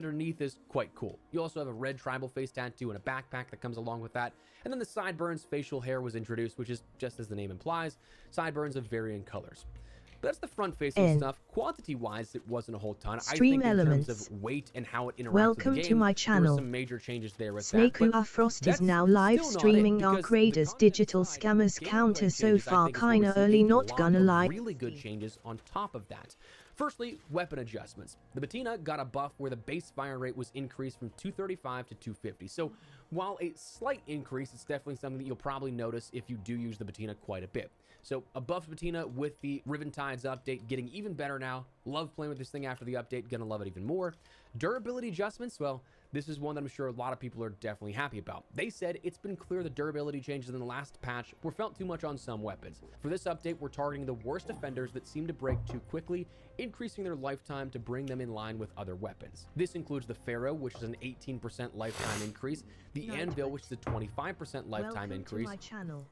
underneath is quite cool. You also have a red tribal face tattoo and a backpack that comes along with that. And then the sideburns facial hair was introduced, which is just as the name implies, sideburns of varying colors. But that's the front-facing stuff. Quantity-wise, it wasn't a whole ton. I think in terms of weight and how it interacts Welcome with the game, to my channel. there were some major changes there with S.W.Frost is now live streaming our creators digital scammers counter so far kinda early, not gonna lie. Really good changes on top of that. Firstly, weapon adjustments. The Patina got a buff where the base fire rate was increased from 235 to 250. So while a slight increase, it's definitely something that you'll probably notice if you do use the Patina quite a bit. So a buffed Patina with the Riventides update getting even better now. Love playing with this thing after the update, gonna love it even more. Durability adjustments, well, this is one that I'm sure a lot of people are definitely happy about. They said it's been clear the durability changes in the last patch were felt too much on some weapons. For this update, we're targeting the worst offenders that seem to break too quickly, increasing their lifetime to bring them in line with other weapons. This includes the Pharaoh, which is an 18% lifetime increase, the Anvil, which is a 25% lifetime increase. Welcome to my channel.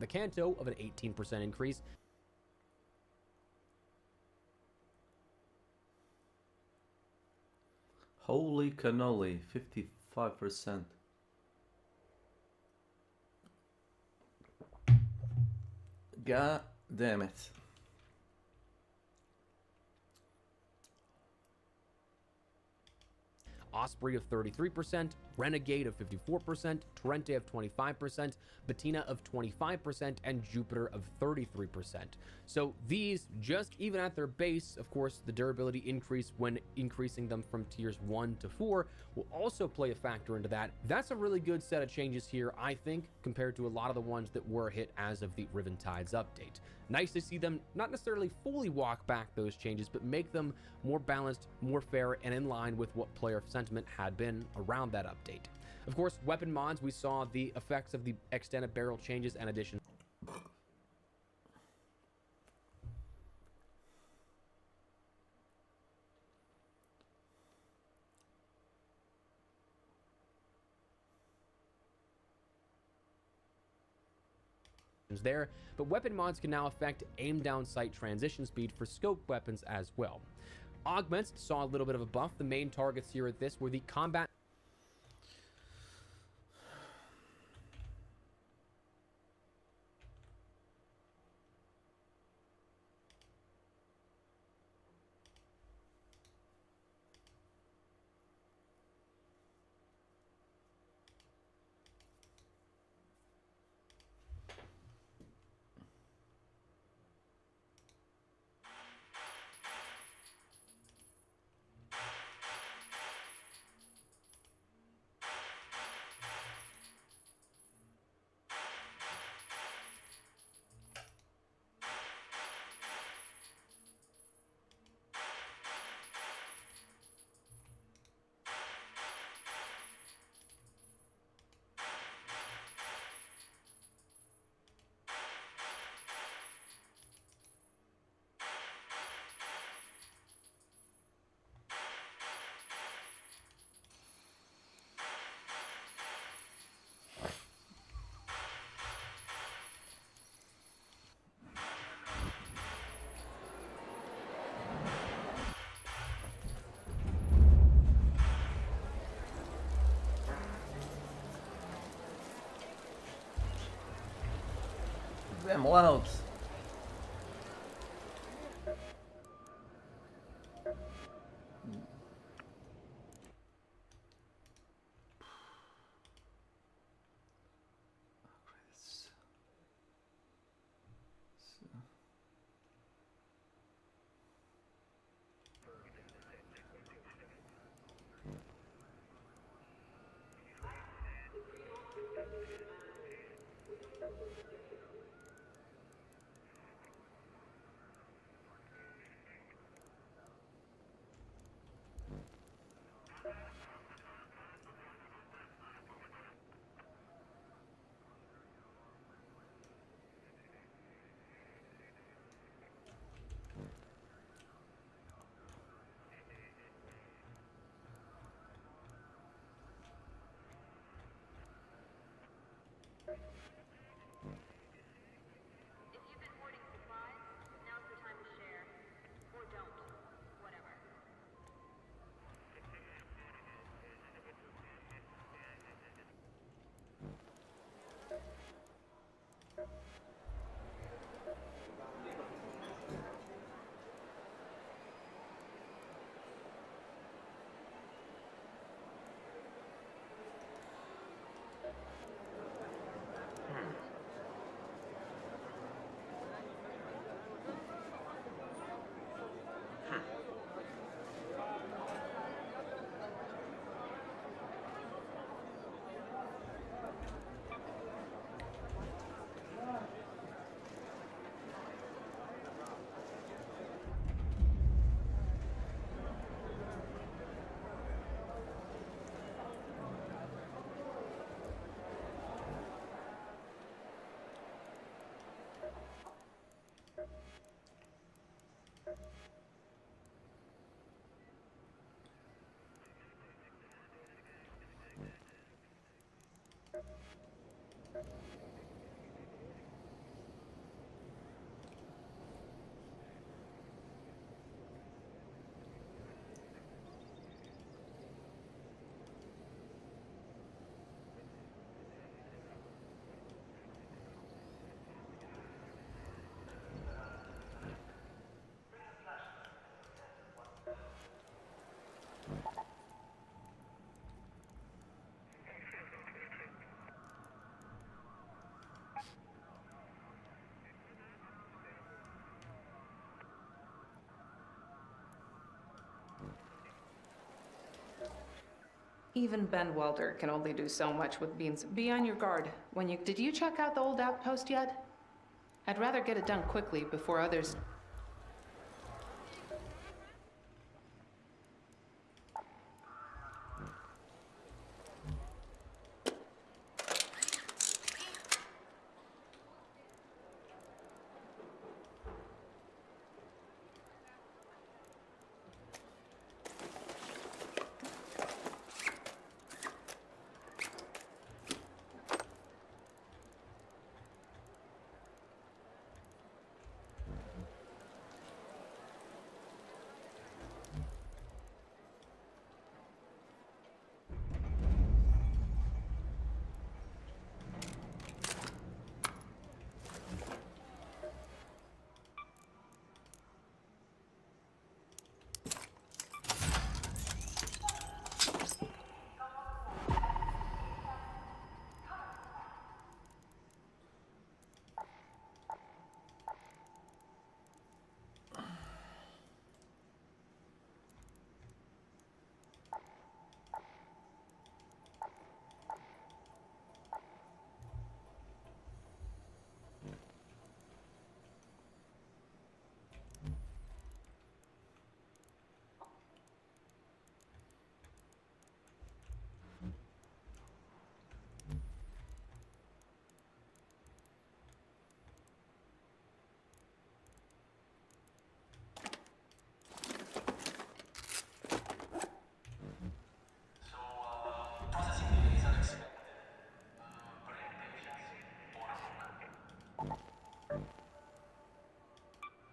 The Canto of an 18% increase. Holy cannoli, 55%. God damn it. Osprey of 33%, Renegade of 54%, Torrente of 25%, Bettina of 25%, and Jupiter of 33%. So these, just even at their base, of course, the durability increase when increasing them from tiers 1 to 4 will also play a factor into that. That's a really good set of changes here, I think, compared to a lot of the ones that were hit as of the Riventides update. Nice to see them not necessarily fully walk back those changes, but make them more balanced, more fair, and in line with what player sentiment had been around that update. Of course, weapon mods, we saw the effects of the extended barrel changes and additions. There, but weapon mods can now affect aim down sight transition speed for scope weapons as well. Augments saw a little bit of a buff. The main targets here at this were the combat Damn loud. you've been hoarding supplies, now's the time to share. Or don't. Whatever. Even Ben Welder can only do so much with beans. Be on your guard. Did you check out the old outpost yet? I'd rather get it done quickly before others...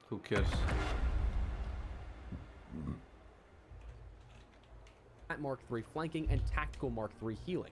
Who cares? At Mark III flanking and tactical Mark III healing.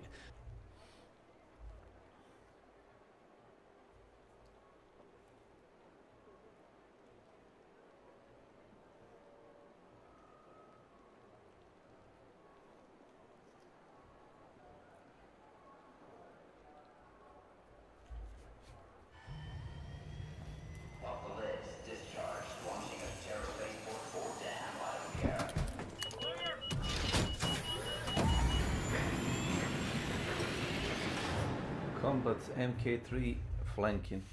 Combat MK3 flanking.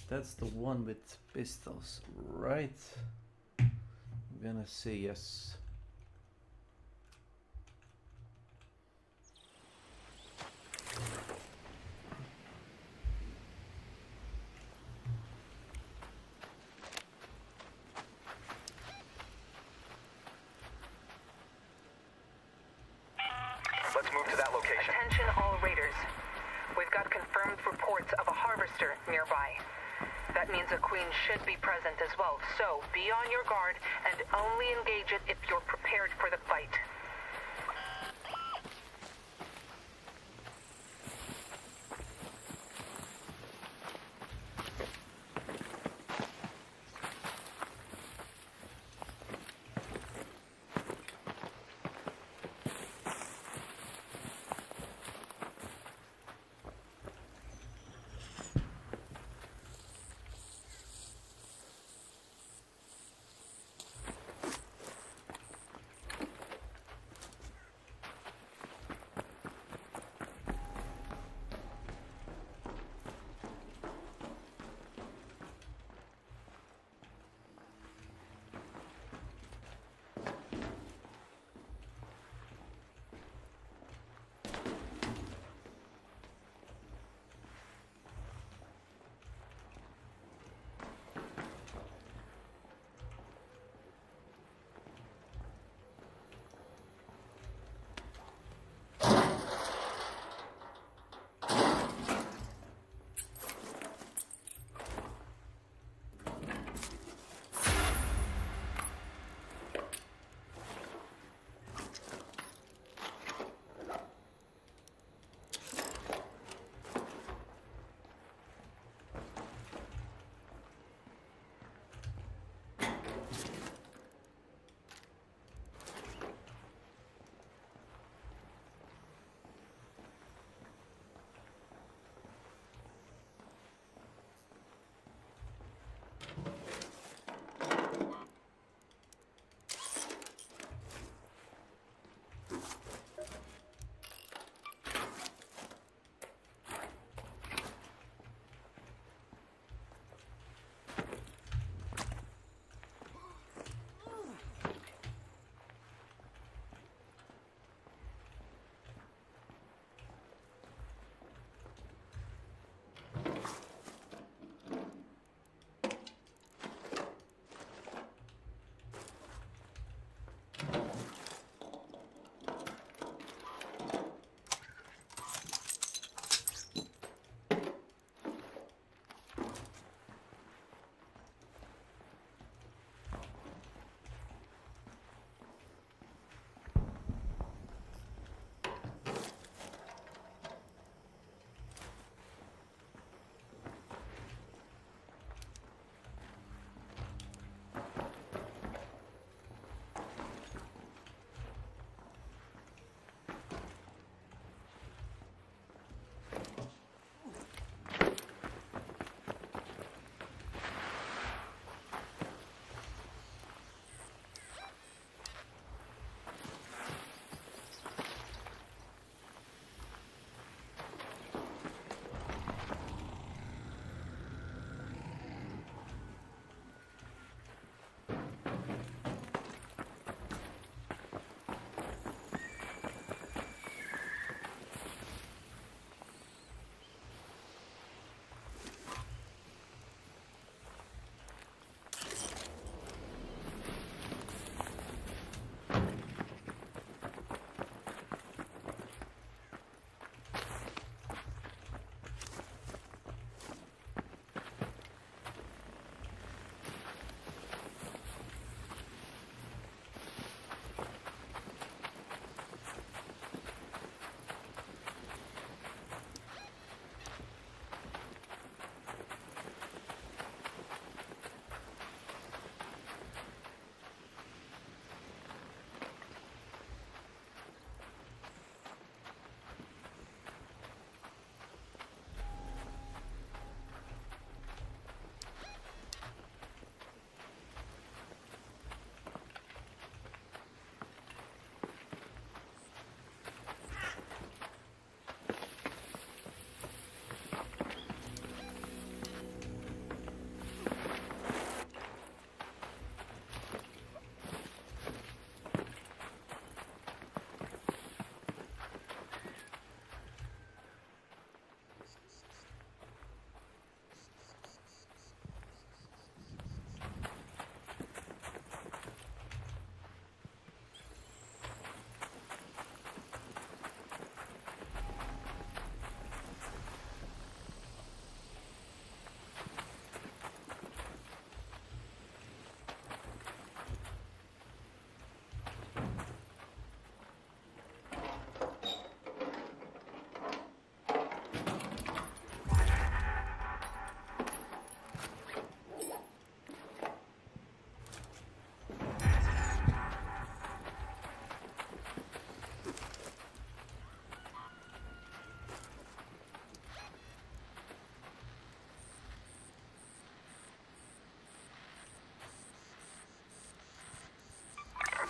That's the one with pistols, right? I'm gonna say yes. Let's move to that location. Attention all raiders. We've got confirmed reports of a harvester nearby. That means a queen should be present as well, so be on your guard and only engage it if you're prepared for the fight.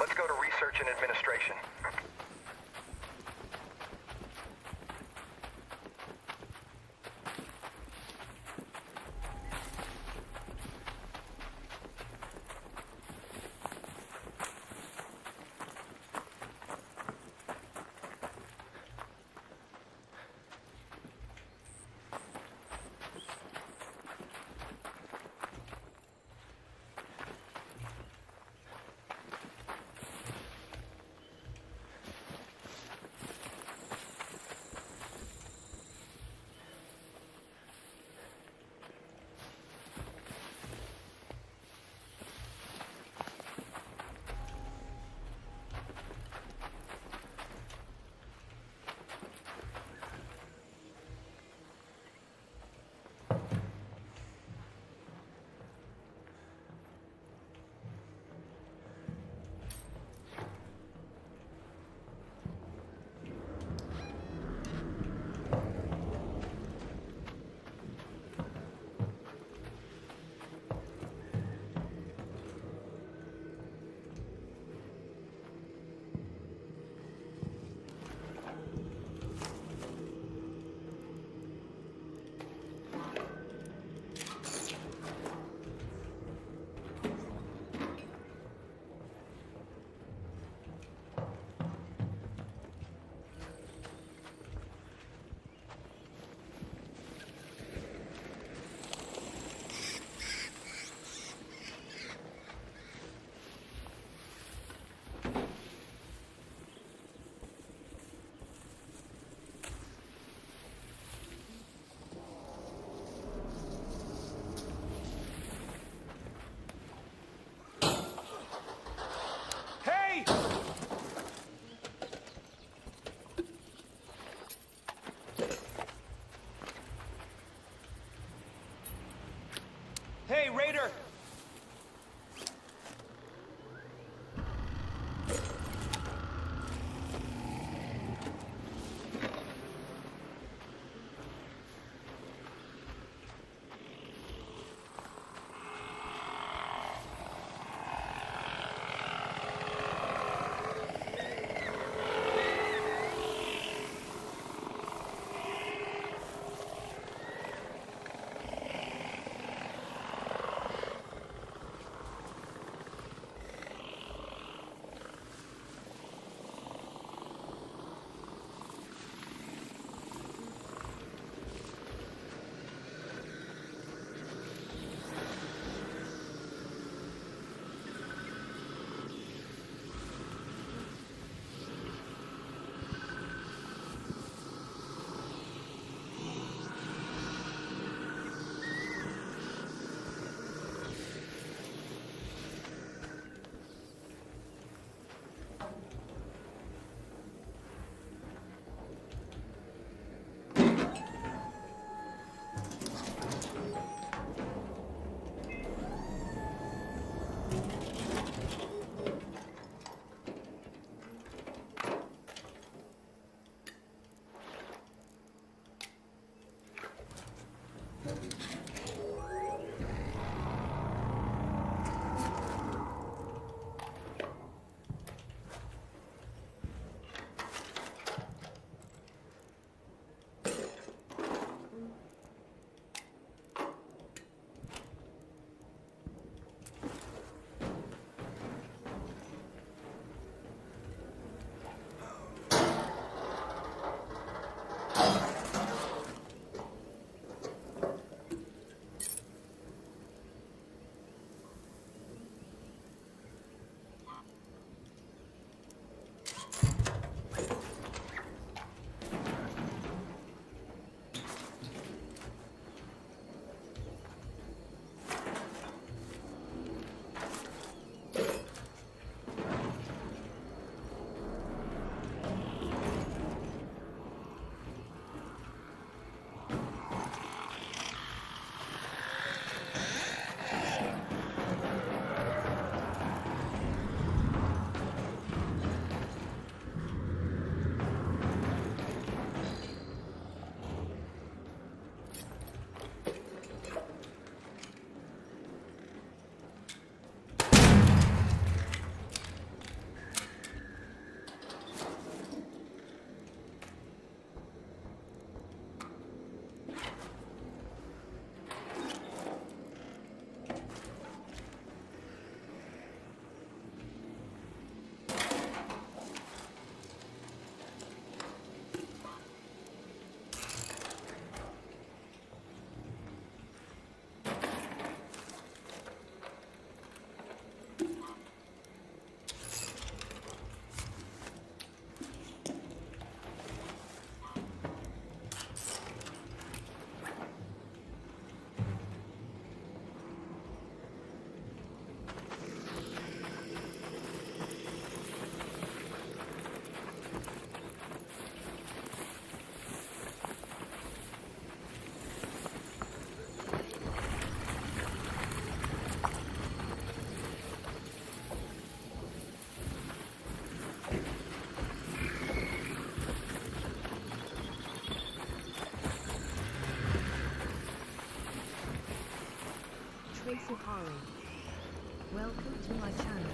Let's go to research and administration. Hey, Raider! Safari. Welcome to my channel.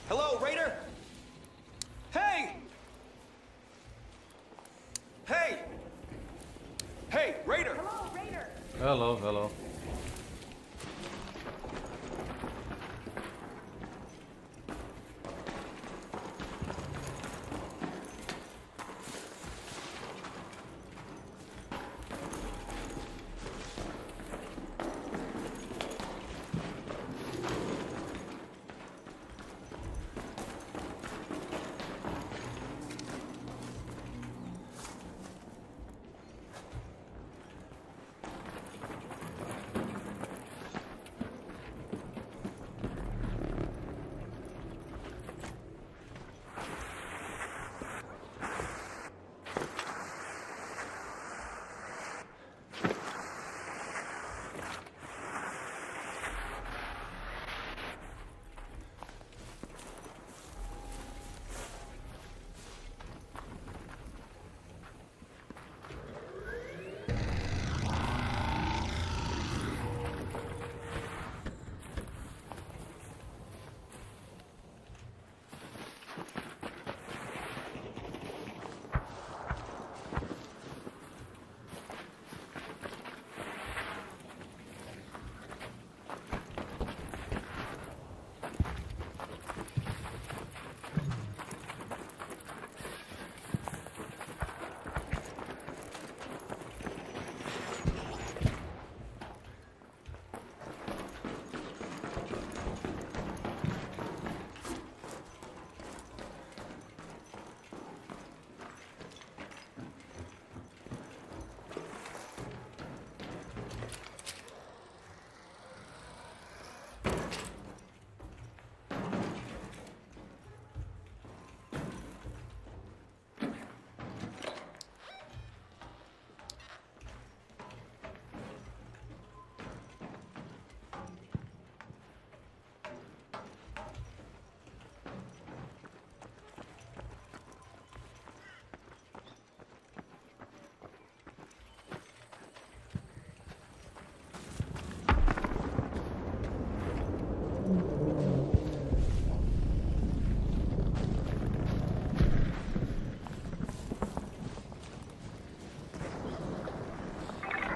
Hello, Raider? Hey! Hey! Hey, Raider! Hello, hello.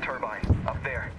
Turbine, up there.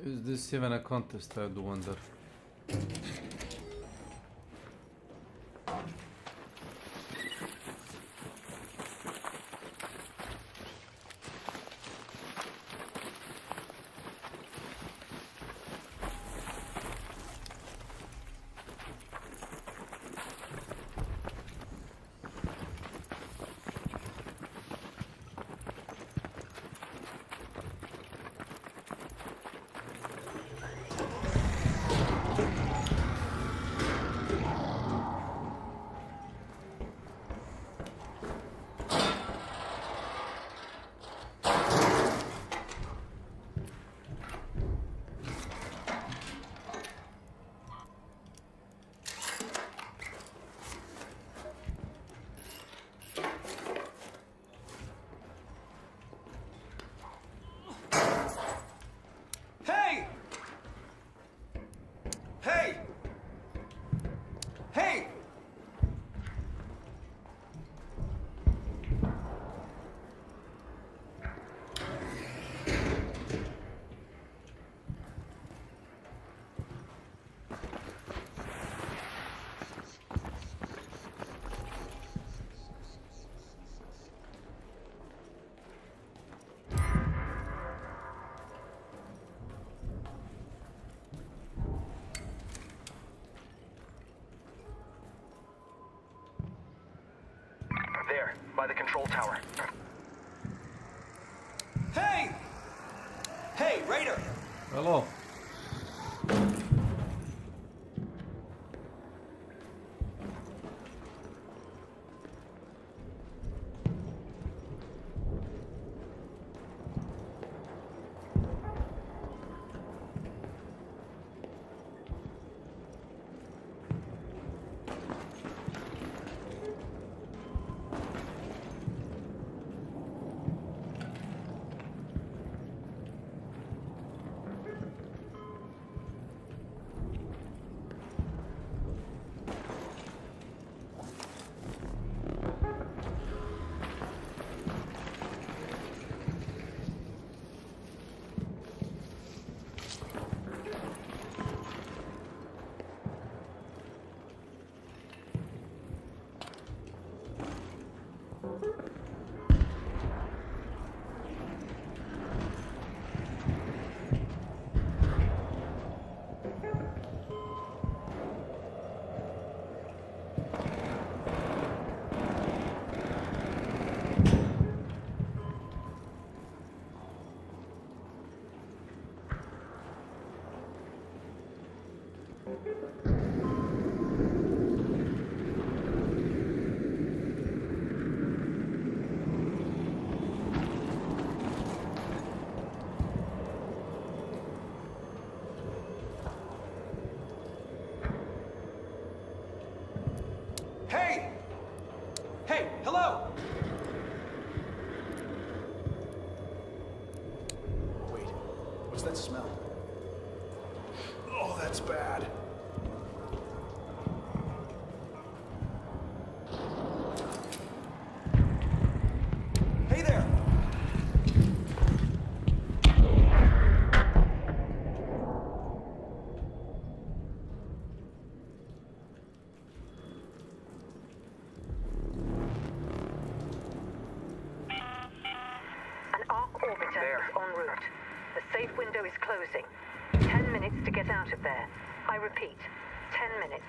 Is this even a contest, I do wonder. by the control tower. Hey! Hey, Raider! Hello. Hey! Hey, hello! Wait, what's that smell? Oh, that's bad. Hey there! An arc orbiter is en route. The safe window is closing. 10 minutes to get out of there. I repeat, 10 minutes.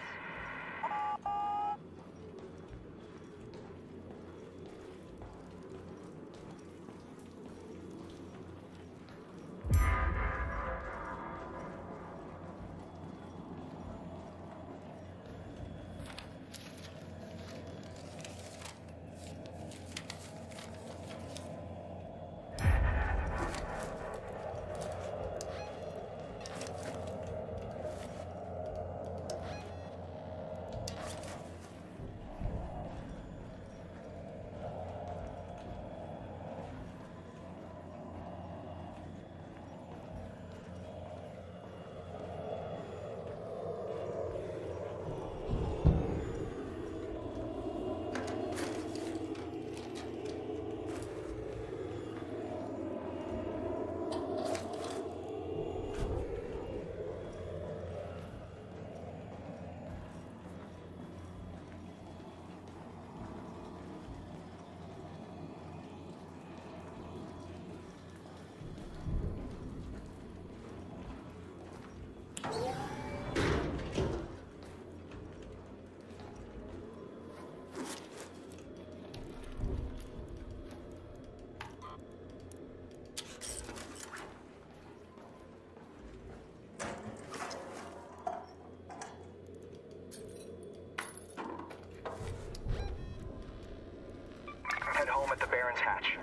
Head home at the Baron's hatch.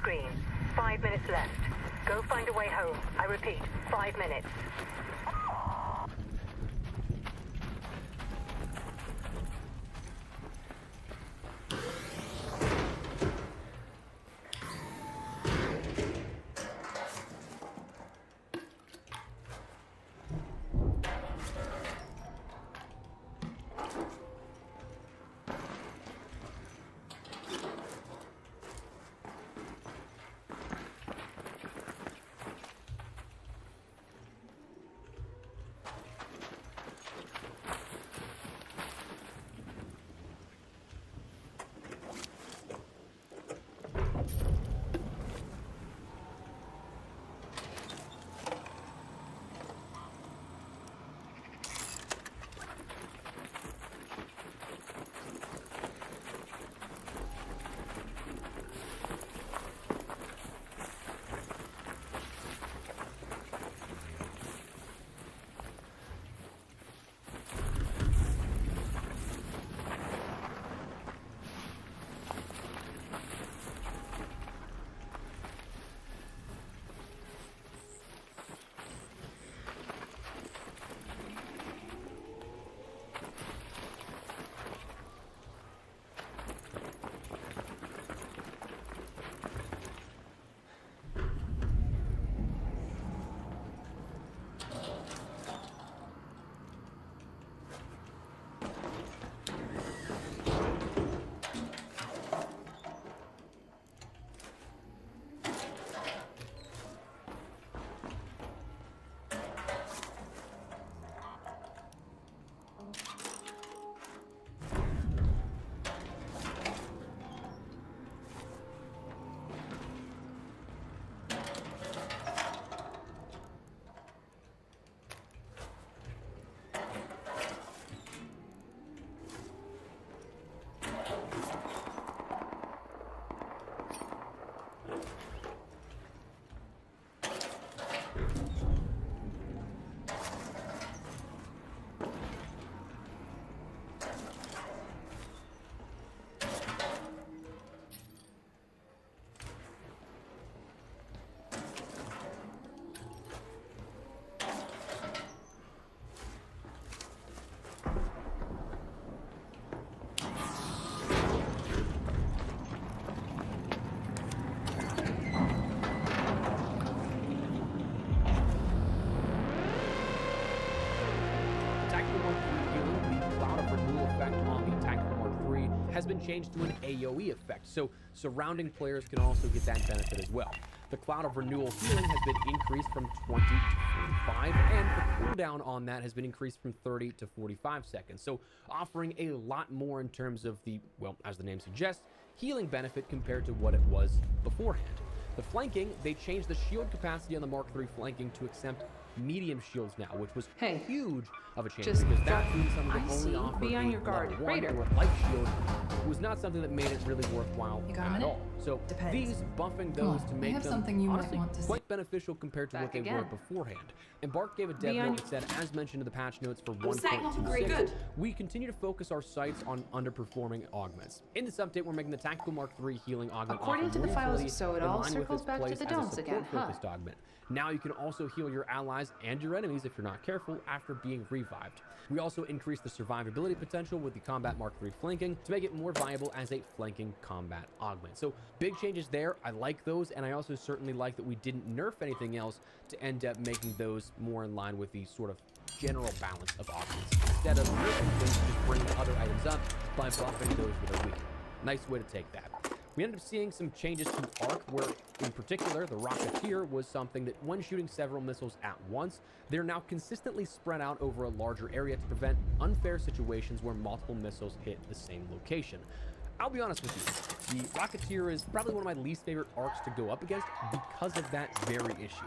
screen. 5 minutes left. Go find a way home. I repeat, 5 minutes. has been changed to an AoE effect, so surrounding players can also get that benefit as well. The Cloud of Renewal healing has been increased from 20 to 45, and the cooldown on that has been increased from 30 to 45 seconds, so offering a lot more in terms of the, well, as the name suggests, healing benefit compared to what it was beforehand. The flanking, they changed the shield capacity on the Mark III flanking to accept medium shields now, which was huge of a change because that being something that only offered be on your guard. level 1 Raider. or light shield was not something that made it really worthwhile at all. So these buffing those to make them honestly quite beneficial compared to what they were beforehand. And Bart gave a dev note that said, as mentioned in the patch notes for 1.26, we continue to focus our sights on underperforming augments. In this update, we're making the Tactical Mark III healing augment According to the files you saw, it all circles back to the domes again, huh? Augment. Now you can also heal your allies and your enemies if you're not careful after being revived. We also increased the survivability potential with the Combat Mark III flanking to make it more viable as a flanking combat augment. So big changes there. I like those, and I also certainly like that we didn't nerf anything else to end up making those more in line with the sort of general balance of augments. Instead of nerfing things, just bringing other items up by buffing those that are weaker. Nice way to take that. We ended up seeing some changes to Arc, where in particular the Rocketeer was something that when shooting several missiles at once, they're now consistently spread out over a larger area to prevent unfair situations where multiple missiles hit the same location. I'll be honest with you, the Rocketeer is probably one of my least favorite arcs to go up against because of that very issue.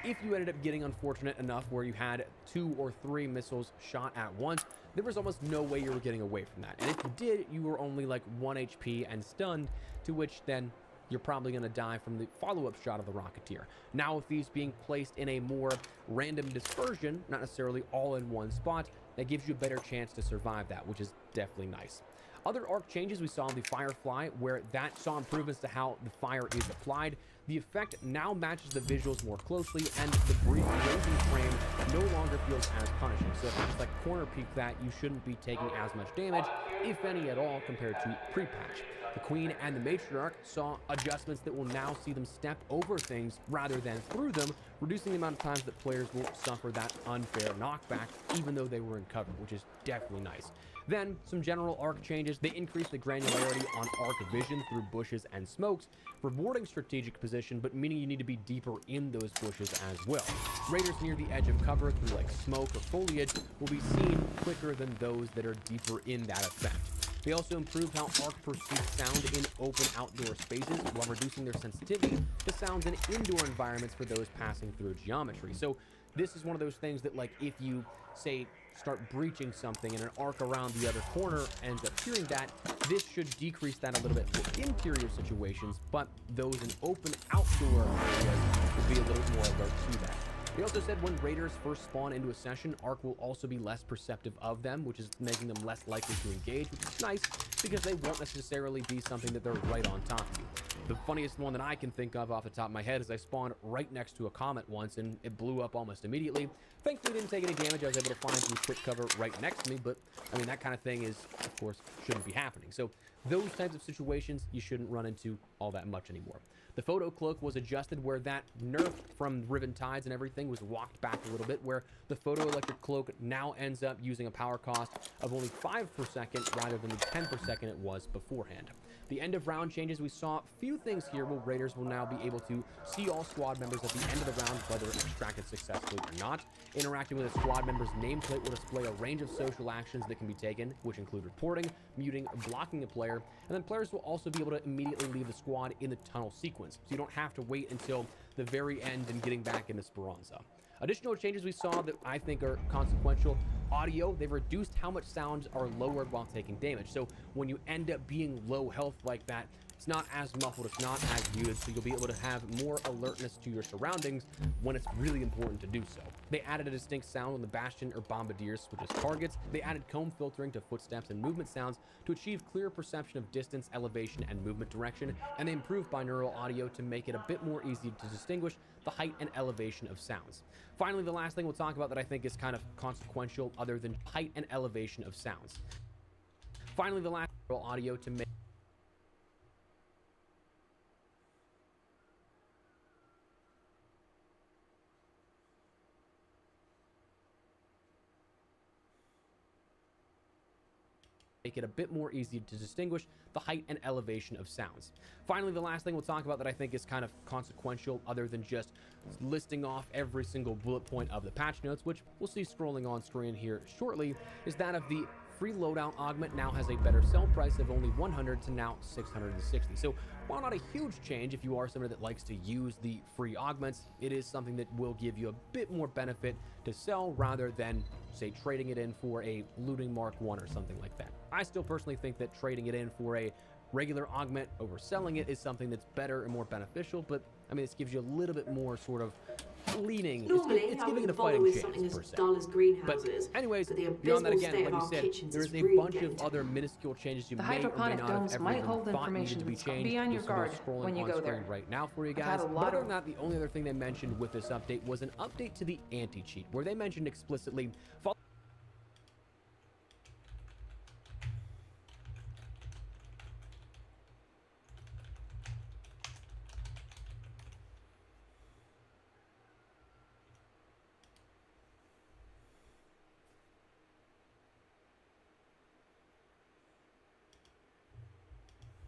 If you ended up getting unfortunate enough where you had 2 or 3 missiles shot at once, there was almost no way you were getting away from that. And if you did, you were only like 1 HP and stunned, to which then you're probably going to die from the follow-up shot of the Rocketeer. Now with these being placed in a more random dispersion, not necessarily all in one spot, that gives you a better chance to survive that, which is definitely nice. Other arc changes we saw in the Firefly, where that saw improvements to how the fire is applied. The effect now matches the visuals more closely, and the brief grazing frame no longer feels as punishing. So if you just like corner peek that, you shouldn't be taking as much damage, if any at all, compared to pre-patch. The Queen and the Matriarch saw adjustments that will now see them step over things rather than through them, reducing the amount of times that players will suffer that unfair knockback, even though they were in cover, which is definitely nice. Then, some general arc changes. They increase the granularity on arc vision through bushes and smokes, rewarding strategic position, but meaning you need to be deeper in those bushes as well. Raiders near the edge of cover through like smoke or foliage will be seen quicker than those that are deeper in that effect. They also improved how arc perceives sound in open outdoor spaces while reducing their sensitivity to sounds in indoor environments for those passing through geometry. So this is one of those things that, like, if you say start breaching something and an arc around the other corner ends up hearing that, this should decrease that a little bit for interior situations, but those in open outdoor areas will be a little more alert to that. They also said when Raiders first spawn into a session, Arc will also be less perceptive of them, which is making them less likely to engage, which is nice because they won't necessarily be something that they're right on top of you. The funniest one that I can think of off the top of my head is I spawned right next to a comet once and it blew up almost immediately. Thankfully, didn't take any damage. I was able to find some quick cover right next to me, but I mean, that kind of thing is, of course, shouldn't be happening. So those types of situations you shouldn't run into all that much anymore. The photo cloak was adjusted where that nerf from Riven Tides and everything was walked back a little bit, where the photo electric cloak now ends up using a power cost of only 5 per second rather than the 10 per second it was beforehand. The end of round changes, we saw few things here where Raiders will now be able to see all squad members at the end of the round, whether extracted successfully or not. Interacting with a squad member's nameplate will display a range of social actions that can be taken, which include reporting, muting, blocking a player, and then players will also be able to immediately leave the squad in the tunnel sequence, so you don't have to wait until the very end and getting back into Speranza. Additional changes we saw that I think are consequential: audio. They've reduced how much sounds are lowered while taking damage. So when you end up being low health like that, it's not as muffled, it's not as muted, so you'll be able to have more alertness to your surroundings when it's really important to do so. They added a distinct sound when the Bastion or Bombardiers switches targets. They added comb filtering to footsteps and movement sounds to achieve clear perception of distance, elevation, and movement direction, and they improved binaural audio to make it a bit more easy to distinguish the height and elevation of sounds. Finally, the last thing we'll talk about that I think is kind of consequential other than height and elevation of sounds. Finally, the last audio to make it a bit more easy to distinguish the height and elevation of sounds. Finally, the last thing we'll talk about that I think is kind of consequential other than just listing off every single bullet point of the patch notes, which we'll see scrolling on screen here shortly, is that of the free loadout augment now has a better sell price of only 100 to now 660. So while not a huge change, if you are somebody that likes to use the free augments, it is something that will give you a bit more benefit to sell rather than, say, trading it in for a looting Mark 1 or something like that. I still personally think that trading it in for a regular augment over selling it is something that's better and more beneficial, but I mean, this gives you a little bit more sort of leaning. It's giving it a fighting chance, per se. But anyways, beyond that, again, like we said, there's a bunch of other minuscule changes you The may or may hydroponic not have domes ever might even hold thought needed information to be that's changed. be on your You'll see those guard scrolling when you on go screen there. right now for you I've had guys. a But lot other of- than that, the only other thing they mentioned with this update was an update to the anti-cheat, where they mentioned explicitly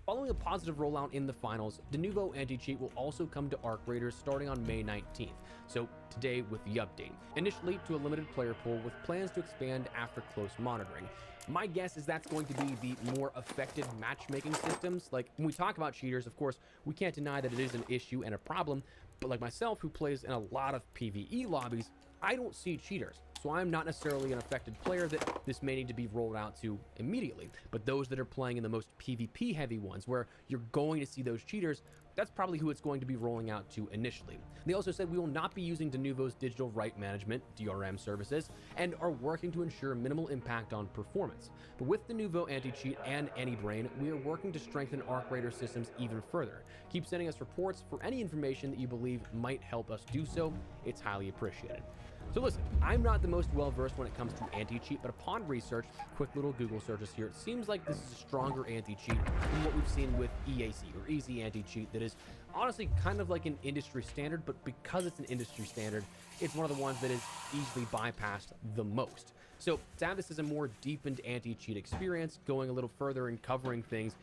following a positive rollout in the finals, de novo anti-cheat will also come to Arc Raiders starting on May 19th, so today with the update. Initially to a limited player pool with plans to expand after close monitoring. My guess is that's going to be the more effective matchmaking systems. Like, when we talk about cheaters, of course, we can't deny that it is an issue and a problem, but like myself, who plays in a lot of PvE lobbies, I don't see cheaters. So I'm not necessarily an affected player that this may need to be rolled out to immediately. But those that are playing in the most PvP heavy ones, where you're going to see those cheaters, that's probably who it's going to be rolling out to initially. They also said we will not be using Denuvo's digital right management (DRM) services and are working to ensure minimal impact on performance. But with Denuvo anti-cheat and AnyBrain, we are working to strengthen Arc Raider systems even further. Keep sending us reports for any information that you believe might help us do so. It's highly appreciated. So listen, I'm not the most well-versed when it comes to anti-cheat, but upon research, quick little Google searches here, it seems like this is a stronger anti-cheat than what we've seen with EAC, or Easy Anti-Cheat, that is honestly kind of like an industry standard, but because it's an industry standard, it's one of the ones that is easily bypassed the most. So to have this as a more deepened anti-cheat experience, going a little further and covering things,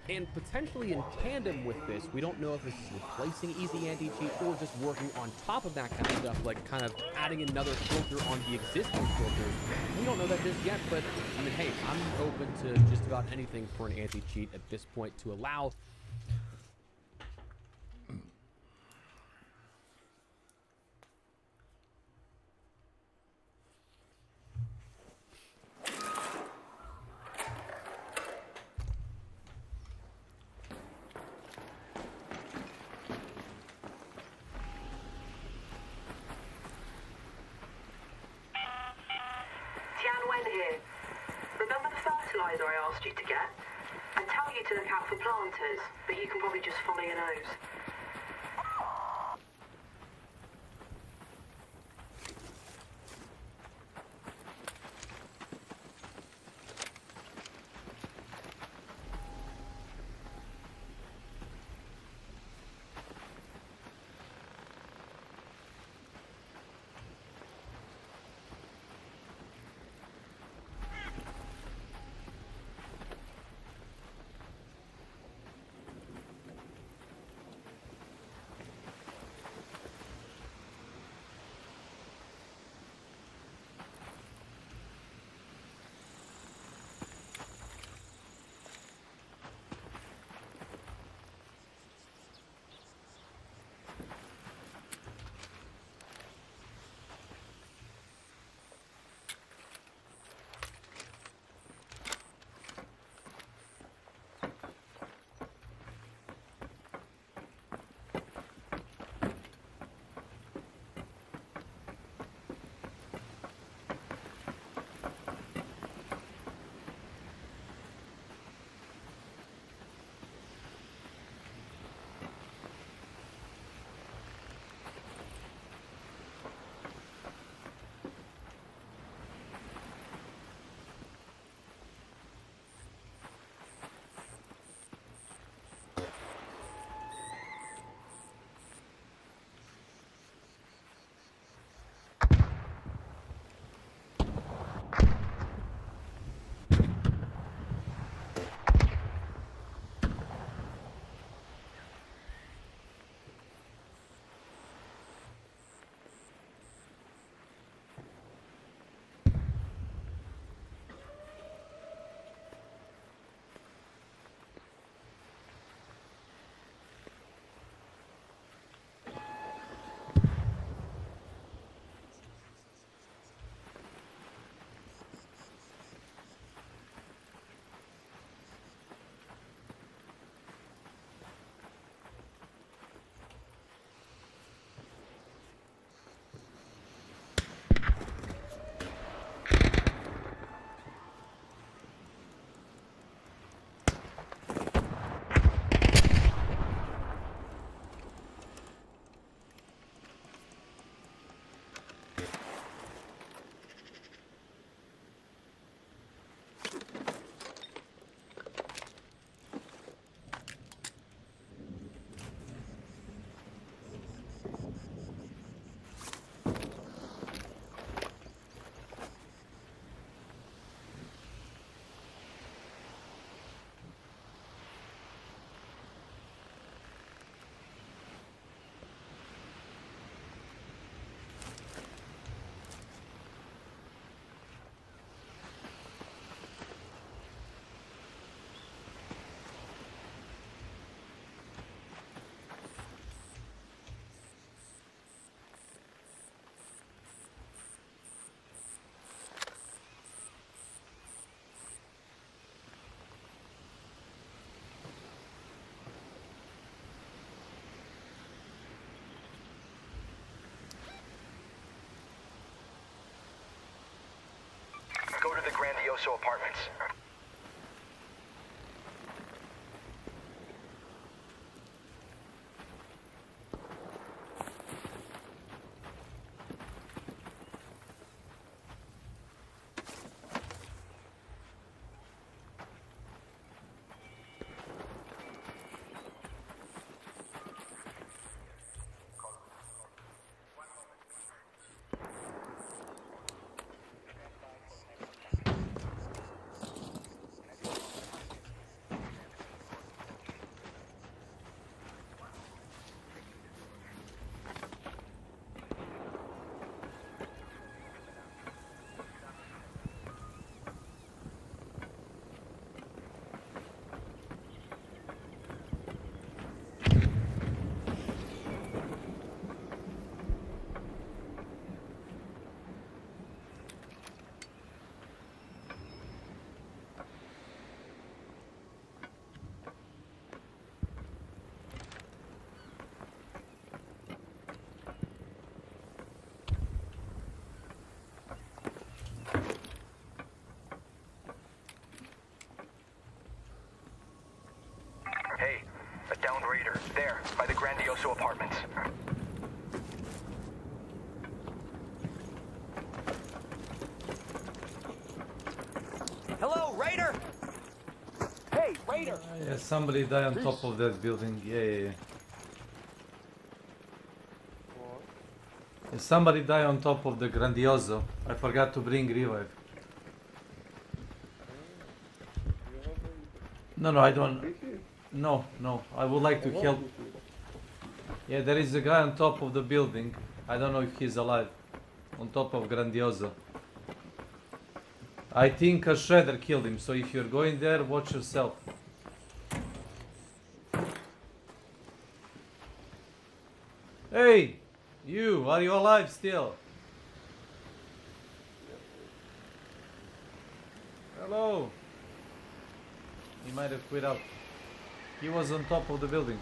and potentially in tandem with this, we don't know if this is replacing Easy Anti-Cheat or just working on top of that kind of stuff, like kind of adding another filter on the existing filters. We don't know that just yet, but I mean, hey, I'm open to just about anything for an anti-cheat at this point to allow I asked you to get. I tell you to look out for planters, but you can probably just follow your nose. Grandioso Apartments. Hey, a downed raider. There, by the Grandioso Apartments. Hello, Raider! Hey, Raider! Yeah, somebody died on top of that building. Yeah. Yeah, somebody died on top of the Grandioso. I forgot to bring revive. No, I don't. No, I would like to help. Yeah, there is a guy on top of the building. I don't know if he's alive. On top of Grandioso. I think a shredder killed him, so if you're going there, watch yourself. Hey! You, are you alive still? Hello! He might have quit out. He was on top of the building.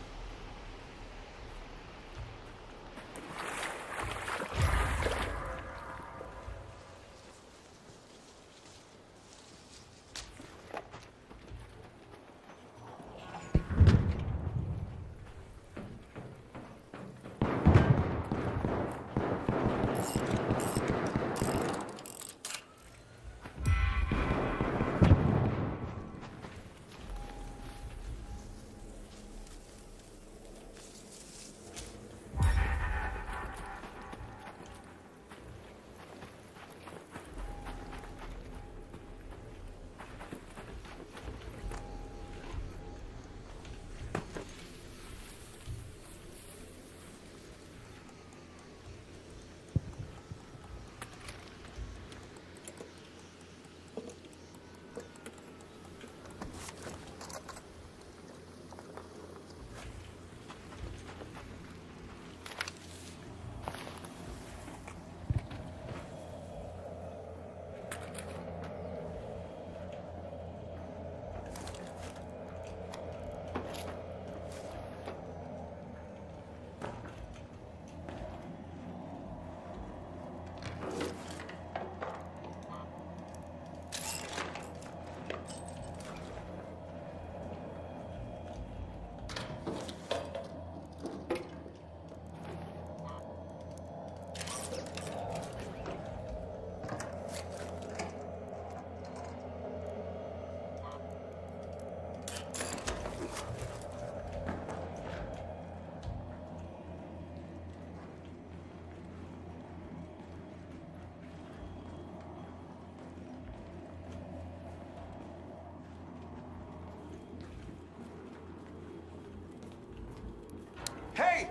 Hey!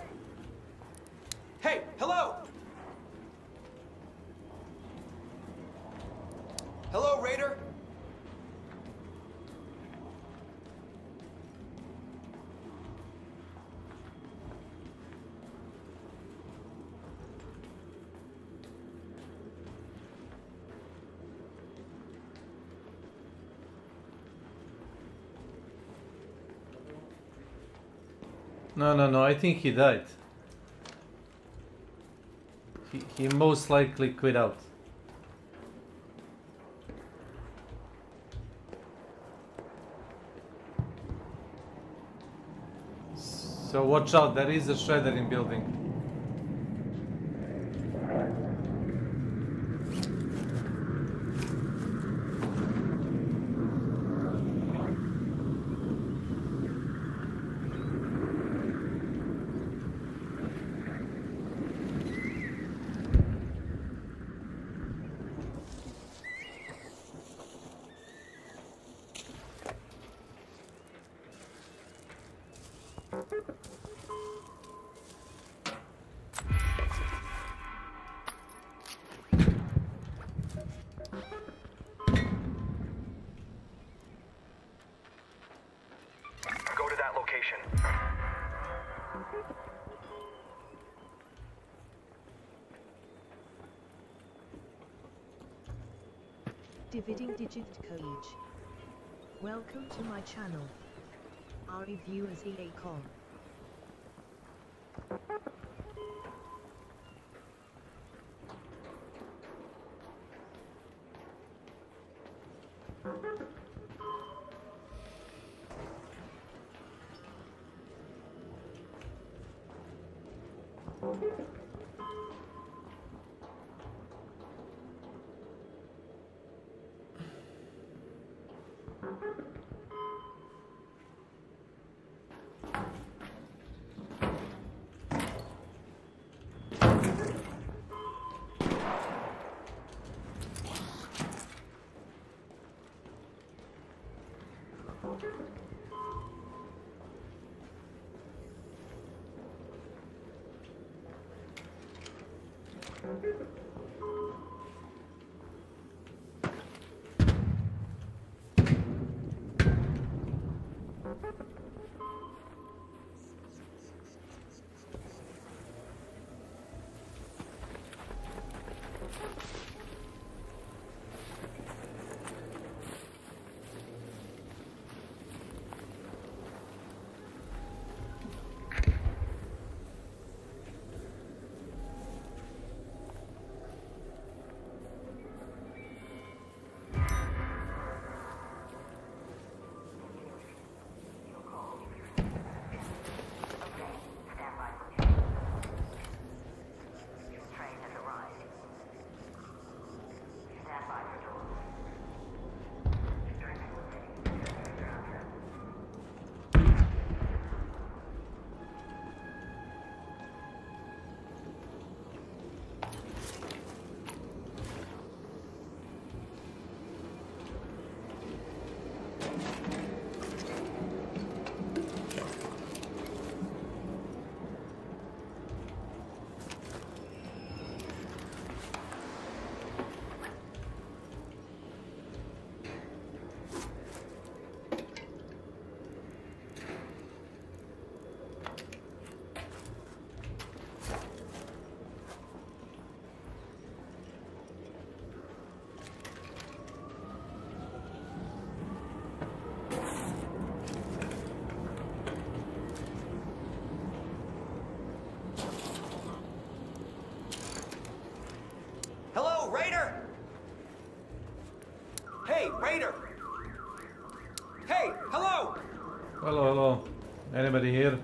Hey, hello! Hello, Raider? No, I think he died. He most likely quit out. So watch out, there is a shredder in building. Go to that location. Dividing digit code. Welcome to my channel. Our reviewers EACOM. Hello, Raider! Hey, Raider! Hey, hello! Hello, hello. Anybody here?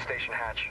station hatch.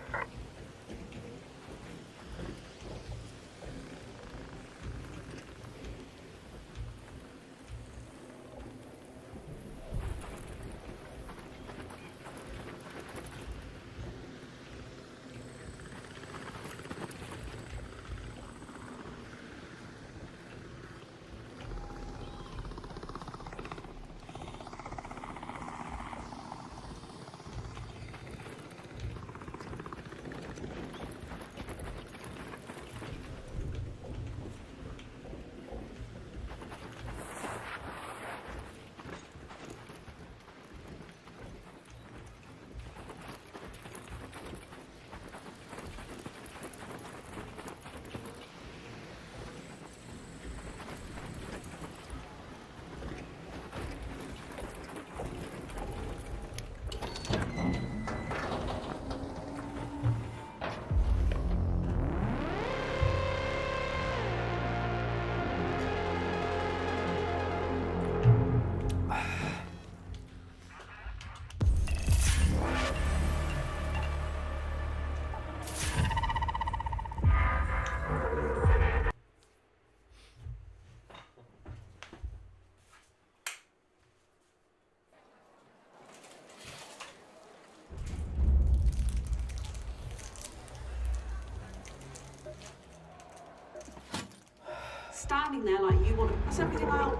Standing there like you want to pass everything out.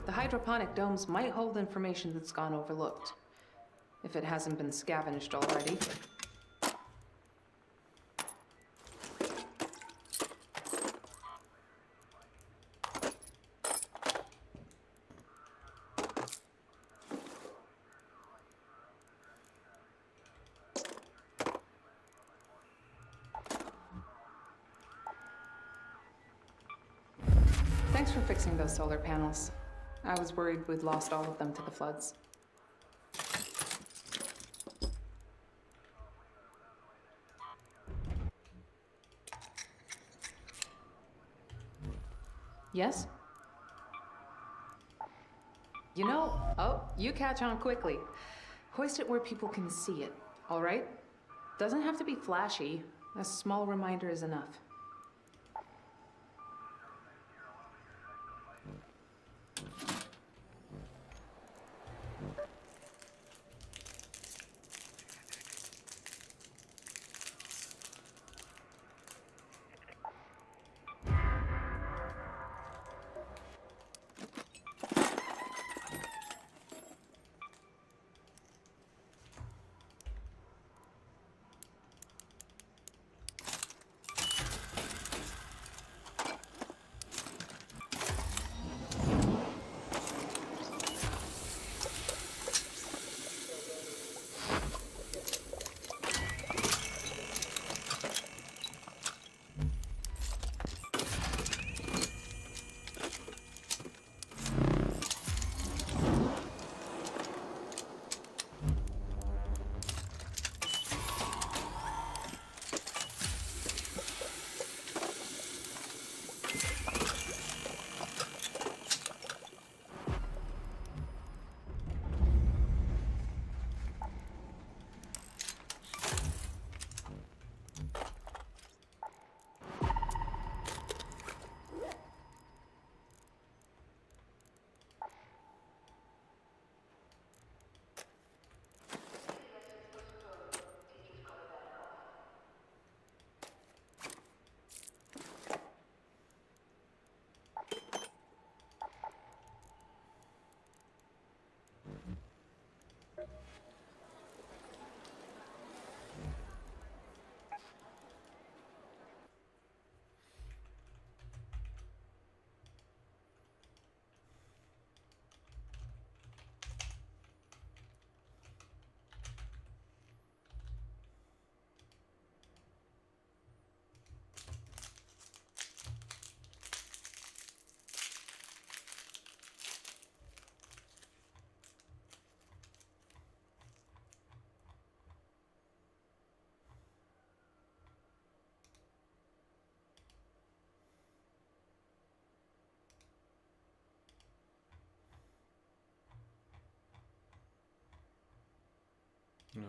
The hydroponic domes might hold information that's gone overlooked, if it hasn't been scavenged already. Thanks for fixing those solar panels. I was worried we'd lost all of them to the floods. Yes? You know, oh, you catch on quickly. Hoist it where people can see it, all right? Doesn't have to be flashy. A small reminder is enough.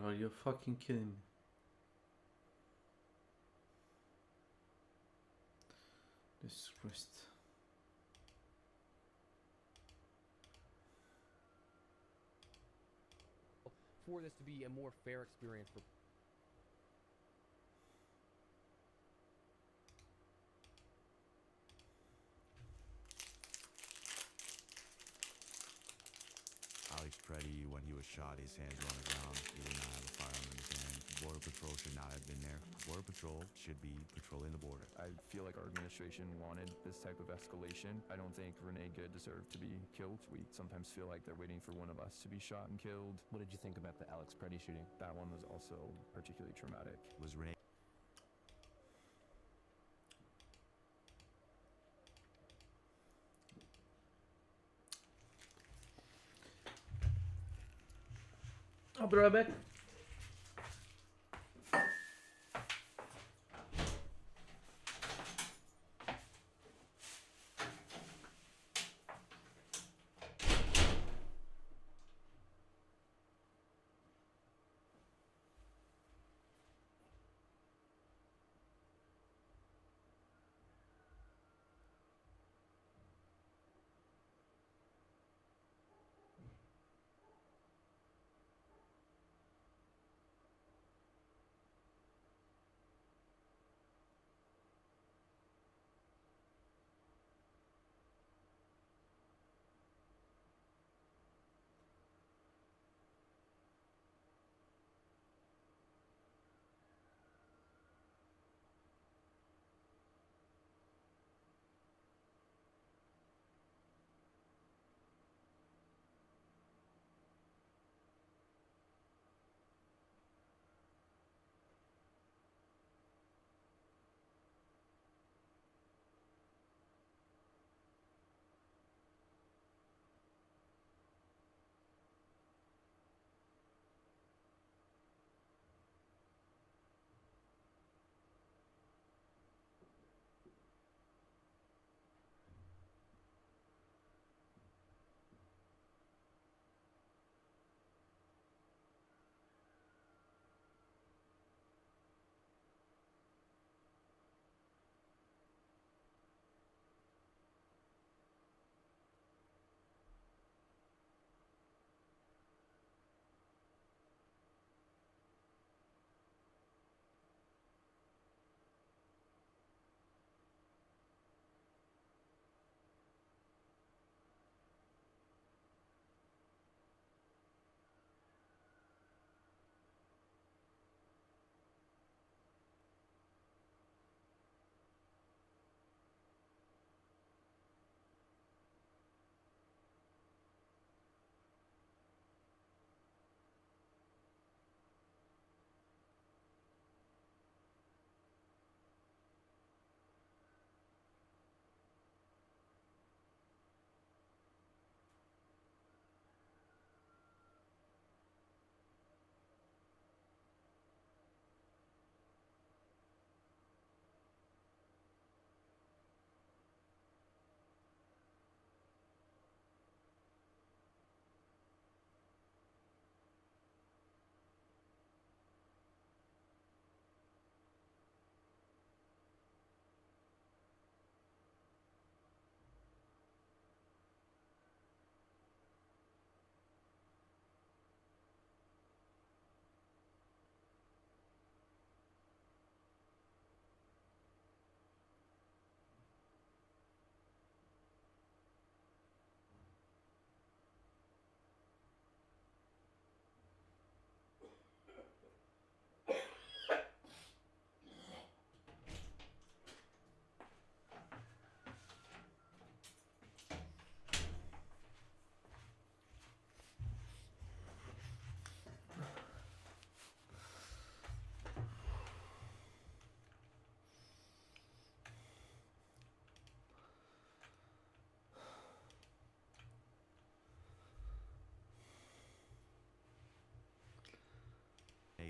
Oh, you're fucking kidding me. Jesus Christ. For this to be a more fair experience for Alex Preddy, when he was shot, his hands were on the ground. He did not have a firearm in his hand. Border Patrol should not have been there. Border Patrol should be patrolling the border. I feel like our administration wanted this type of escalation. I don't think Renee Good deserved to be killed. We sometimes feel like they're waiting for one of us to be shot and killed. What did you think about the Alex Preddy shooting? That one was also particularly traumatic. Was Renee... I'll be right back.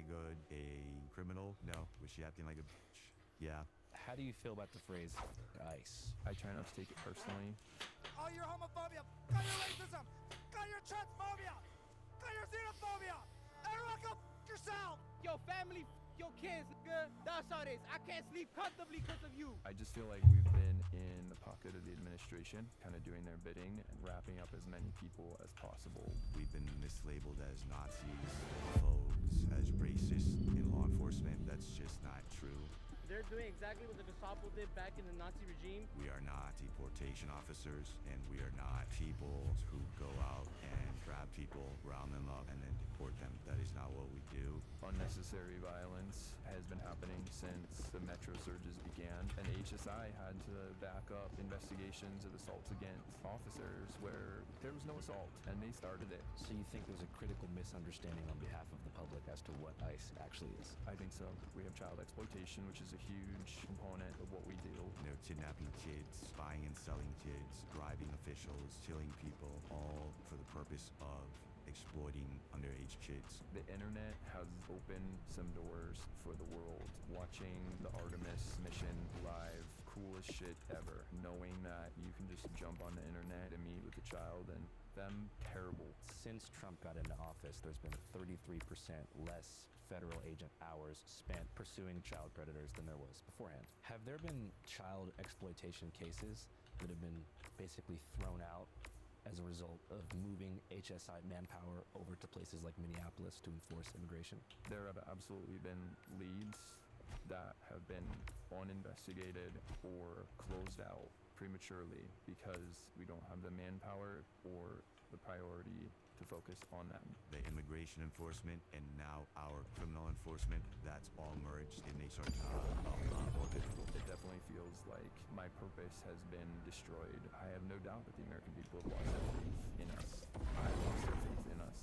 Good, a criminal? No. Was she acting like a bitch? Yeah. How do you feel about the phrase ICE? I try not to take it personally. All your homophobia, cut your racism, cut your transphobia, cut your xenophobia. Everyone go yourself. Your family, your kids, nigga. That's how it is. I can't sleep comfortably because of you. I just feel like we've been in the pocket of the administration, kind of doing their bidding and wrapping up as many people as possible. We've been mislabeled as Nazis, phobes, as racist in law enforcement. That's just not true. They're doing exactly what the Gestapo did back in the Nazi regime. We are not deportation officers, and we are not people who go out and grab people, round them up, and then deport them. That is not what we do. Unnecessary violence has been happening since the Metro surges began, and HSI had to back up investigations of assaults against officers where there was no assault, and they started it. So you think there's a critical misunderstanding on behalf of the public as to what ICE actually is? I think so. We have child exploitation, which is a huge component of what we do. They're kidnapping kids, buying and selling kids, bribing officials, killing people, all for the purpose of exploiting underage kids. The internet has opened some doors for the world. Watching the Artemis mission live, coolest shit ever. Knowing that you can just jump on the internet and meet with a child and them terrible. Since Trump got into office, there's been 33% less federal agent hours spent pursuing child predators than there was beforehand. Have there been child exploitation cases that have been basically thrown out as a result of moving HSI manpower over to places like Minneapolis to enforce immigration? There have absolutely been leads that have been uninvestigated or closed out prematurely because we don't have the manpower or the priority to focus on them. The immigration enforcement and now our criminal enforcement, that's all merged. It makes our job a lot more difficult. It definitely feels like my purpose has been destroyed. I have no doubt that the American people have lost their faith in us. I have lost their faith in us.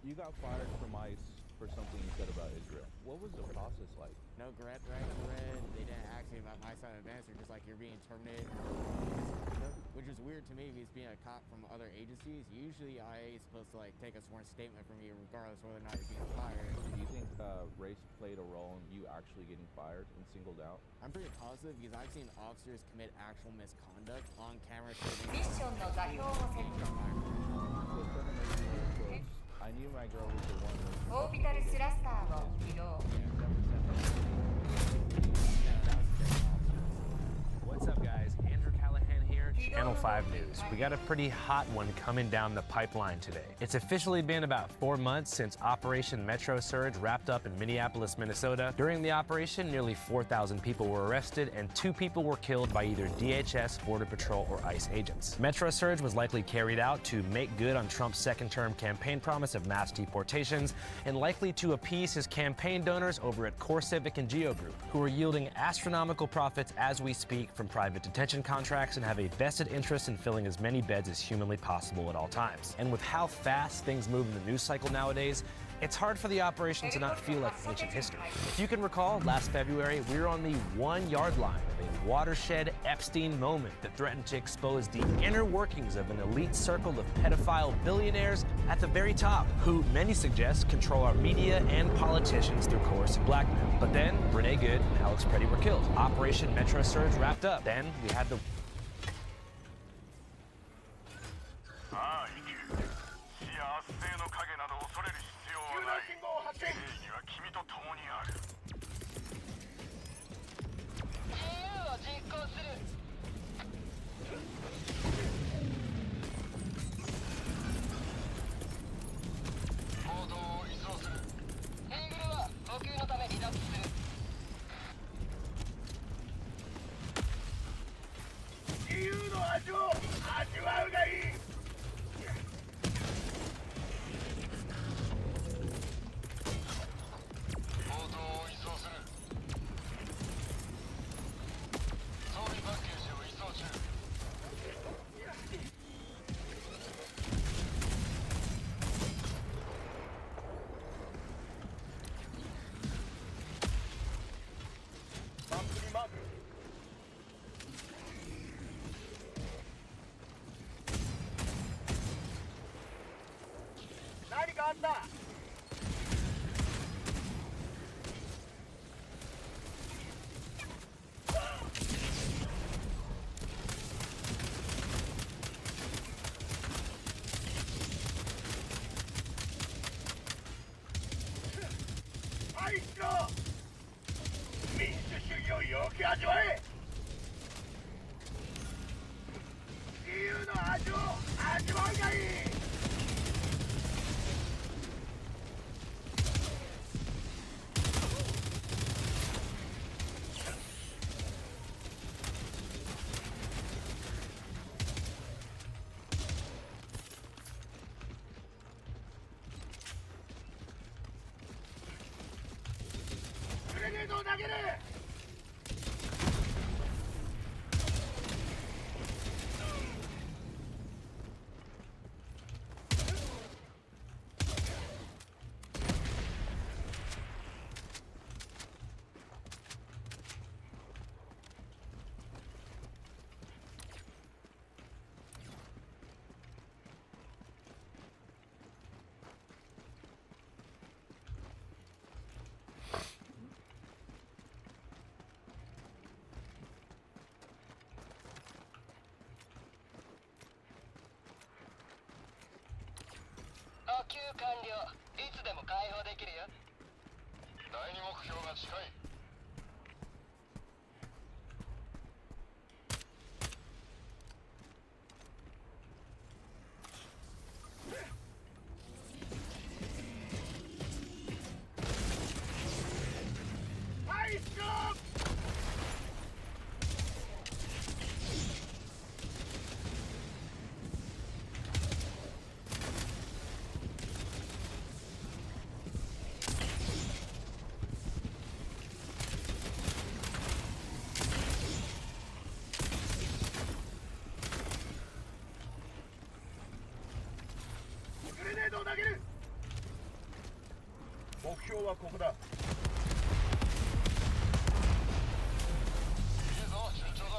You got fired from ICE for something you said about Israel. What was the process like? No red flags were red. They didn't ask me about my side of events. They're just like, you're being terminated. Which is weird to me because being a cop from other agencies, usually IA is supposed to like take a sworn statement from you regardless whether or not you're being fired. Do you think race played a role in you actually getting fired and singled out? I'm pretty positive because I've seen officers commit actual misconduct on camera. I knew my girl was the one. What's up, guys? Andrew Callahan here, Channel 5 News. We got a pretty hot one coming down the pipeline today. It's officially been about 4 months since Operation Metro Surge wrapped up in Minneapolis, Minnesota. During the operation, nearly 4,000 people were arrested and 2 people were killed by either DHS, Border Patrol, or ICE agents. Metro Surge was likely carried out to make good on Trump's second-term campaign promise of mass deportations and likely to appease his campaign donors over at Core Civic and Geo Group, who are yielding astronomical profits as we speak from private detention contracts and have a vested interest in filling as many beds as humanly possible at all times. And with how fast things move in the news cycle nowadays, it's hard for the operation to not feel like ancient history. If you can recall, last February, we were on the 1-yard line of a watershed Epstein moment that threatened to expose the inner workings of an elite circle of pedophile billionaires at the very top, who many suggest control our media and politicians through coercive blackmail. But then, Renee Good and Alex Preddy were killed. Operation Metro Surge wrapped up. Then, we had the 補給完了。いつでも解放できるよ。第二目標が近い。目標はここだ。いいぞ、順調だ。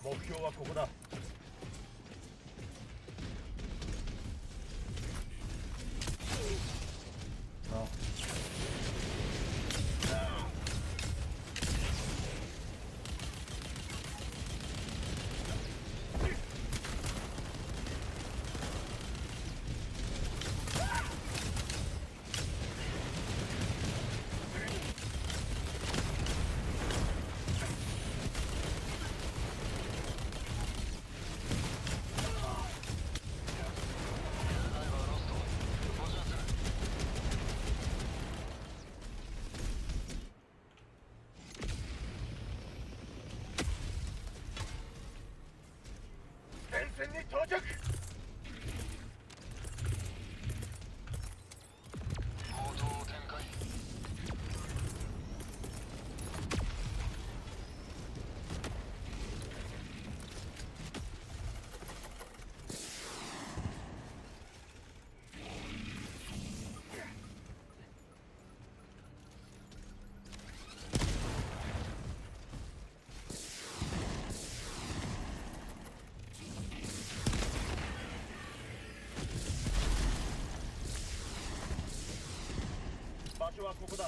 目標はここだ。No.場所はここだ。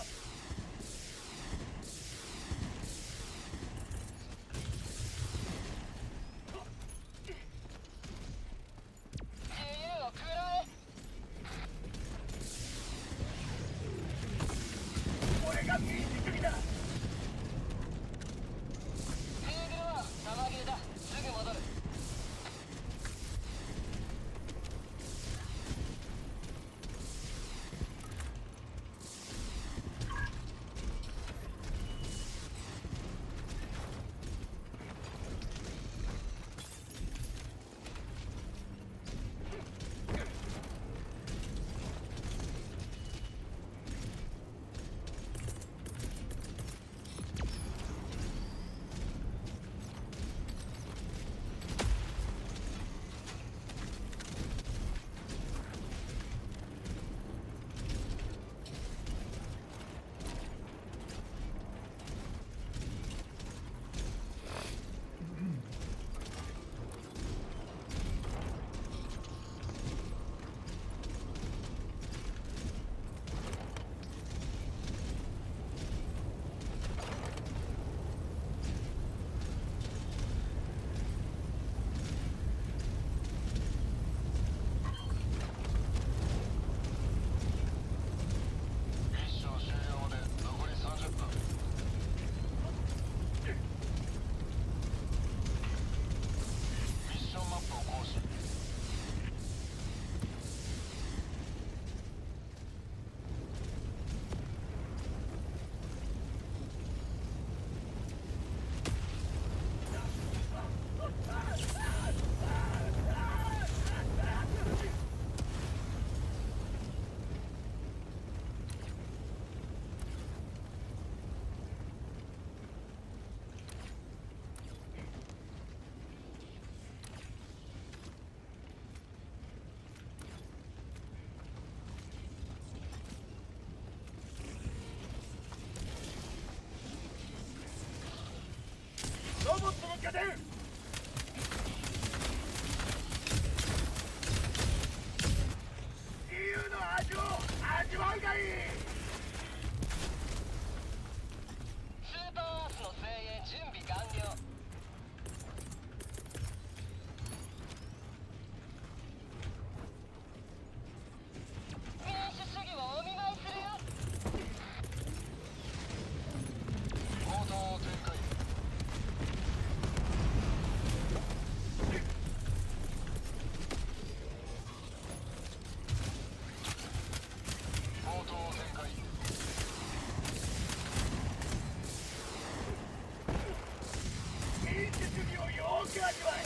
これが民主主義だ。テーブルは玉切れだ。すぐ戻る。ロボットの拠点。自由の味を味わうがいい。スーパーアースの精鋭準備完了。民主主義をお見舞いするよ。行動を展開。行動を展開。民主主義をよーく味わえ。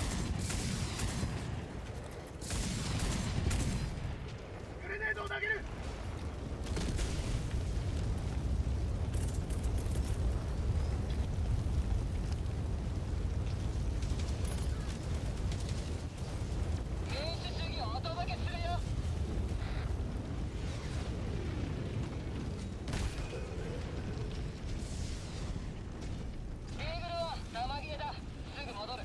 グレネードを投げる。民主主義をお届けするよ。イーグルは玉切れだ。すぐ戻る。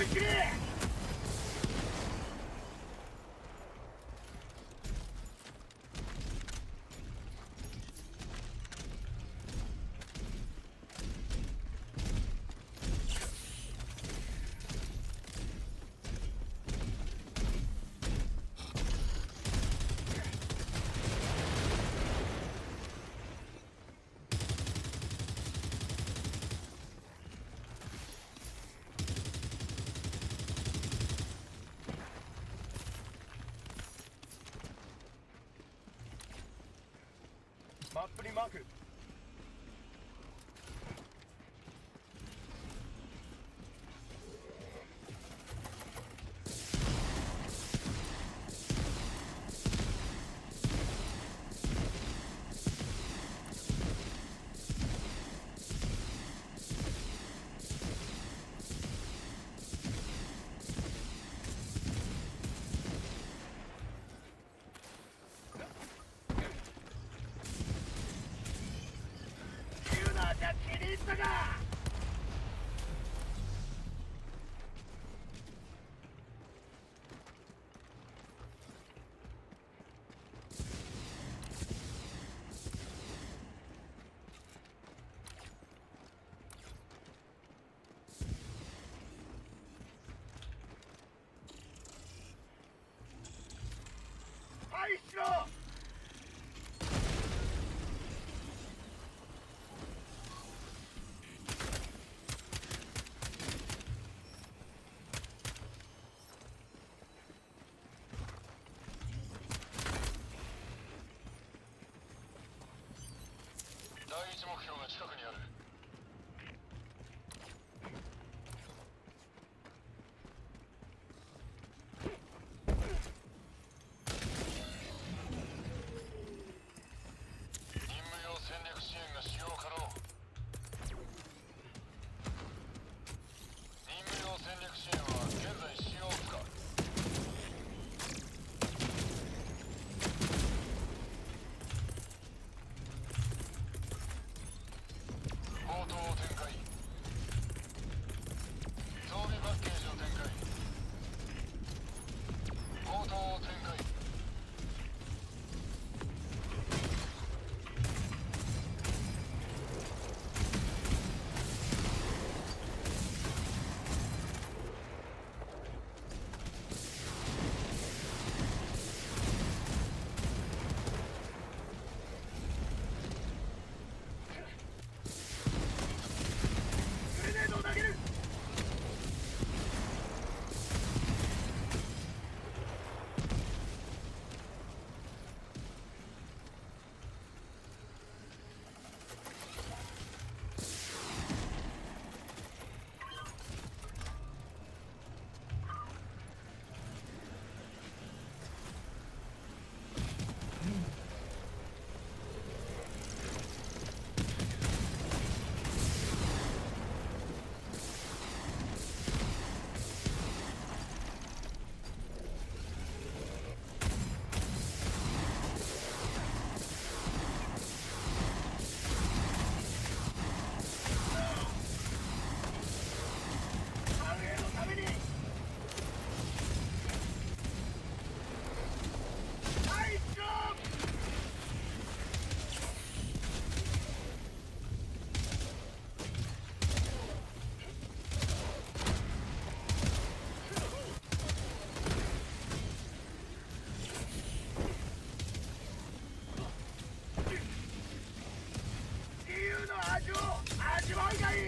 思いっきり。マップにマーク。気に入ったか。はいしろ。第一目標が近くにある。任務用戦略支援が使用可能。任務用戦略支援は現在使用不可。砲塔を展開。装備パッケージを展開。砲塔を展開。グレネードを投げる。繁栄のために。はいしろ。自由の味を味わうがいい。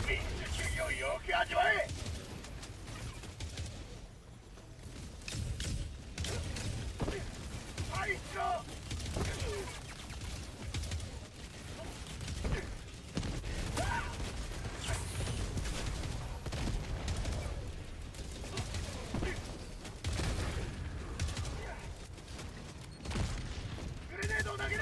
民主主義をよく味わえ。はいしろ。グレネードを投げる。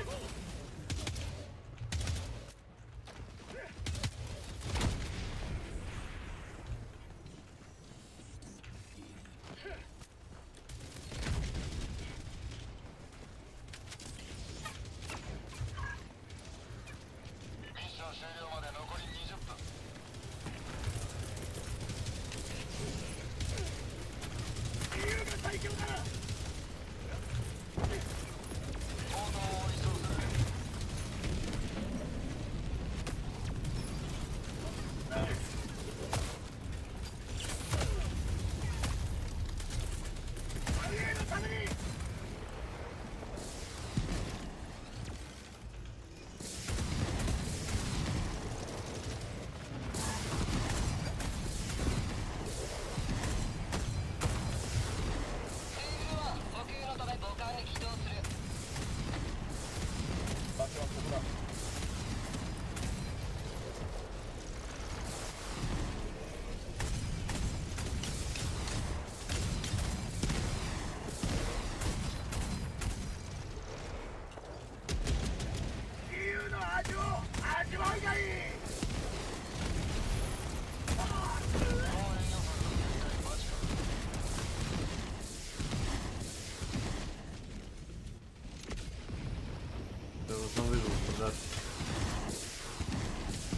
There was no reason for that.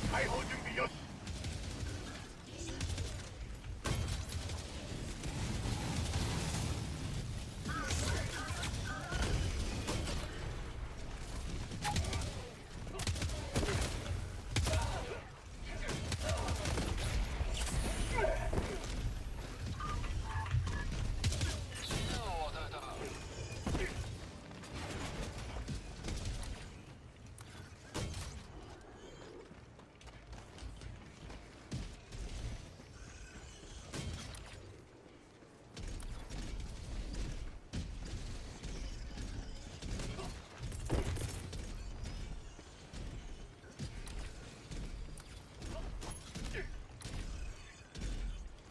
解放準備よし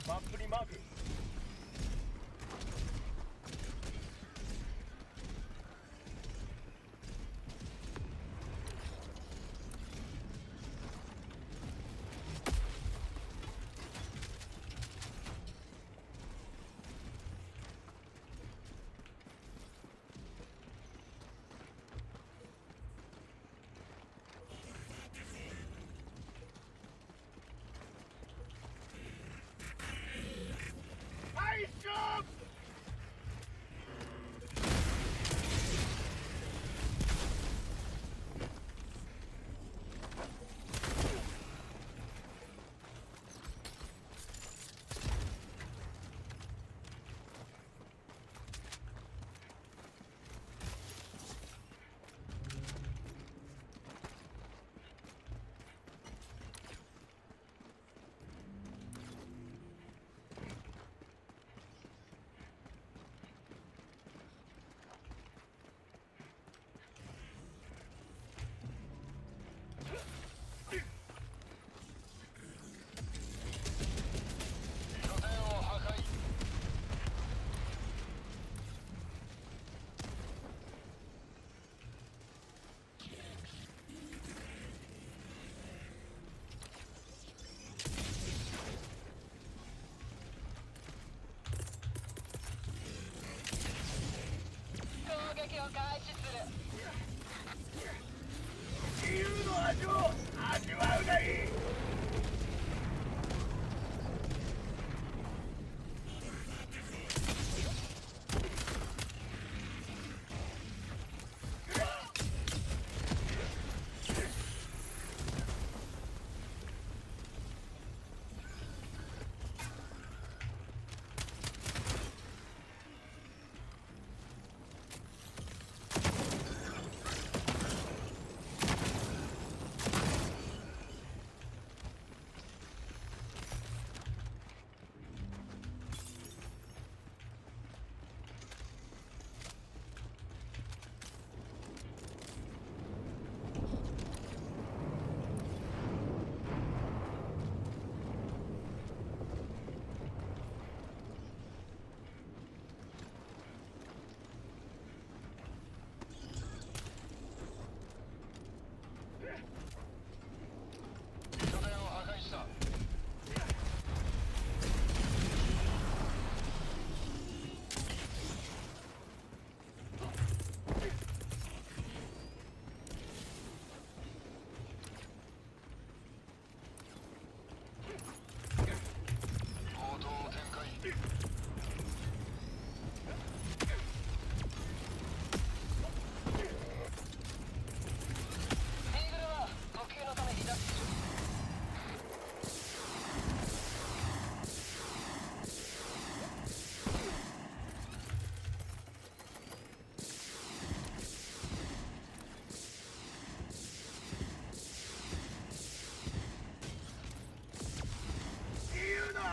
マップにマーク Nice job! 攻撃を開始する。自由の味を味わうがいい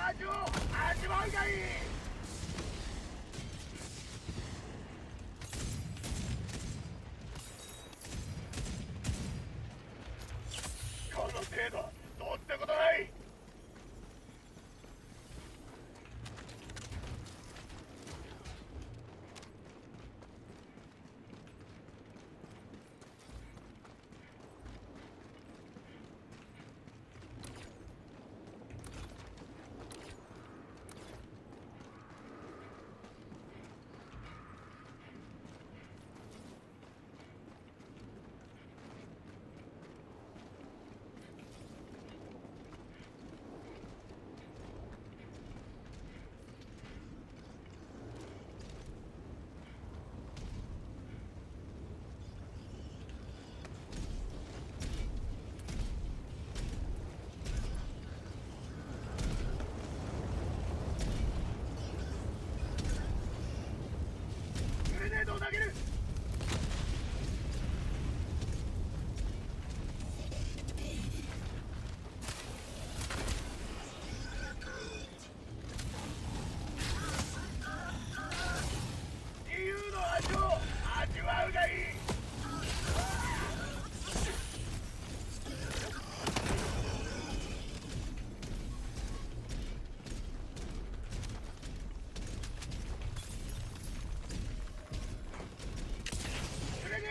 味を味わうがいいこの程度どうってことない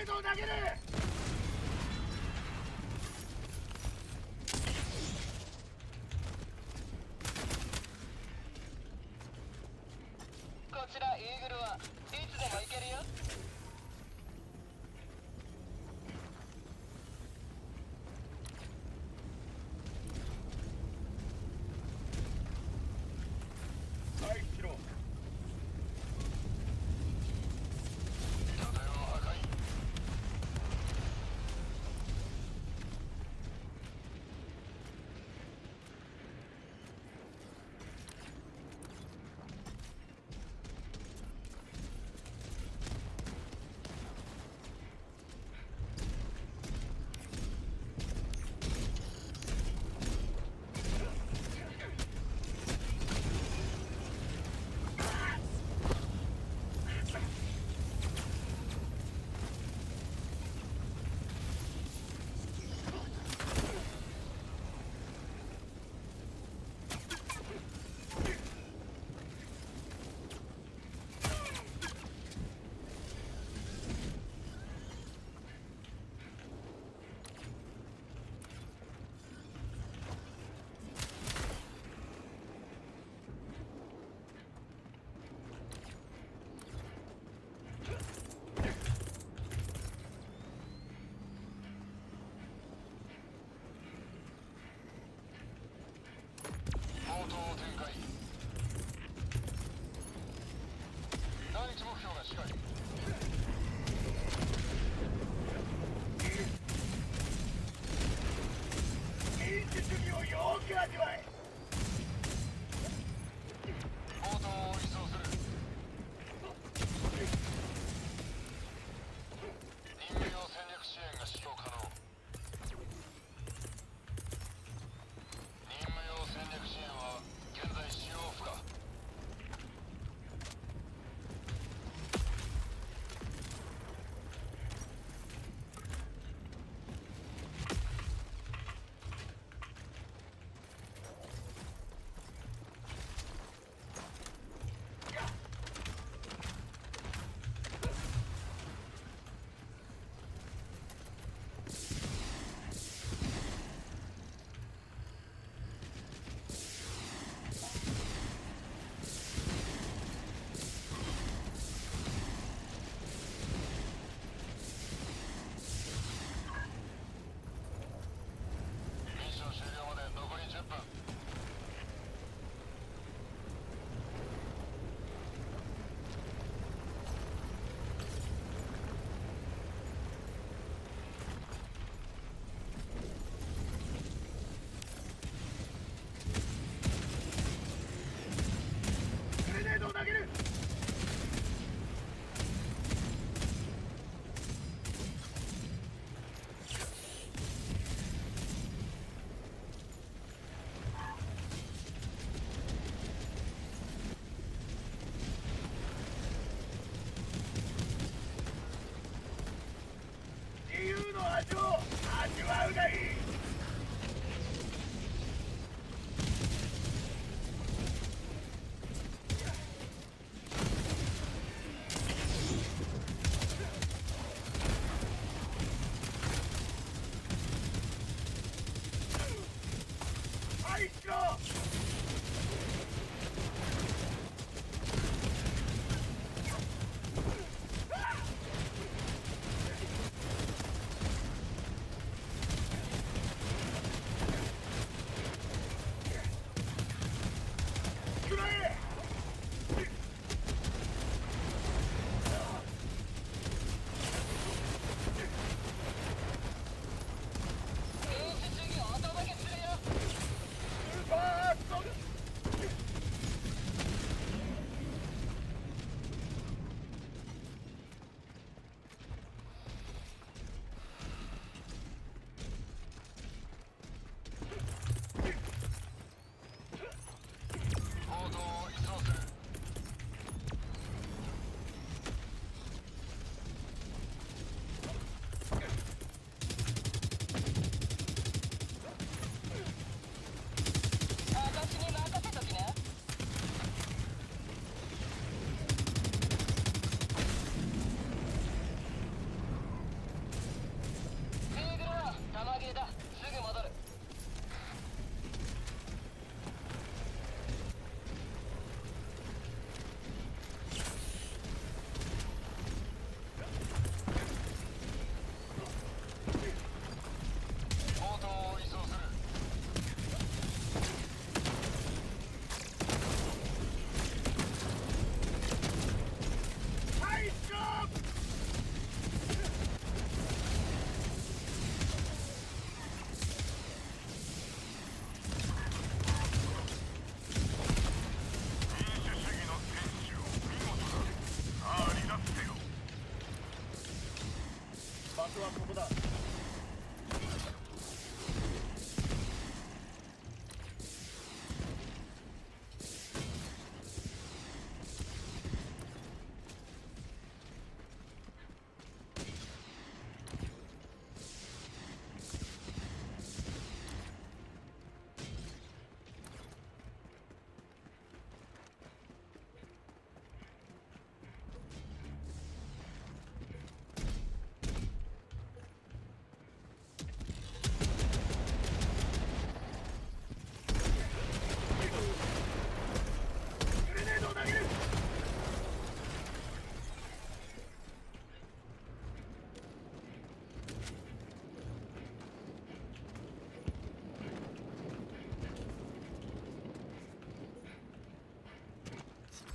ネードを投げる。こちらイーグルはいつでも行けるよ。回避しろ。所はここだ。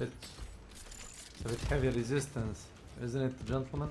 It's a bit heavy resistance, isn't it, gentlemen?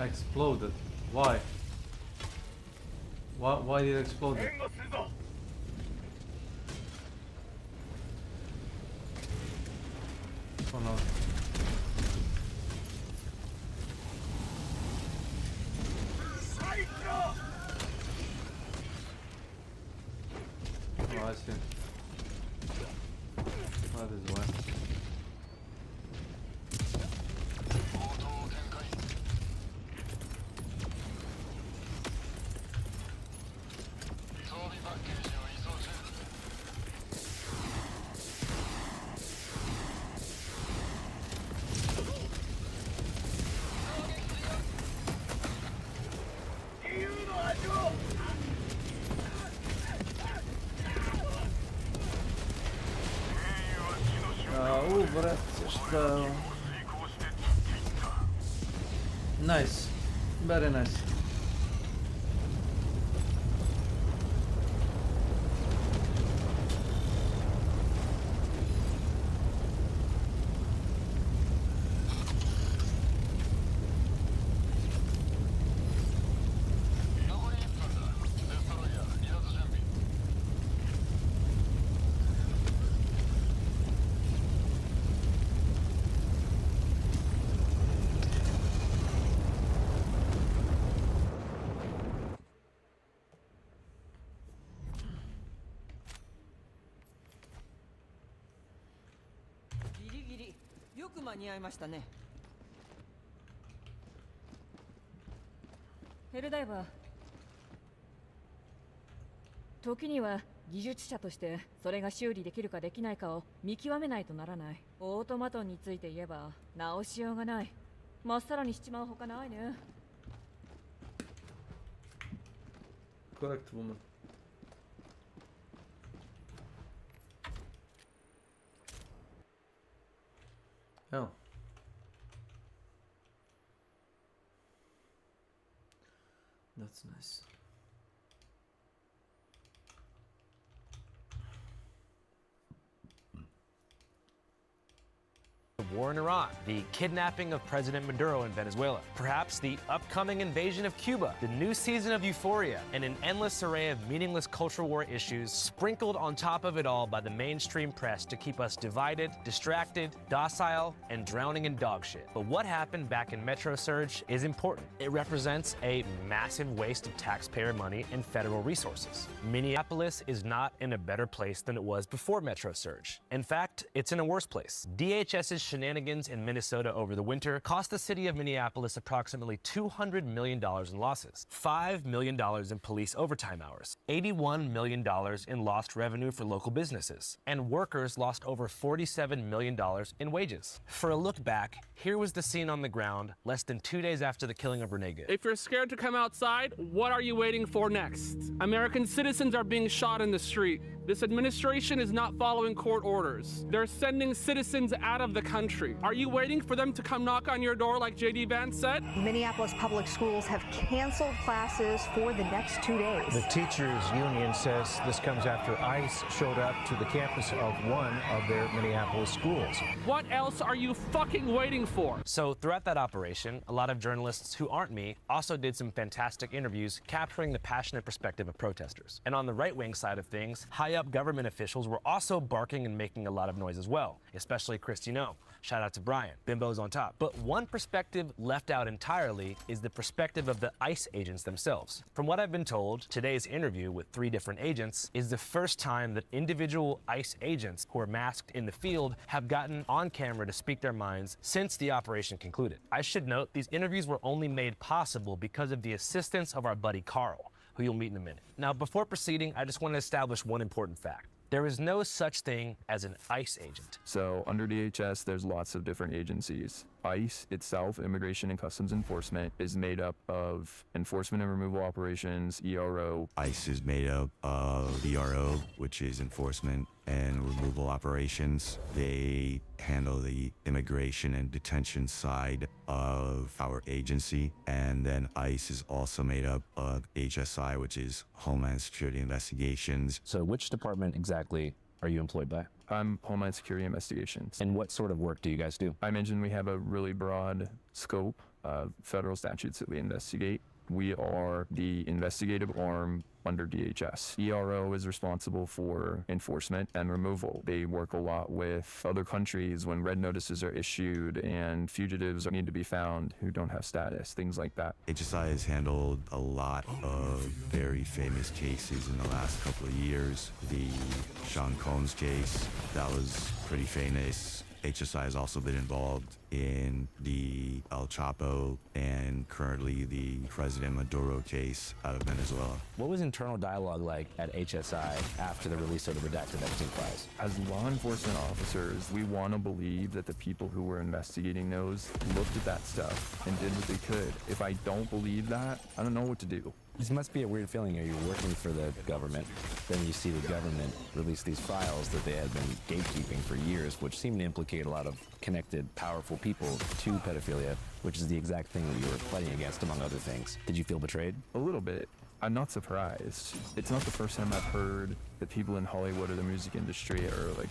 Exploded. Why? Why did it explode? Oh no. go. Nice. Very nice.ヘルダイバー、時には技術者としてそれが修理できるかできないかを見極めないとならない。オートマトンについて言えば直しようがない。まっさらにしちまうほかないね。 Correct, woman. Oh. That's nice. War in Iran, the kidnapping of President Maduro in Venezuela, perhaps the upcoming invasion of Cuba, the new season of Euphoria, and an endless array of meaningless cultural war issues sprinkled on top of it all by the mainstream press to keep us divided, distracted, docile, and drowning in dog shit. But what happened back in Metro Surge is important. It represents a massive waste of taxpayer money and federal resources. Minneapolis is not in a better place than it was before Metro Surge. In fact, it's in a worse place. DHS's shenanigans in Minnesota over the winter cost the city of Minneapolis approximately $200 million in losses, $5 million in police overtime hours, $81 million in lost revenue for local businesses, and workers lost over $47 million in wages. For a look back, here was the scene on the ground less than 2 days after the killing of Renee Good. If you're scared to come outside, what are you waiting for next? American citizens are being shot in the street. This administration is not following court orders. They're sending citizens out of the country. Are you waiting for them to come knock on your door like J.D. Vance said? Minneapolis Public Schools have canceled classes for the next 2 days. The teachers union says this comes after ICE showed up to the campus of one of their Minneapolis schools. What else are you fucking waiting for? So throughout that operation, a lot of journalists who aren't me also did some fantastic interviews capturing the passionate perspective of protesters. And on the right-wing side of things, high-up government officials were also barking and making a lot of noise as well, especially Christino. Shout out to Brian. Bimbo's on top. But one perspective left out entirely is the perspective of the ICE agents themselves. From what I've been told, today's interview with 3 different agents is the first time that individual ICE agents who are masked in the field have gotten on camera to speak their minds since the operation concluded. I should note these interviews were only made possible because of the assistance of our buddy Carl, who you'll meet in a minute. Now, before proceeding, I just want to establish one important fact. There is no such thing as an ICE agent. So under DHS, there's lots of different agencies. ICE itself, Immigration and Customs Enforcement, is made up of Enforcement and Removal Operations, ERO. ICE is made up of ERO, which is Enforcement and Removal Operations. They handle the immigration and detention side of our agency. And then ICE is also made up of HSI, which is Homeland Security Investigations. So which department exactly are you employed by? I'm Homeland Security Investigations. And what sort of work do you guys do? I mentioned we have a really broad scope of federal statutes that we investigate. We are the investigative arm under DHS. ERO is responsible for enforcement and removal. They work a lot with other countries when red notices are issued and fugitives need to be found who don't have status, things like that. HSI has handled a lot of very famous cases in the last couple of years. The Sean Combs case, that was pretty famous. HSI has also been involved in the El Chapo and currently the President Maduro case out of Venezuela. What was internal dialogue like at HSI after the release of the redacted Epstein files? As law enforcement officers, we want to believe that the people who were investigating those looked at that stuff and did what they could. If I don't believe that, I don't know what to do. This must be a weird feeling. You're working for the government, then you see the government release these files that they had been gatekeeping for years, which seem to implicate a lot of connected, powerful people to pedophilia, which is the exact thing that you were fighting against, among other things. Did you feel betrayed? A little bit. I'm not surprised. It's not the first time I've heard that people in Hollywood or the music industry are like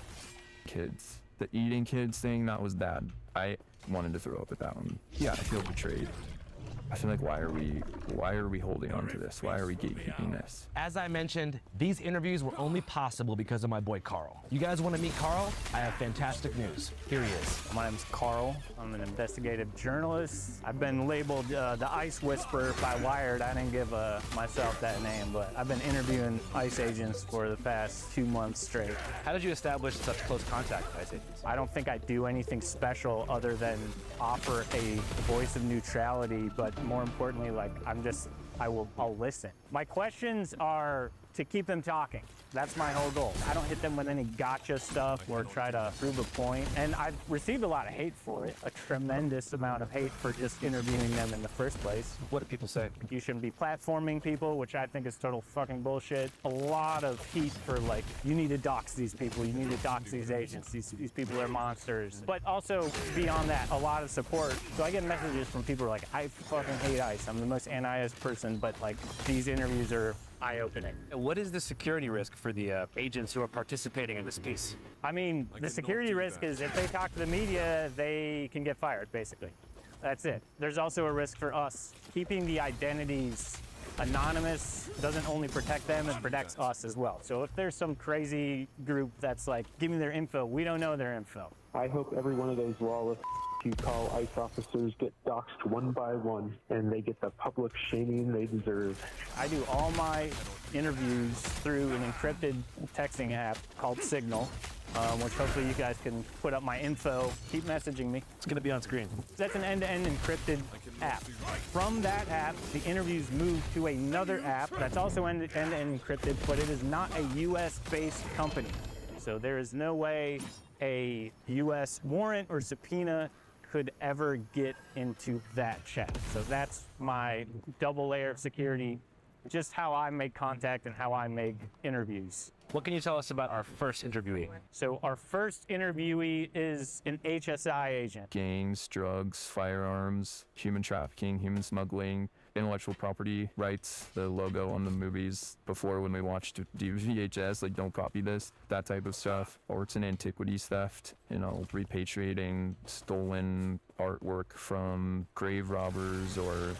kids. The eating kids thing, that was bad. I wanted to throw up at that one. Yeah, I feel betrayed. I feel like, why are we holding on to this? Why are we gatekeeping this? As I mentioned, these interviews were only possible because of my boy Carl. You guys want to meet Carl? I have fantastic news. Here he is. My name's Carl. I'm an investigative journalist. I've been labeled the Ice Whisperer by Wired. I didn't give myself that name, but I've been interviewing ICE agents for the past 2 months straight. How did you establish such close contact with ICE agents? I don't think I do anything special other than offer a voice of neutrality, but more importantly, like, I'll listen. My questions are to keep them talking. That's my whole goal. I don't hit them with any gotcha stuff or try to prove a point. And I've received a lot of hate for it, a tremendous amount of hate for just interviewing them in the first place. What do people say? You shouldn't be platforming people, which I think is total fucking bullshit. A lot of heat for, like, you need to dox these people, you need to dox these agents, these people are monsters. But also, beyond that, a lot of support. So I get messages from people who are like, I fucking hate ICE. I'm the most anti-ICE person, but, like, these interviews are eye-opening. What is the security risk for the agents who are participating in this piece? I mean, the security risk is if they talk to the media, they can get fired, basically. That's it. There's also a risk for us. Keeping the identities anonymous doesn't only protect them, it protects us as well. So if there's some crazy group that's like, give me their info, we don't know their info. I hope every one of those lawless you call ICE officers get doxxed one by one, and they get the public shaming they deserve. I do all my interviews through an encrypted texting app called Signal, which hopefully you guys can put up my info. Keep messaging me. It's going to be on screen. That's an end-to-end encrypted app. From that app, the interviews move to another app that's also end-to-end encrypted, but it is not a US-based company. So there is no way a US warrant or subpoena could ever get into that chat. So that's my double layer of security, just how I make contact and how I make interviews. What can you tell us about our first interviewee? So our first interviewee is an HSI agent. Gangs, drugs, firearms, human trafficking, human smuggling, intellectual property rights, the logo on the movies before when we watched VHS, like, don't copy this, that type of stuff. Or it's an antiquities theft, repatriating stolen artwork from grave robbers or,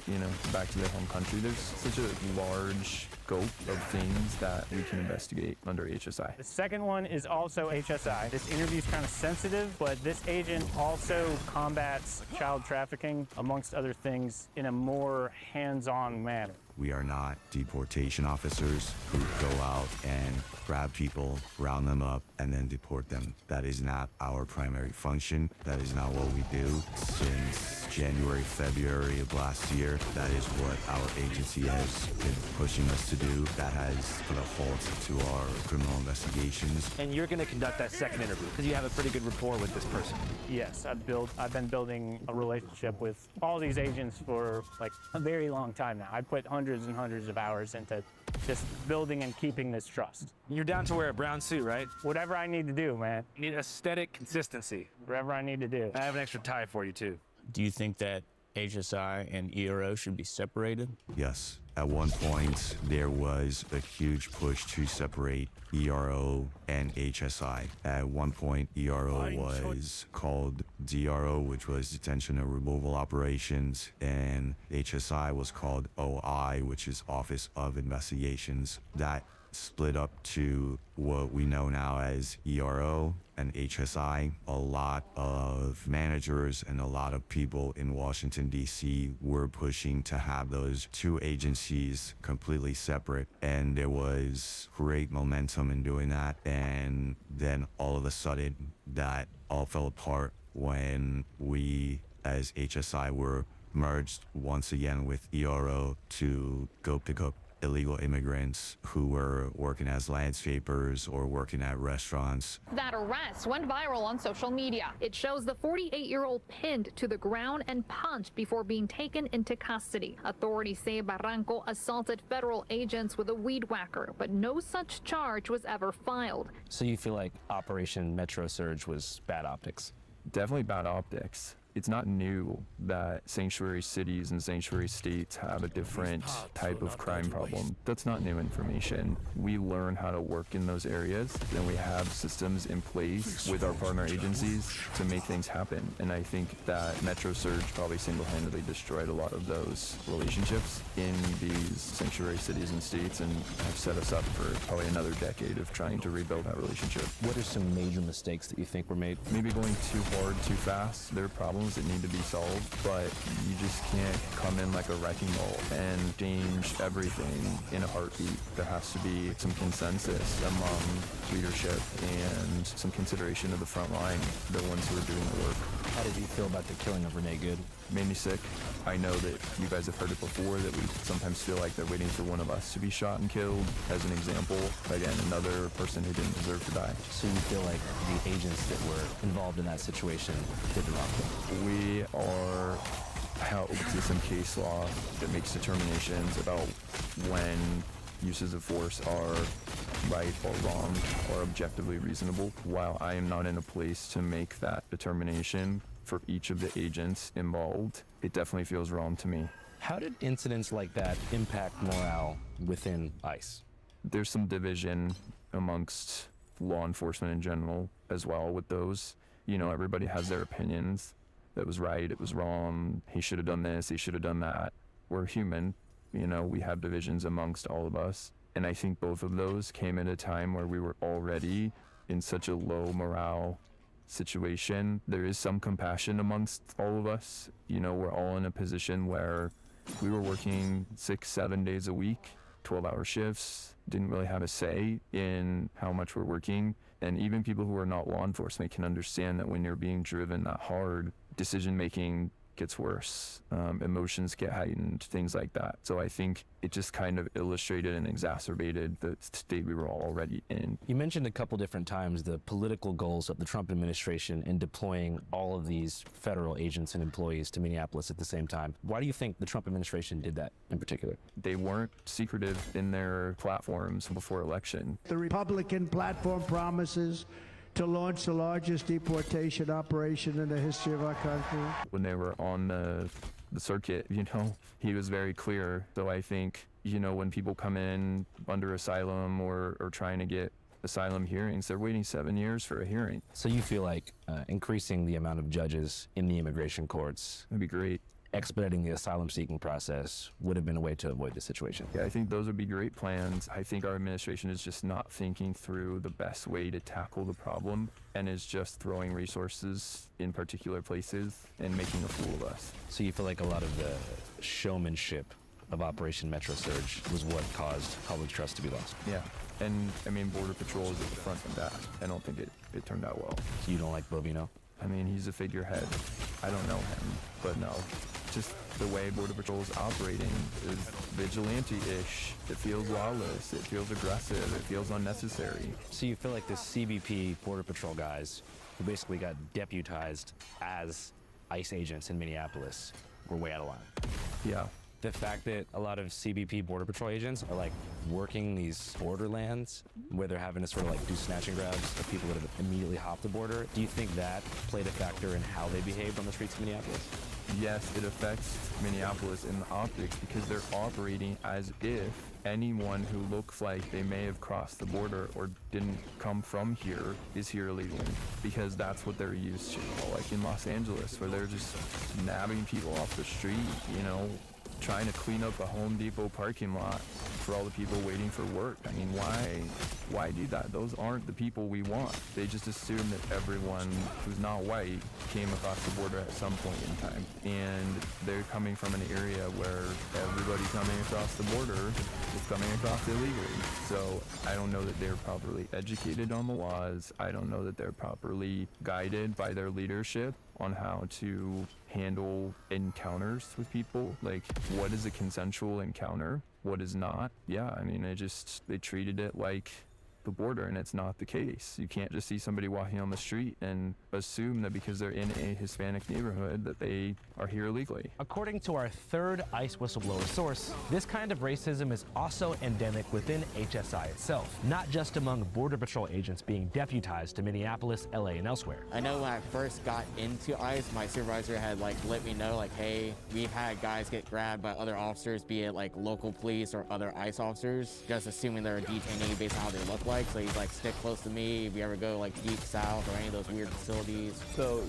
back to their home country. There's such a large scope of things that we can investigate under HSI. The second one is also HSI. This interview is kind of sensitive, but this agent also combats child trafficking, amongst other things, in a more hands-on manner. We are not deportation officers who go out and grab people, round them up, and then deport them. That is not our primary function. That is not what we do. Since January, February of last year, that is what our agency has been pushing us to do. That has put a halt to our criminal investigations. And you're going to conduct that second interview because you have a pretty good rapport with this person. Yes, I've been building a relationship with all these agents for like a very long time now. I put hundreds and hundreds of hours into just building and keeping this trust. You're down to wear a brown suit, right? Whatever I need to do, man. You need aesthetic consistency. Whatever I need to do. I have an extra tie for you, too. Do you think that HSI and ERO should be separated? Yes. At one point, there was a huge push to separate ERO and HSI. At one point, ERO was called DRO, which was Detention and Removal Operations, and HSI was called OI, which is Office of Investigations. That split up to what we know now as ERO and HSI. A lot of managers and a lot of people in Washington, D.C. were pushing to have those two agencies completely separate, and there was great momentum in doing that. And then all of a sudden, that all fell apart when we, as HSI, were merged once again with ERO to go pick up illegal immigrants who were working as landscapers or working at restaurants. That arrest went viral on social media. It shows the 48-year-old pinned to the ground and punched before being taken into custody. Authorities say Barranco assaulted federal agents with a weed whacker, but no such charge was ever filed. So you feel like Operation Metro Surge was bad optics? Definitely bad optics. It's not new that sanctuary cities and sanctuary states have a different type of crime problem. That's not new information. We learn how to work in those areas, and we have systems in place with our partner agencies to make things happen. And I think that Metro Surge probably single-handedly destroyed a lot of those relationships in these sanctuary cities and states, and have set us up for probably another decade of trying to rebuild that relationship. What are some major mistakes that you think were made? Maybe going too hard, too fast. There are problems that need to be solved, but you just can't come in like a wrecking ball and change everything in a heartbeat. There has to be some consensus among leadership and some consideration of the front line, the ones who are doing the work. How did you feel about the killing of Renee Good? Made me sick. I know that you guys have heard it before, that we sometimes feel like they're waiting for one of us to be shot and killed. As an example, again, another person who didn't deserve to die. So you feel like the agents that were involved in that situation did the wrong thing? We are held to some case law that makes determinations about when uses of force are right or wrong or objectively reasonable. While I am not in a place to make that determination for each of the agents involved, it definitely feels wrong to me. How did incidents like that impact morale within ICE? There's some division amongst law enforcement in general as well with those. You know, everybody has their opinions. That was right, it was wrong, he should have done this, he should have done that. We're human, you know, we have divisions amongst all of us. And I think both of those came at a time where we were already in such a low morale situation. There is some compassion amongst all of us. You know, we're all in a position where we were working 6-7 days a week, 12-hour shifts, didn't really have a say in how much we're working. And even people who are not law enforcement can understand that when you're being driven that hard, decision-making gets worse, emotions get heightened, things like that. So I think it just kind of illustrated and exacerbated the state we were already in. You mentioned a couple different times the political goals of the Trump administration in deploying all of these federal agents and employees to Minneapolis at the same time. Why do you think the Trump administration did that in particular? They weren't secretive in their platforms before election. The Republican platform promises to launch the largest deportation operation in the history of our country. When they were on the circuit, you know, he was very clear. So I think, you know, when people come in under asylum or trying to get asylum hearings, they're waiting 7 years for a hearing. So you feel like increasing the amount of judges in the immigration courts would be great. Expediting the asylum seeking process would have been a way to avoid this situation. Yeah, I think those would be great plans. I think our administration is just not thinking through the best way to tackle the problem and is just throwing resources in particular places and making a fool of us. So you feel like a lot of the showmanship of Operation Metro Surge was what caused public trust to be lost? Yeah, and I mean, Border Patrol is at the front of that. I don't think it turned out well. So you don't like Bovino? I mean, he's a figurehead. I don't know him, but no. Just the way Border Patrol is operating is vigilante-ish. It feels lawless, it feels aggressive, it feels unnecessary. So you feel like the CBP Border Patrol guys who basically got deputized as ICE agents in Minneapolis were way out of line? Yeah. The fact that a lot of CBP Border Patrol agents are like working these borderlands where they're having to sort of like do snatch and grabs of people that have immediately hopped the border, do you think that played a factor in how they behaved on the streets of Minneapolis? Yes, it affects Minneapolis in the optics because they're operating as if anyone who looks like they may have crossed the border or didn't come from here is here illegally, because that's what they're used to. Like in Los Angeles, where they're just nabbing people off the street, you know, trying to clean up a Home Depot parking lot for all the people waiting for work. I mean, why do that? Those aren't the people we want. They just assume that everyone who's not white came across the border at some point in time. And they're coming from an area where everybody coming across the border is coming across illegally. So I don't know that they're properly educated on the laws. I don't know that they're properly guided by their leadership on how to handle encounters with people. Like, what is a consensual encounter? What is not? Yeah, I mean, they treated it like the border, and it's not the case. You can't just see somebody walking on the street and assume that because they're in a Hispanic neighborhood that they are here illegally. According to our third ICE whistleblower source, this kind of racism is also endemic within HSI itself, not just among Border Patrol agents being deputized to Minneapolis, LA, and elsewhere. I know when I first got into ICE, my supervisor had let me know hey, we've had guys get grabbed by other officers, be it local police or other ICE officers, just assuming they're a detainee based on how they look like. So he's stick close to me if you ever go deep south or any of those weird facilities. So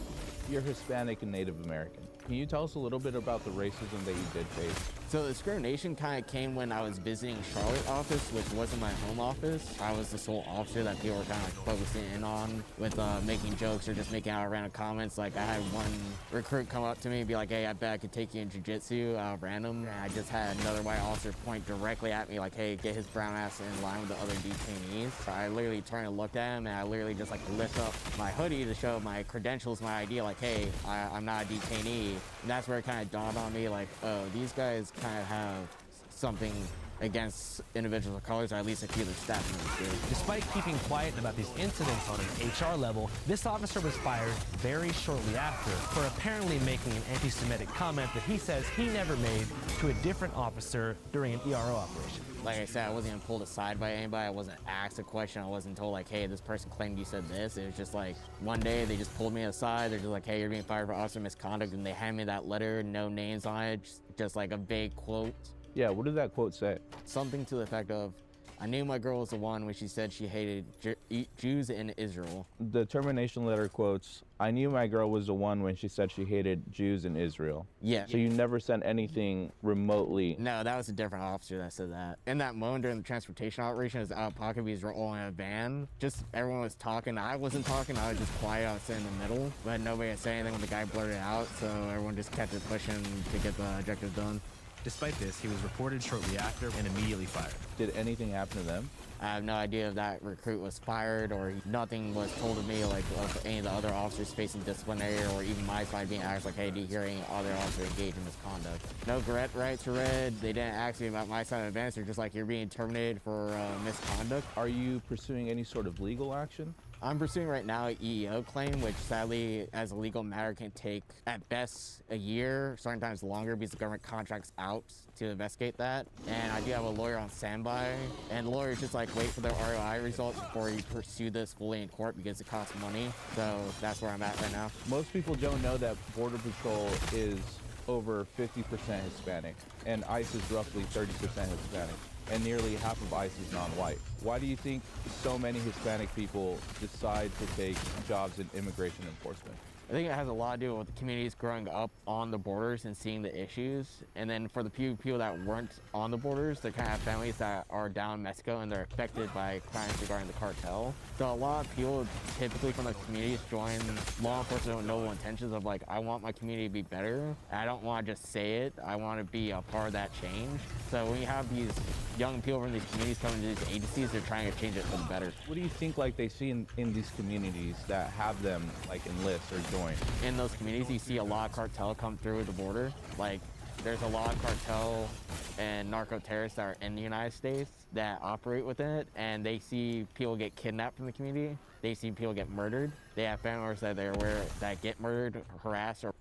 you're Hispanic and Native American. Can you tell us a little bit about the racism that you did face? So the discrimination kind of came when I was visiting Charlotte office, which wasn't my home office. I was the sole officer that people were kind of focusing in on with making jokes or just making out random comments. I had one recruit come up to me and be like, hey, I bet I could take you in jiu-jitsu random. And I just had another white officer point directly at me hey, get his brown ass in line with the other detainees. So I literally turned and looked at him, and I literally just lift up my hoodie to show my credentials, my ID, hey, I'm not a detainee. And that's where it kind of dawned on me oh, these guys kind of have something against individuals of colors, or at least a few of their staff members do. Despite keeping quiet about these incidents on an HR level, this officer was fired very shortly after for apparently making an anti-Semitic comment that he says he never made to a different officer during an ERO operation. Like I said, I wasn't even pulled aside by anybody. I wasn't asked a question. I wasn't told hey, this person claimed you said this. It was just one day they just pulled me aside. They're just hey, you're being fired for officer misconduct, and they hand me that letter, no names on it, just a vague quote. Yeah, what did that quote say? Something to the effect of, I knew my girl was the one when she said she hated Jews in Israel. The termination letter quotes, I knew my girl was the one when she said she hated Jews in Israel. Yeah. So you never sent anything remotely? No, that was a different officer that said that. In that moment during the transportation operation, it was out of pocket because we were all in a van. Just everyone was talking. I wasn't talking. I was just quiet. I was sitting in the middle. But nobody was saying anything when the guy blurted out. So everyone just kept it pushing to get the objective done. Despite this, he was reported shortly after and immediately fired. Did anything happen to them? I have no idea if that recruit was fired or nothing was told to me of any of the other officers facing disciplinary or even my side being asked hey, do you hear any other officer engaged in misconduct? No Garrett rights were read. They didn't ask me about my side of events. They're just you're being terminated for misconduct. Are you pursuing any sort of legal action? I'm pursuing right now an EEO claim, which sadly, as a legal matter, can take at best a year, sometimes longer, because the government contracts out to investigate that. And I do have a lawyer on standby, and the lawyers just wait for their ROI results before you pursue this fully in court because it costs money. So that's where I'm at right now. Most people don't know that Border Patrol is over 50% Hispanic, and ICE is roughly 30% Hispanic, and nearly half of ICE is non-white. Why do you think so many Hispanic people decide to take jobs in immigration enforcement? I think it has a lot to do with the communities growing up on the borders and seeing the issues. And then for the few people that weren't on the borders, they kind of have families that are down in Mexico and they're affected by crimes regarding the cartel. So a lot of people typically from the communities join law enforcement with noble intentions of I want my community to be better. I don't want to just say it. I want to be a part of that change. So when you have these young people from these communities coming to these agencies, they're trying to change it for the better. What do you think they see in these communities that have them enlist or join? In those communities, you see a lot of cartel come through the border. There's a lot of cartel and narco-terrorists that are in the United States that operate within it, and they see people get kidnapped from the community. They see people get murdered. They have family members that they're aware that get murdered, harassed, or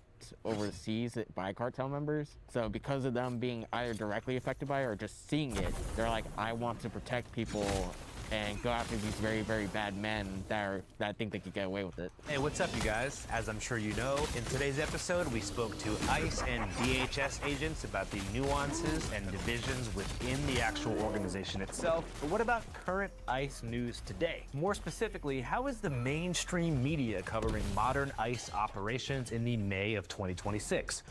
overseas by cartel members. So because of them being either directly affected by it or just seeing it, they're I want to protect people and go after these very, very bad men that think they could get away with it. Hey, what's up, you guys? As I'm sure you know, in today's episode, we spoke to ICE and DHS agents about the nuances and divisions within the actual organization itself. But what about current ICE news today? More specifically, how is the mainstream media covering modern ICE operations in the May of 2026?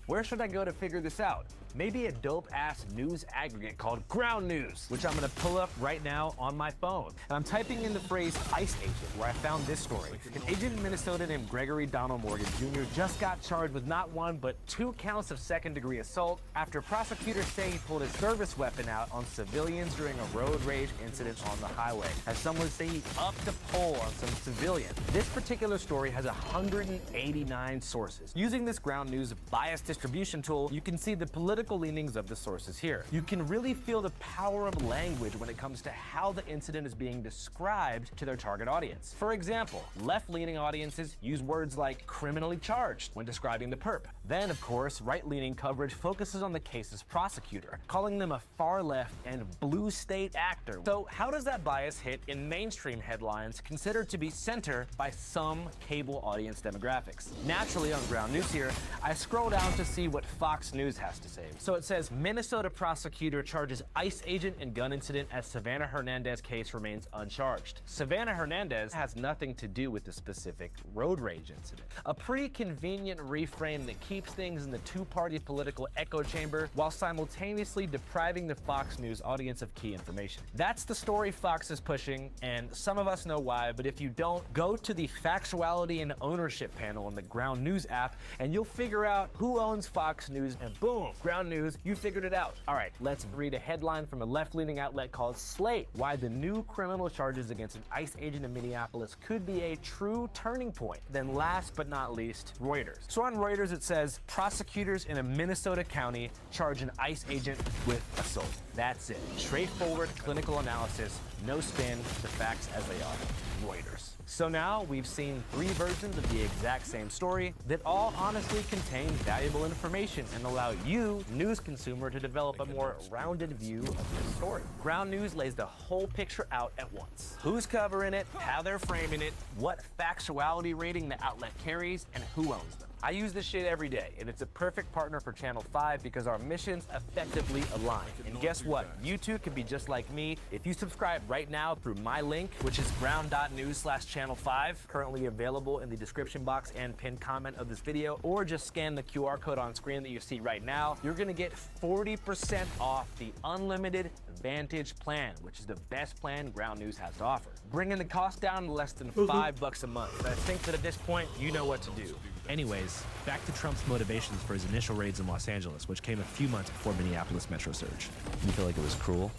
Where should I go to figure this out? Maybe a dope-ass news aggregate called Ground News, which I'm gonna pull up right now on my phone. And I'm typing in the phrase ICE agent, where I found this story. An agent in Minnesota named Gregory Donald Morgan Jr. just got charged with not one, but 2 counts of second-degree assault after prosecutors say he pulled his service weapon out on civilians during a road rage incident on the highway. As some would say, he upped the pole on some civilians. This particular story has 189 sources. Using this Ground News bias distribution tool, you can see the political leanings of the sources here. You can really feel the power of language when it comes to how the incident is being described to their target audience. For example, left-leaning audiences use words like criminally charged when describing the perp. Then, of course, right-leaning coverage focuses on the case's prosecutor, calling them a far-left and blue state actor. So how does that bias hit in mainstream headlines considered to be center by some cable audience demographics? Naturally, on Ground News here, I scroll down to see what Fox News has to say. So it says, Minnesota prosecutor charges ICE agent in gun incident as Savannah Hernandez case remains uncharged. Savannah Hernandez has nothing to do with the specific road rage incident. A pretty convenient reframe that keeps things in the two-party political echo chamber while simultaneously depriving the Fox News audience of key information. That's the story Fox is pushing, and some of us know why, but if you don't, go to the factuality and ownership panel in the Ground News app, and you'll figure out who owns Fox News, and boom, Ground News, you figured it out. All right, let's read a headline from a left-leaning outlet called Slate, why the new criminal charges against an ICE agent in Minneapolis could be a true turning point. Then last but not least, Reuters. So on Reuters it says, prosecutors in a Minnesota county charge an ICE agent with assault. That's it. Straightforward clinical analysis, no spin, the facts as they are. Reuters. So now we've seen 3 versions of the exact same story that all honestly contain valuable information and allow you, news consumer, to develop a more rounded view of this story. Ground News lays the whole picture out at once. Who's covering it, how they're framing it, what factuality rating the outlet carries, and who owns them. I use this shit every day, and it's a perfect partner for Channel 5 because our missions effectively align. And guess what? You too can be just like me if you subscribe right now through my link, which is ground.news/channel5, currently available in the description box and pinned comment of this video, or just scan the QR code on screen that you see right now. You're gonna get 40% off the unlimited Vantage plan, which is the best plan Ground News has to offer, bringing the cost down to less than $5 a month. But I think that at this point, you know what to do. Anyways, back to Trump's motivations for his initial raids in Los Angeles, which came a few months before Minneapolis metro surge. You feel like it was cruel?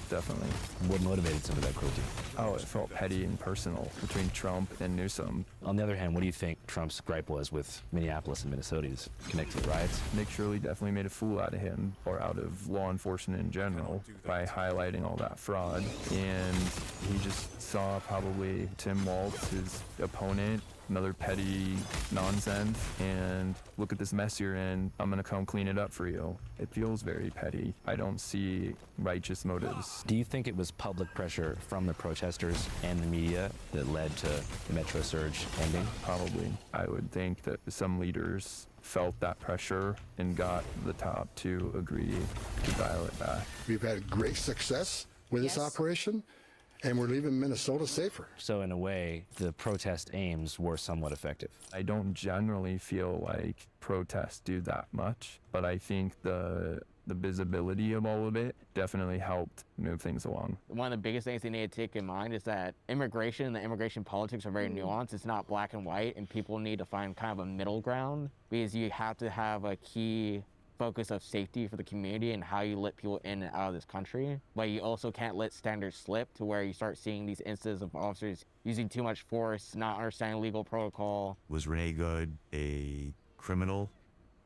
Definitely. What motivated some of that cruelty? Oh, it felt petty and personal between Trump and Newsom. On the other hand, what do you think Trump's gripe was with Minneapolis and Minnesota to connect to the riots? Nick Shirley definitely made a fool out of him, or out of law enforcement in general, by highlighting all that fraud. And he just saw probably Tim Walz, his opponent, another petty nonsense, and look at this mess you're in, I'm gonna come clean it up for you. It feels very petty. I don't see righteous motives. Do you think it was public pressure from the protesters and the media that led to the metro surge ending? Probably. I would think that some leaders felt that pressure and got the top to agree to dial it back. We've had great success with this operation, and we're leaving Minnesota safer. So in a way, the protest aims were somewhat effective. I don't generally feel like protests do that much, but I think the visibility of all of it definitely helped move things along. One of the biggest things they need to take in mind is that immigration and the immigration politics are very nuanced. It's not black and white, and people need to find kind of a middle ground, because you have to have a key focus of safety for the community and how you let people in and out of this country. But you also can't let standards slip to where you start seeing these instances of officers using too much force, not understanding legal protocol. Was Renee Good a criminal?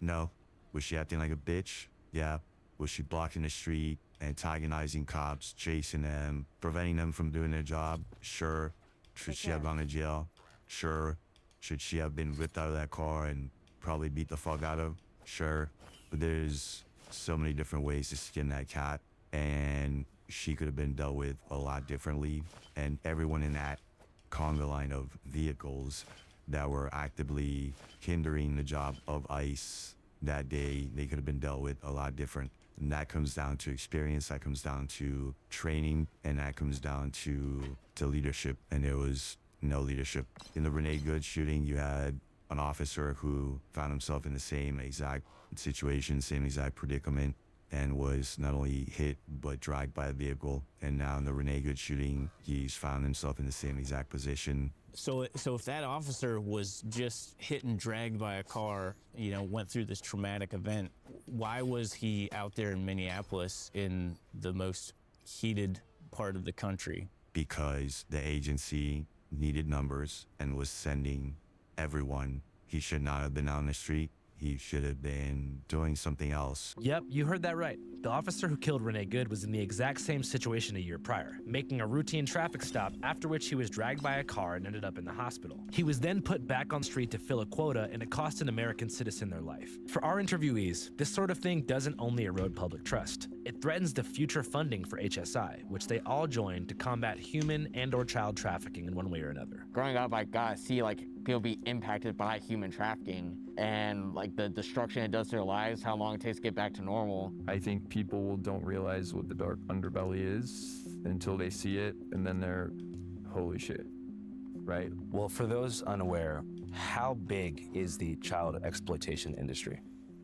No. Was she acting like a bitch? Yeah. Was she blocking the street, antagonizing cops, chasing them, preventing them from doing their job? Sure. Should she have gone to jail? Sure. Should she have been whipped out of that car and probably beat the fuck out of? Sure. But there's so many different ways to skin that cat, and she could have been dealt with a lot differently. And everyone in that conga line of vehicles that were actively hindering the job of ICE that day, they could have been dealt with a lot different. And that comes down to experience, that comes down to training, and that comes down to leadership. And there was no leadership. In the Renee Good shooting, you had an officer who found himself in the same exact situation, same exact predicament, and was not only hit but dragged by a vehicle. And now in the Renee Good shooting, he's found himself in the same exact position. So if that officer was just hit and dragged by a car, you know, went through this traumatic event, why was he out there in Minneapolis in the most heated part of the country? Because the agency needed numbers and was sending everyone. He should not have been out on the street. He should have been doing something else. Yep, you heard that right. The officer who killed Renee Good was in the exact same situation a year prior, making a routine traffic stop, after which he was dragged by a car and ended up in the hospital. He was then put back on street to fill a quota, and it cost an American citizen their life. For our interviewees, this sort of thing doesn't only erode public trust. It threatens the future funding for HSI, which they all joined to combat human and/or child trafficking in one way or another. Growing up, I got to see people be impacted by human trafficking and the destruction it does to their lives, how long it takes to get back to normal. I think people don't realize what the dark underbelly is until they see it, and then they're, holy shit, right? Well, for those unaware, how big is the child exploitation industry?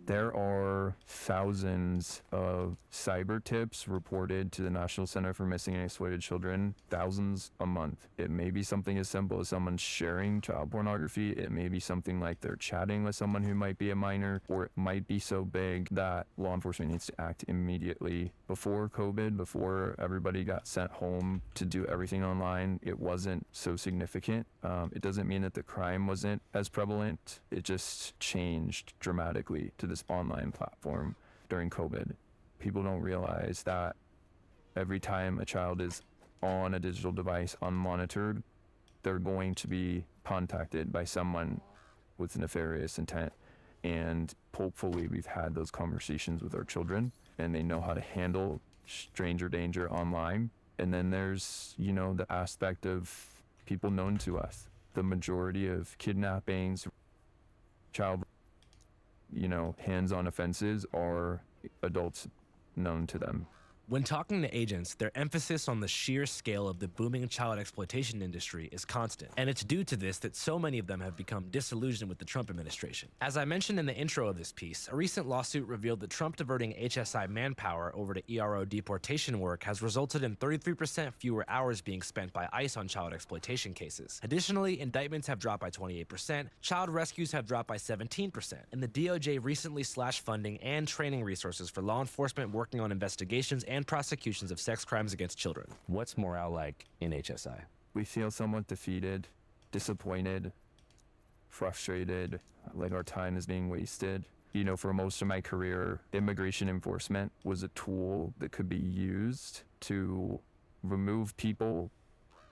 There are thousands of cyber tips reported to the National Center for Missing and Exploited Children, thousands a month. It may be something as simple as someone sharing child pornography. It may be something like they're chatting with someone who might be a minor, or it might be so big that law enforcement needs to act immediately. Before COVID, before everybody got sent home to do everything online, it wasn't so significant. It doesn't mean that the crime wasn't as prevalent. It just changed dramatically to this online platform during COVID. People don't realize that every time a child is on a digital device unmonitored, they're going to be contacted by someone with nefarious intent. And hopefully we've had those conversations with our children and they know how to handle stranger danger online. And then there's, the aspect of people known to us. The majority of kidnappings, child hands-on offenses are adults known to them. When talking to agents, their emphasis on the sheer scale of the booming child exploitation industry is constant, and it's due to this that so many of them have become disillusioned with the Trump administration. As I mentioned in the intro of this piece, a recent lawsuit revealed that Trump diverting HSI manpower over to ERO deportation work has resulted in 33% fewer hours being spent by ICE on child exploitation cases. Additionally, indictments have dropped by 28%, child rescues have dropped by 17%, and the DOJ recently slashed funding and training resources for law enforcement working on investigations and prosecutions of sex crimes against children. What's morale like in HSI? We feel somewhat defeated, disappointed, frustrated, like our time is being wasted. For most of my career, immigration enforcement was a tool that could be used to remove people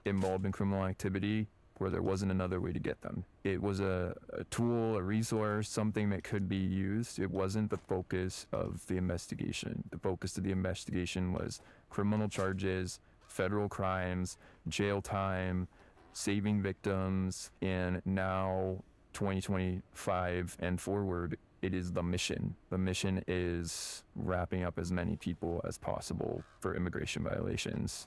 involved in criminal activity where there wasn't another way to get them. It was a tool, a resource, something that could be used. It wasn't the focus of the investigation. The focus of the investigation was criminal charges, federal crimes, jail time, saving victims, and now 2025 and forward, it is the mission. The mission is wrapping up as many people as possible for immigration violations.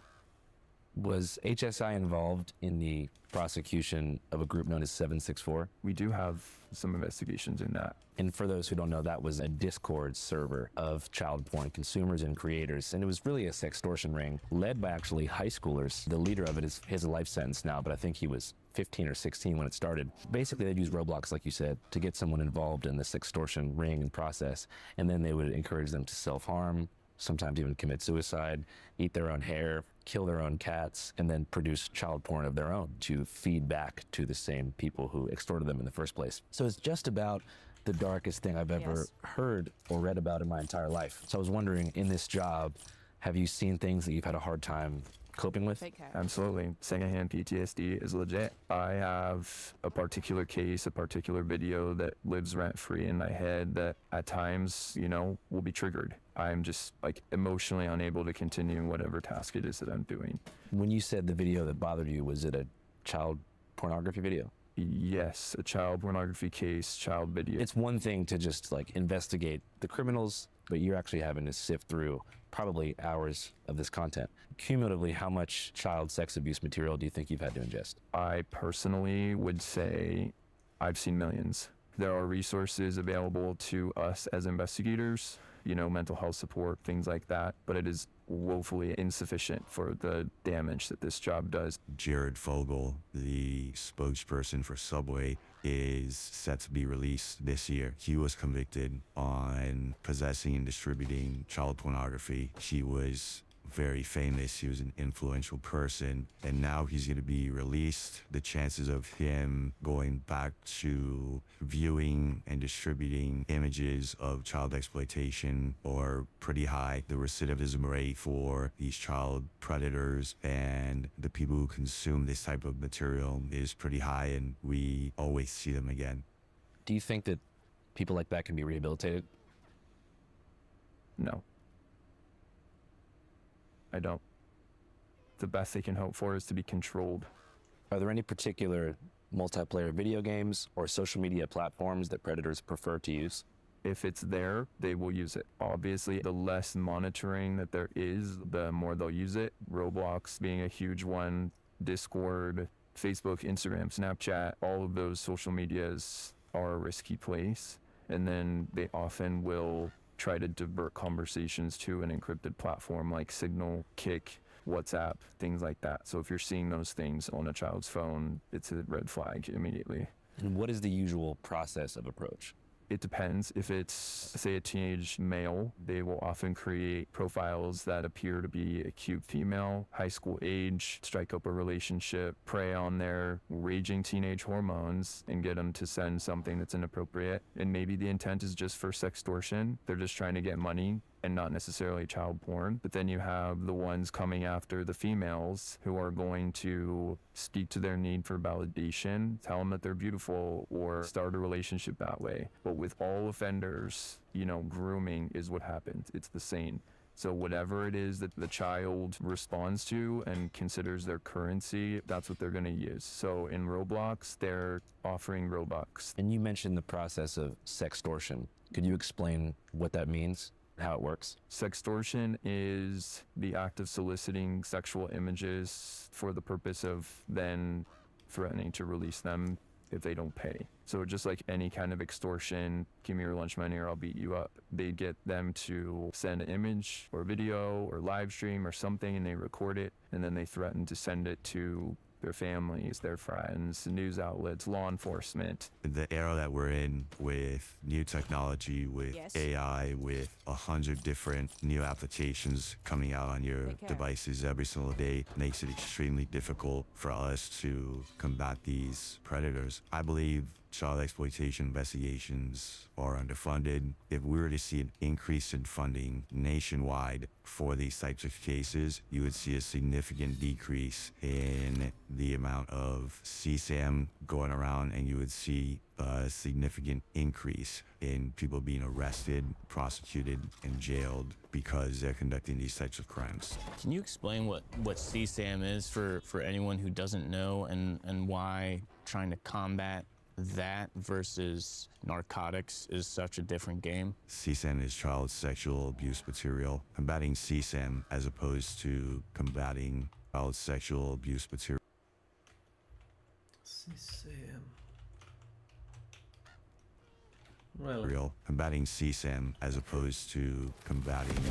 Was HSI involved in the prosecution of a group known as 764? We do have some investigations in that. And for those who don't know, that was a Discord server of child porn consumers and creators. And it was really a sextortion ring led by actually high schoolers. The leader of it is his life sentence now, but I think he was 15 or 16 when it started. Basically, they'd use Roblox, like you said, to get someone involved in this extortion ring and process. And then they would encourage them to self-harm, sometimes even commit suicide, eat their own hair, kill their own cats, and then produce child porn of their own to feed back to the same people who extorted them in the first place. So it's just about the darkest thing I've ever heard or read about in my entire life. So I was wondering, in this job, have you seen things that you've had a hard time coping with? Absolutely. Secondhand PTSD is legit. I have a particular case, a particular video that lives rent-free in my head that at times, will be triggered. I'm just emotionally unable to continue whatever task it is that I'm doing. When you said the video that bothered you, was it a child pornography video? Yes, a child pornography case, child video. It's one thing to just investigate the criminals, but you're actually having to sift through probably hours of this content. Cumulatively, how much child sex abuse material do you think you've had to ingest? I personally would say I've seen millions. There are resources available to us as investigators, you know, mental health support, things like that, but it is woefully insufficient for the damage that this job does. Jared Fogle, the spokesperson for Subway, is set to be released this year. He was convicted on possessing and distributing child pornography. He was very famous. He was an influential person, and now he's going to be released. The chances of him going back to viewing and distributing images of child exploitation are pretty high. The recidivism rate for these child predators and the people who consume this type of material is pretty high, and we always see them again. Do you think that people like that can be rehabilitated? No. I don't. The best they can hope for is to be controlled. Are there any particular multiplayer video games or social media platforms that predators prefer to use? If it's there, they will use it. Obviously, the less monitoring that there is, the more they'll use it. Roblox being a huge one, Discord, Facebook, Instagram, Snapchat, all of those social medias are a risky place. And then they often will try to divert conversations to an encrypted platform like Signal, Kik, WhatsApp, things like that. So if you're seeing those things on a child's phone, it's a red flag immediately. And what is the usual process of approach? It depends. If it's, say, a teenage male, they will often create profiles that appear to be a cute female, high school age, strike up a relationship, prey on their raging teenage hormones, and get them to send something that's inappropriate. And maybe the intent is just for sextortion. They're just trying to get money and not necessarily child porn. But then you have the ones coming after the females who are going to speak to their need for validation, tell them that they're beautiful, or start a relationship that way. But with all offenders, you know, grooming is what happens. It's the same. So whatever it is that the child responds to and considers their currency, that's what they're going to use. So in Roblox, they're offering Robux. And you mentioned the process of sextortion. Could you explain what that means? How it works? Sextortion is the act of soliciting sexual images for the purpose of then threatening to release them if they don't pay. So just like any kind of extortion, give me your lunch money or I'll beat you up. They get them to send an image or video or live stream or something, and they record it, and then they threaten to send it to their families, their friends, news outlets, law enforcement. The era that we're in with new technology, with AI, with 100 different new applications coming out on your devices every single day makes it extremely difficult for us to combat these predators. I believe child exploitation investigations are underfunded. If we were to see an increase in funding nationwide for these types of cases, you would see a significant decrease in the amount of CSAM going around, and you would see a significant increase in people being arrested, prosecuted, and jailed because they're conducting these types of crimes. Can you explain what CSAM is for anyone who doesn't know, and why trying to combat that versus narcotics is such a different game? CSAM is child sexual abuse material. Combating CSAM as opposed to combating child sexual abuse material. CSAM. Well, combating CSAM as opposed to combating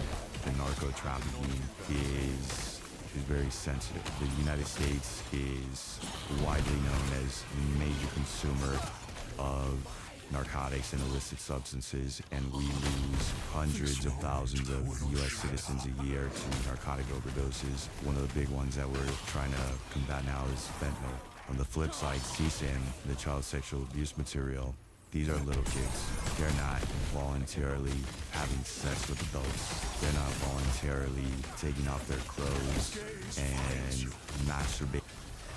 the narco trafficking is very sensitive. The United States is widely known as a major consumer of narcotics and illicit substances, and we lose hundreds of thousands of U.S. citizens a year to narcotic overdoses. One of the big ones that we're trying to combat now is fentanyl. On the flip side, CSAM, the child sexual abuse material, these are little kids. They're not voluntarily having sex with adults. They're not voluntarily taking off their clothes and masturbating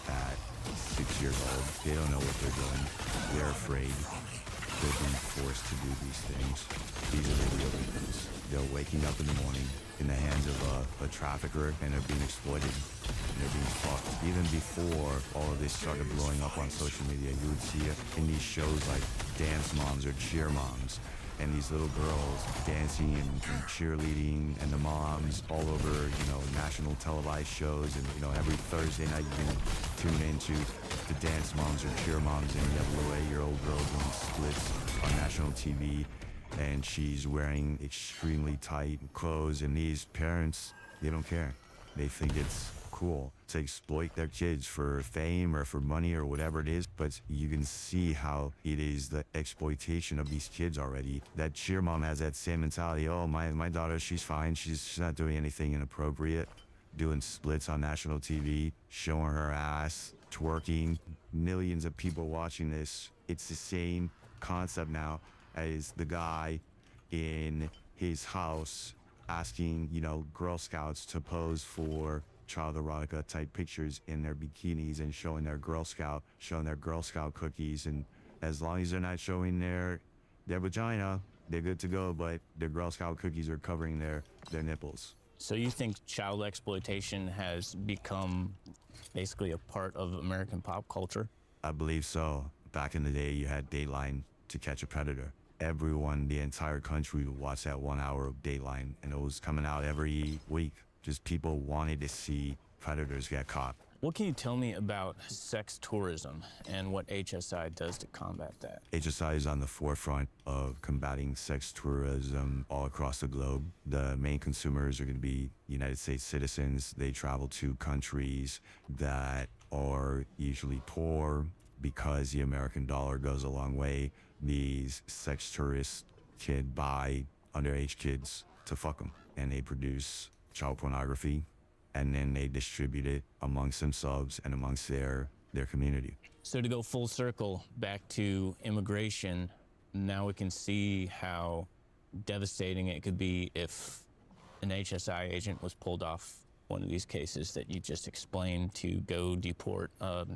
at 6 years old. They don't know what they're doing. They're afraid. They're being forced to do these things. These are the real victims. They're waking up in the morning in the hands of a trafficker, and they're being exploited. And they're being fucked. Even before all of this started blowing up on social media, you would see it in these shows like Dance Moms or Cheer Moms. and these little girls dancing and cheerleading, and the moms all over, you know, national televised shows, and, you know, every Thursday night you can tune into the dance moms or cheer moms, and you have a little 8-year-old girl doing splits on national TV, and she's wearing extremely tight clothes, and these parents, they don't care. They think it's cool to exploit their kids for fame or for money or whatever it is, but you can see how it is the exploitation of these kids already. That cheer mom has that same mentality. Oh, my daughter, she's fine. She's not doing anything inappropriate. Doing splits on national TV, showing her ass, twerking. Millions of people watching this. It's the same concept now as the guy in his house asking, you know, Girl Scouts to pose for child erotica type pictures in their bikinis and showing their Girl Scout cookies. And as long as they're not showing their vagina, they're good to go, but their Girl Scout cookies are covering their nipples. So you think child exploitation has become basically a part of American pop culture? I believe so. Back in the day, you had Dateline to catch a predator. Everyone, the entire country would watch that 1 hour of Dateline, and it was coming out every week. Just people wanted to see predators get caught. What can you tell me about sex tourism and what HSI does to combat that? HSI is on the forefront of combating sex tourism all across the globe. The main consumers are going to be United States citizens. They travel to countries that are usually poor because the American dollar goes a long way. These sex tourists can buy underage kids to fuck them, and they produce child pornography, and then they distribute it amongst themselves and amongst their community. So to go full circle back to immigration, now we can see how devastating it could be if an HSI agent was pulled off one of these cases that you just explained to go deport a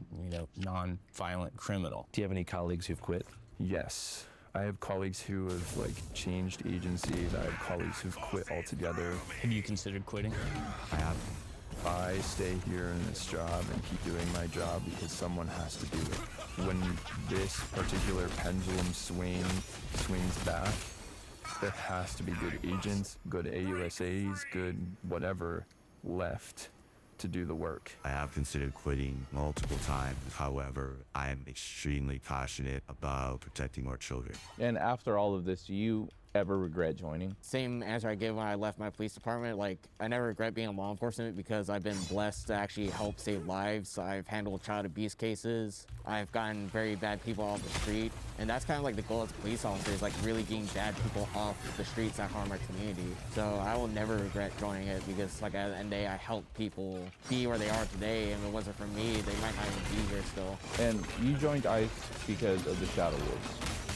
non-violent criminal. Do you have any colleagues who've quit? Yes. I have colleagues who have changed agencies. I have colleagues who've quit altogether. Have you considered quitting? I have. I stay here in this job and keep doing my job because someone has to do it. When this particular pendulum swings back, there has to be good agents, good AUSAs, good whatever left to do the work. I have considered quitting multiple times. However, I am extremely passionate about protecting our children. And after all of this, do you ever regret joining? Same answer I gave when I left my police department. I never regret being in law enforcement because I've been blessed to actually help save lives. I've handled child abuse cases. I've gotten very bad people off the street. And that's kind of the goal as a police officer, is really getting bad people off the streets that harm our community. So I will never regret joining it because at the end of the day, I help people be where they are today. And if it wasn't for me, they might not even be here still. And you joined ICE because of the Shadow Wolves.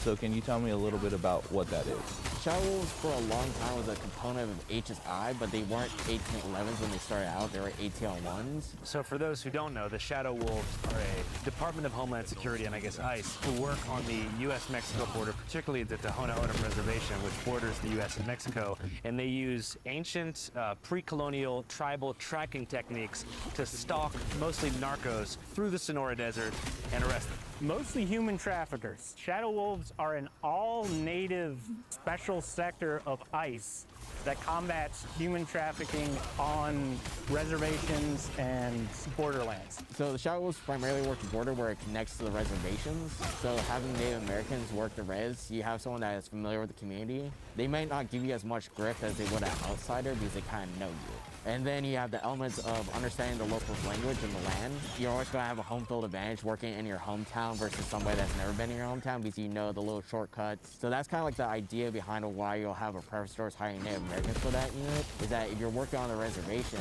So can you tell me a little bit about what that is? Shadow Wolves for a long time was a component of HSI, but they weren't 1811s when they started out. They were ATL1s. So for those who don't know, the Shadow Wolves are a Department of Homeland Security and I guess ICE who work on the U.S.-Mexico border, particularly the Tohono O'odham Reservation, which borders the U.S. and Mexico. And they use ancient pre-colonial tribal tracking techniques to stalk mostly narcos through the Sonora Desert and arrest them. Mostly human traffickers. Shadow Wolves are an all-native special sector of ICE that combats human trafficking on reservations and borderlands. So the Shadow Wolves primarily work the border where it connects to the reservations. So having Native Americans work the res, you have someone that is familiar with the community. They might not give you as much grip as they would an outsider because they kind of know you. And then you have the elements of understanding the local language and the land. You're always going to have a home field advantage working in your hometown versus somebody that's never been in your hometown because you know the little shortcuts. So that's kind of the idea behind why you'll have a preference towards hiring Native Americans for that unit, is that if you're working on the reservation,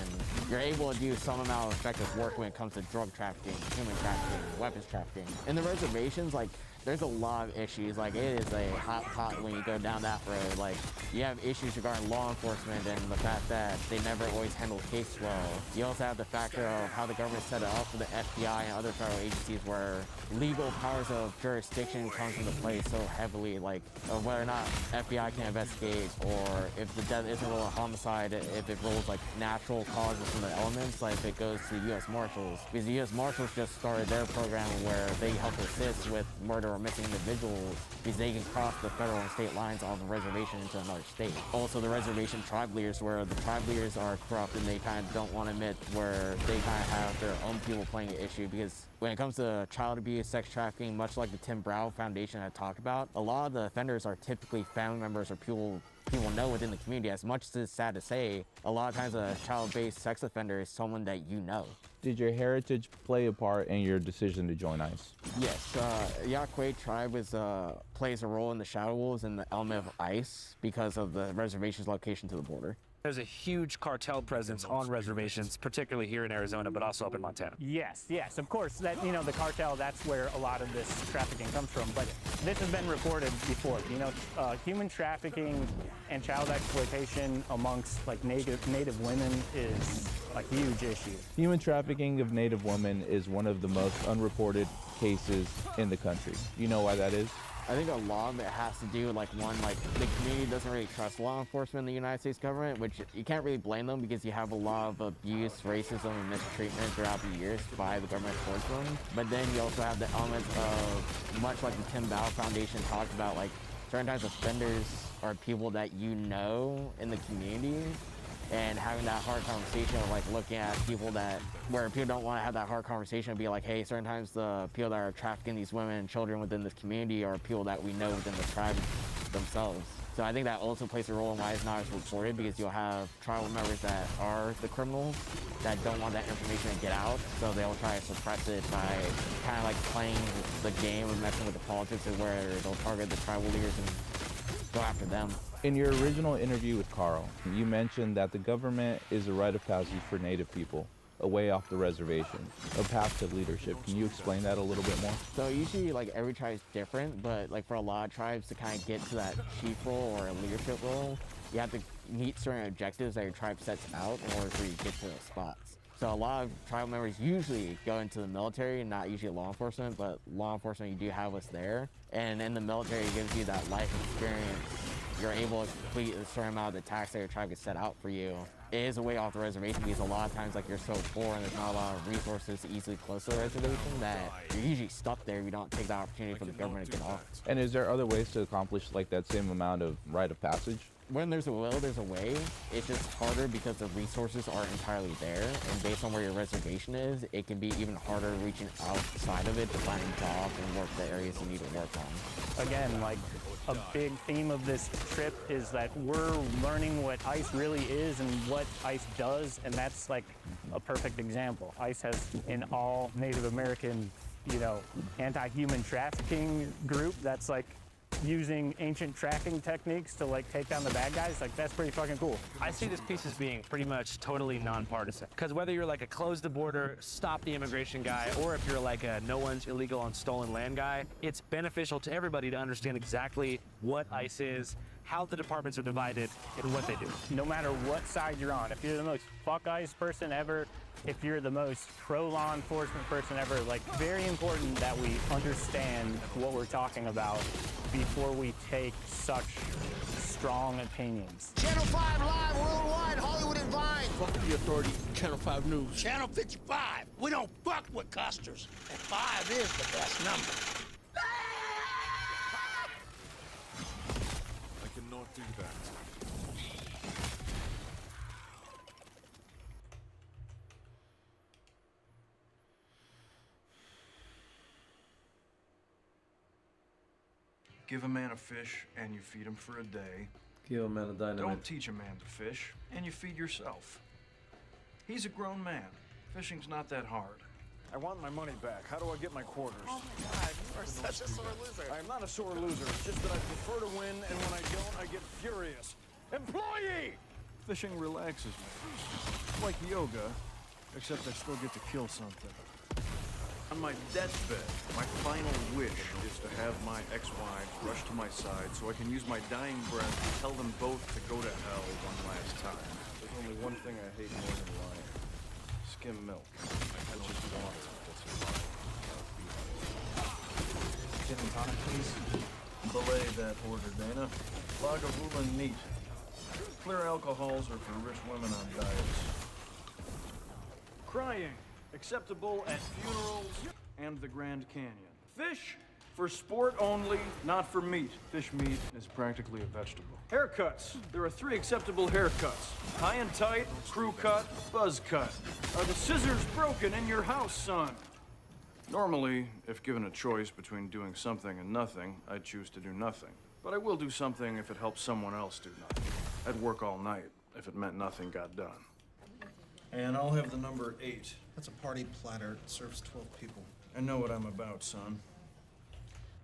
you're able to do some amount of effective work when it comes to drug trafficking, human trafficking, weapons trafficking. In the reservations, there's a lot of issues. It is a hot pot when you go down that road. You have issues regarding law enforcement and the fact that they never always handle case well. You also have the factor of how the government set it up for the FBI and other federal agencies where legal powers of jurisdiction comes into play so heavily, of whether or not FBI can investigate, or if the death isn't ruled a homicide, if it rules natural causes from the elements, if it goes to the U.S. Marshals. Because the U.S. Marshals just started their program where they help assist with murder or missing individuals because they can cross the federal and state lines on the reservation into another state. Also, the reservation tribe leaders, where the tribe leaders are corrupt and they kind of don't want to admit where they kind of have their own people playing an issue, because when it comes to child abuse, sex trafficking, much like the Tim Brown Foundation had talked about, a lot of the offenders are typically family members or people know within the community. As much as it's sad to say, a lot of times a child-based sex offender is someone that you know. Did your heritage play a part in your decision to join ICE? Yes, Yaqui tribe plays a role in the Shadow Wolves and the element of ICE because of the reservation's location to the border. There's a huge cartel presence on reservations, particularly here in Arizona, but also up in Montana. Yes, of course, that, the cartel, that's where a lot of this trafficking comes from, but this has been reported before. Human trafficking and child exploitation amongst like native women is a huge issue. Human trafficking of Native women is one of the most unreported cases in the country. You know why that is? I think a lot of it has to do with, the community doesn't really trust law enforcement in the United States government, which you can't really blame them because you have a lot of abuse, racism, and mistreatment throughout the years by the government towards them. But then you also have the element of, much like the Tim Brown Foundation talked about, certain types of offenders are people that you know in the community, and having that hard conversation of looking at people where people don't want to have that hard conversation and be like, hey, certain times the people that are trafficking these women and children within this community are people that we know within the tribe themselves. So I think that also plays a role in why it's not as reported, because you'll have tribal members that are the criminals that don't want that information to get out, so they'll try to suppress it by kind of playing the game of messing with the politics, of where they'll target the tribal leaders and go after them. In your original interview with Carl, you mentioned that the government is a rite of passage for Native people, a way off the reservation, a path to leadership. Can you explain that a little bit more? So usually every tribe is different, but for a lot of tribes to kind of get to that chief role or a leadership role, you have to meet certain objectives that your tribe sets out in order for you to get to those spots. So a lot of tribal members usually go into the military, not usually law enforcement, but law enforcement, you do have us there. And in the military, it gives you that life experience. You're able to complete a certain amount of the tasks that your tribe has set out for you. It is a way off the reservation, because a lot of times you're so poor and there's not a lot of resources easily close to the reservation that you're usually stuck there if you don't take the opportunity for the government to get off. And is there other ways to accomplish that same amount of rite of passage? When there's a will, there's a way. It's just harder because the resources aren't entirely there, and based on where your reservation is, it can be even harder reaching outside of it to find jobs and work the areas you need to work on. Again, a big theme of this trip is that we're learning what ICE really is and what ICE does, and that's a perfect example. ICE has an all Native American, anti-human trafficking group that's using ancient tracking techniques to take down the bad guys. That's pretty fucking cool. I see this piece as being pretty much totally nonpartisan, because whether you're a close the border, stop the immigration guy, or if you're a no one's illegal on stolen land guy, it's beneficial to everybody to understand exactly what ICE is, how the departments are divided, and what they do. No matter what side you're on, if you're the most fuck ICE person ever, if you're the most pro-law enforcement person ever, very important that we understand what we're talking about before we take such strong opinions. Channel 5 live worldwide, Hollywood and Vine. Fuck the authority, Channel 5 News. Channel 55. We don't fuck with custers. And 5 is the best number. I cannot do that. Give a man a fish, and you feed him for a day. Give a man a dynamite. Don't teach a man to fish, and you feed yourself. He's a grown man. Fishing's not that hard. I want my money back. How do I get my quarters? Oh my God, you are such a sore loser. I'm not a sore loser. It's just that I prefer to win, and when I don't, I get furious. Employee! Fishing relaxes me. It's like yoga, except I still get to kill something. On my deathbed, my final wish is to have my ex-wives rush to my side so I can use my dying breath to tell them both to go to hell one last time. There's only one thing I hate more than lying. Skim milk. I just want to survive. Gin and tonic, please. Belay that order, Dana. Lagavulin neat. Clear alcohols are for rich women on diets. Crying. Acceptable at funerals and the Grand Canyon. Fish, For sport only, not for meat. Fish meat is practically a vegetable. Haircuts. There are 3 acceptable haircuts. High and tight, crew cut, buzz cut. Are the scissors broken in your house, son? Normally, if given a choice between doing something and nothing, I'd choose to do nothing. But I will do something if it helps someone else do nothing. I'd work all night if it meant nothing got done. And I'll have the number 8. That's a party platter. It serves 12 people. I know what I'm about, son.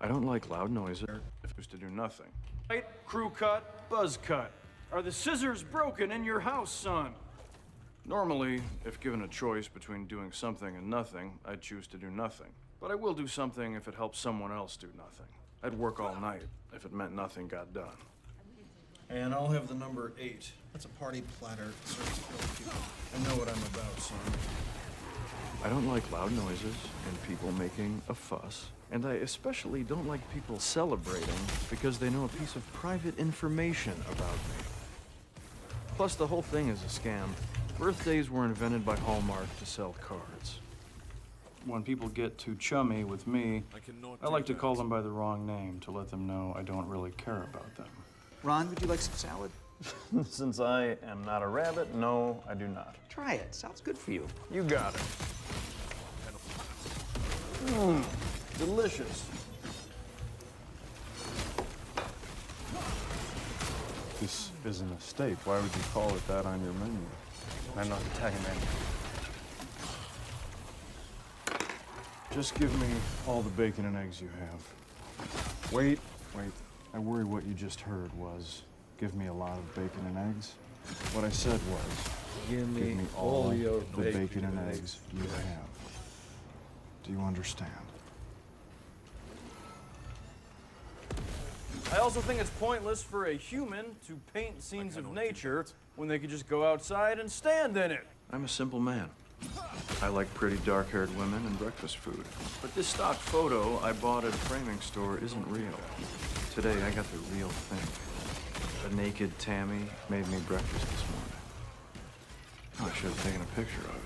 I don't like loud noises if it's to do nothing. Tight, crew cut, buzz cut. Are the scissors broken in your house, son? Normally, if given a choice between doing something and nothing, I'd choose to do nothing. But I will do something if it helps someone else do nothing. I'd work all night if it meant nothing got done. And I'll have the number 8. That's a party platter. It serves 12 people. I know what I'm about, son. I don't like loud noises and people making a fuss. And I especially don't like people celebrating because they know a piece of private information about me. Plus, the whole thing is a scam. Birthdays were invented by Hallmark to sell cards. When people get too chummy with me, I like to call them by the wrong name to let them know I don't really care about them. Ron, would you like some salad? Since I am not a rabbit, no, I do not. Try it. Sounds good for you. You got it. Delicious. This isn't a steak. Why would you call it that on your menu? I'm not Italian, man. Just give me all the bacon and eggs you have. Wait. I worry what you just heard was, give me a lot of bacon and eggs. What I said was, give me all your the bacon and eggs you have. Do you understand? I also think it's pointless for a human to paint scenes of nature when they could just go outside and stand in it. I'm a simple man. I like pretty dark-haired women and breakfast food. But this stock photo I bought at a framing store isn't real. Today, I got the real thing. A naked Tammy made me breakfast this morning. Oh, I should have taken a picture of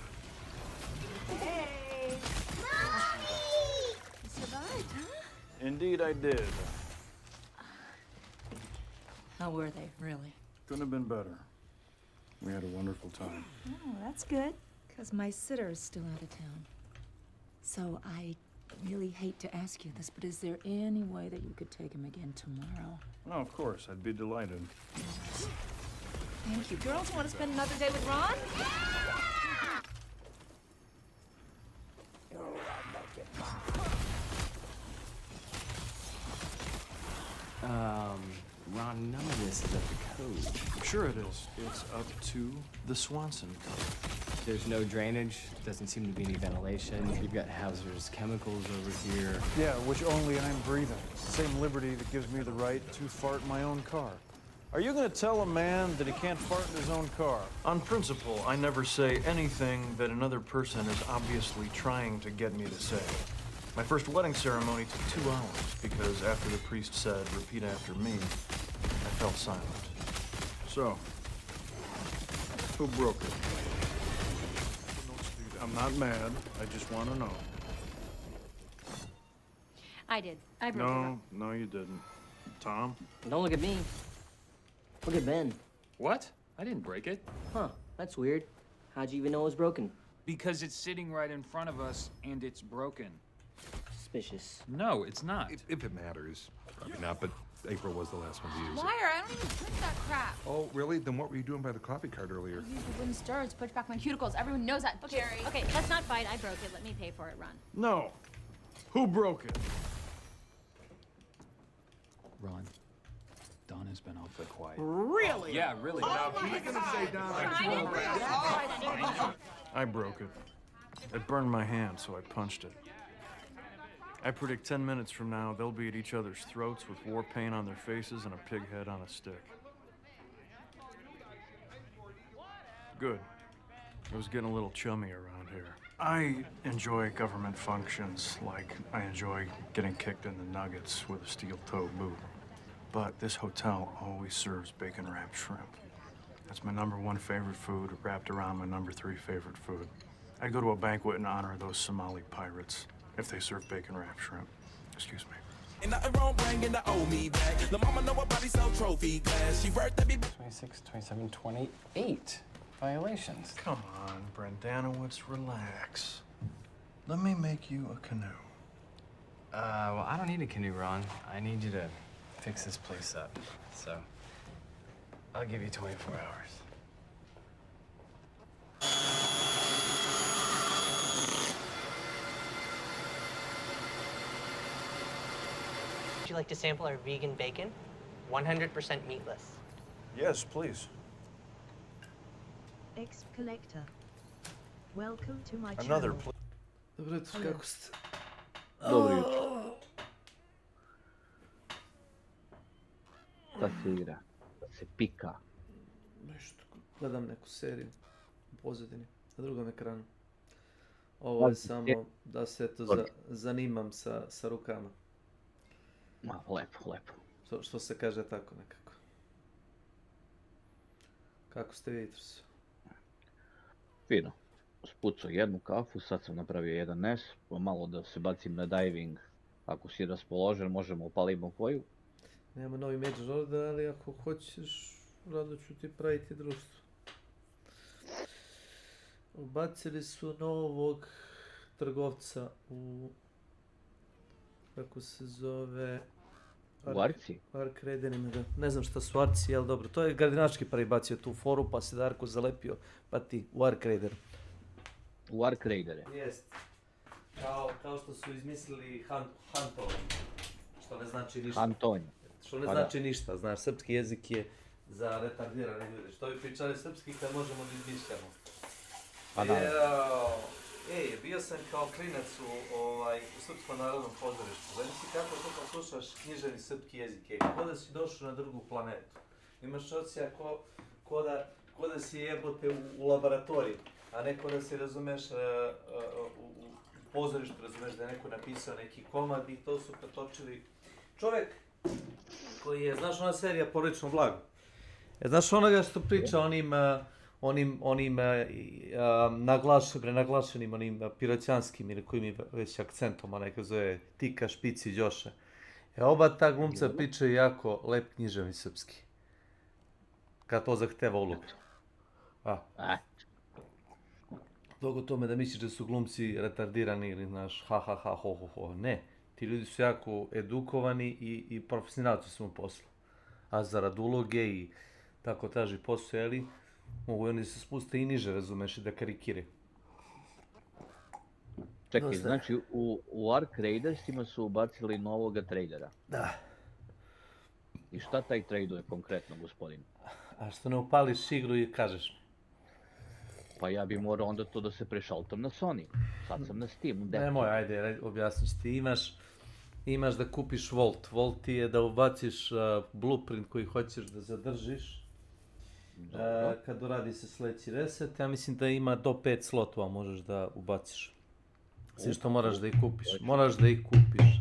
it. Hey! Mommy! You survived, huh? Indeed, I did. How were they, really? Couldn't have been better. We had a wonderful time. Oh, that's good. Because my sitter is still out of town. So I really hate to ask you this, but is there any way that you could take him again tomorrow? No, of course. I'd be delighted. Thank you. Girls, want to spend another day with Ron? Ron, none of this is up to code. Sure it is. It's up to the Swanson code. There's no drainage, doesn't seem to be any ventilation. You've got hazardous chemicals over here. Yeah, which only I'm breathing. Same liberty that gives me the right to fart in my own car. Are you going to tell a man that he can't fart in his own car? On principle, I never say anything that another person is obviously trying to get me to say. My first wedding ceremony took 2 hours because after the priest said, "Repeat after me," I fell silent. So, who broke it? I'm not mad. I just want to know. I did. I broke it. No, you didn't. Tom? Don't look at me. Look at Ben. What? I didn't break it. Huh, that's weird. How'd you even know it was broken? Because it's sitting right in front of us and it's broken. Suspicious. No, it's not. If it matters. Probably not, but April was the last one to use it. Liar, I don't even print that crap. Oh, really? Then what were you doing by the coffee cart earlier? I used the wooden stirrer to push back my cuticles. Everyone knows that. Jerry. Okay, let's not fight. I broke it. Let me pay for it, Ron. No. Who broke it? Ron, Don has been awfully quiet. Really? Yeah, really. I broke it. It burned my hand, so I punched it. I predict 10 minutes from now, they'll be at each other's throats with war paint on their faces and a pig head on a stick. Good. It was getting a little chummy around here. I enjoy government functions like I enjoy getting kicked in the nuggets with a steel-toe boot. But this hotel always serves bacon-wrapped shrimp. That's my #1 favorite food, wrapped around my #3 favorite food. I'd go to a banquet in honor of those Somali pirates if they serve bacon-wrapped shrimp. Excuse me. Ain't nothing wrong bringing the old me back. The mama know her body sell trophy glass. She worth every 26, 27, 28 violations. Come on, Brendanowitz, relax. Let me make you a canoe. Well, I don't need a canoe, Ron. I need you to fix this place up. So, I'll give you 24 hours. Would you like to sample our vegan bacon? 100% meatless. Yes, please. Ex-collector. Welcome to my Another channel. Dobro jutro, kako ste? Dobro jutro. Šta se igra? Šta se pika? Nešto, gledam neku seriju u pozadini, na drugom ekranu. Ovo je samo da se eto zanimam sa rukama. Ma, lepo, lepo. Što se kaže tako nekako. Kako ste vi jutros? Fino. Spucao jednu kafu, sad sam napravio jedan nes, pa malo da se bacim na diving. Ako si raspoložen, možemo upalimo koju. Nema novi međer ovdje, ali ako hoćeš, rado ću ti praviti društvo. Ubacili su novog trgovca u... kako se zove... U Arci? Ark Raiderima, da. Ne znam šta su Arci, ali dobro. To je Gardinački prvi bacio tu foru, pa se Darko zalepio, pa ti u Ark Raider. U Ark Raidere? Jest. Kao što su izmislili Hanton, što ne znači ništa. Hanton. Što ne znači ništa, znaš, srpski jezik je za retardirane ljude. Što bi pričali srpski kad možemo da izmišljamo? Pa naravno. Bio sam kao klinac u Srpskom narodnom pozorištu. Zamisli kako to kad slušaš književni srpski jezik, kao da si došao na drugu planetu. Imaš osjećaj ko da si jebote u laboratoriji, a ne ko da si razumeš u pozorištu, razumeš da je neko napisao neki komad i to su pretočili. Čovjek koji je, znaš ona serija Porodično blago? Znaš onoga što priča onim naglašenim, onim piroćanskim ili kojim je već akcentom, onaj kako zove Tika, Špici, Đoša. Oba ta glumca pričaju jako lep književni srpski. Kad to zahteva ulogu. Dok o tome da misliš da su glumci retardirani ili znaš ha ha ha ho ho ho. Ne. Ti ljudi su jako edukovani i profesionalci su u poslu. A zarad uloge i tako traži posao, jeli, mogu oni se spuste i niže, razumeš, i da karikiraju. Čekaj, znači u Ark Raidersima su ubacili novoga tradera. Da. I šta taj traduje konkretno, gospodin? A što ne upališ igru i kažeš mi? Pa ja bi morao onda to da se prešaltam na Sony. Sad sam na Steamu. Nemoj, ajde, objasniš ti. Imaš da kupiš Volt. Volt ti je da ubaciš blueprint koji hoćeš da zadržiš. Kad uradi se sledeći reset, ja mislim da ima do 5 slotova možeš da ubaciš. Sve što moraš da ih kupiš. Moraš da ih kupiš.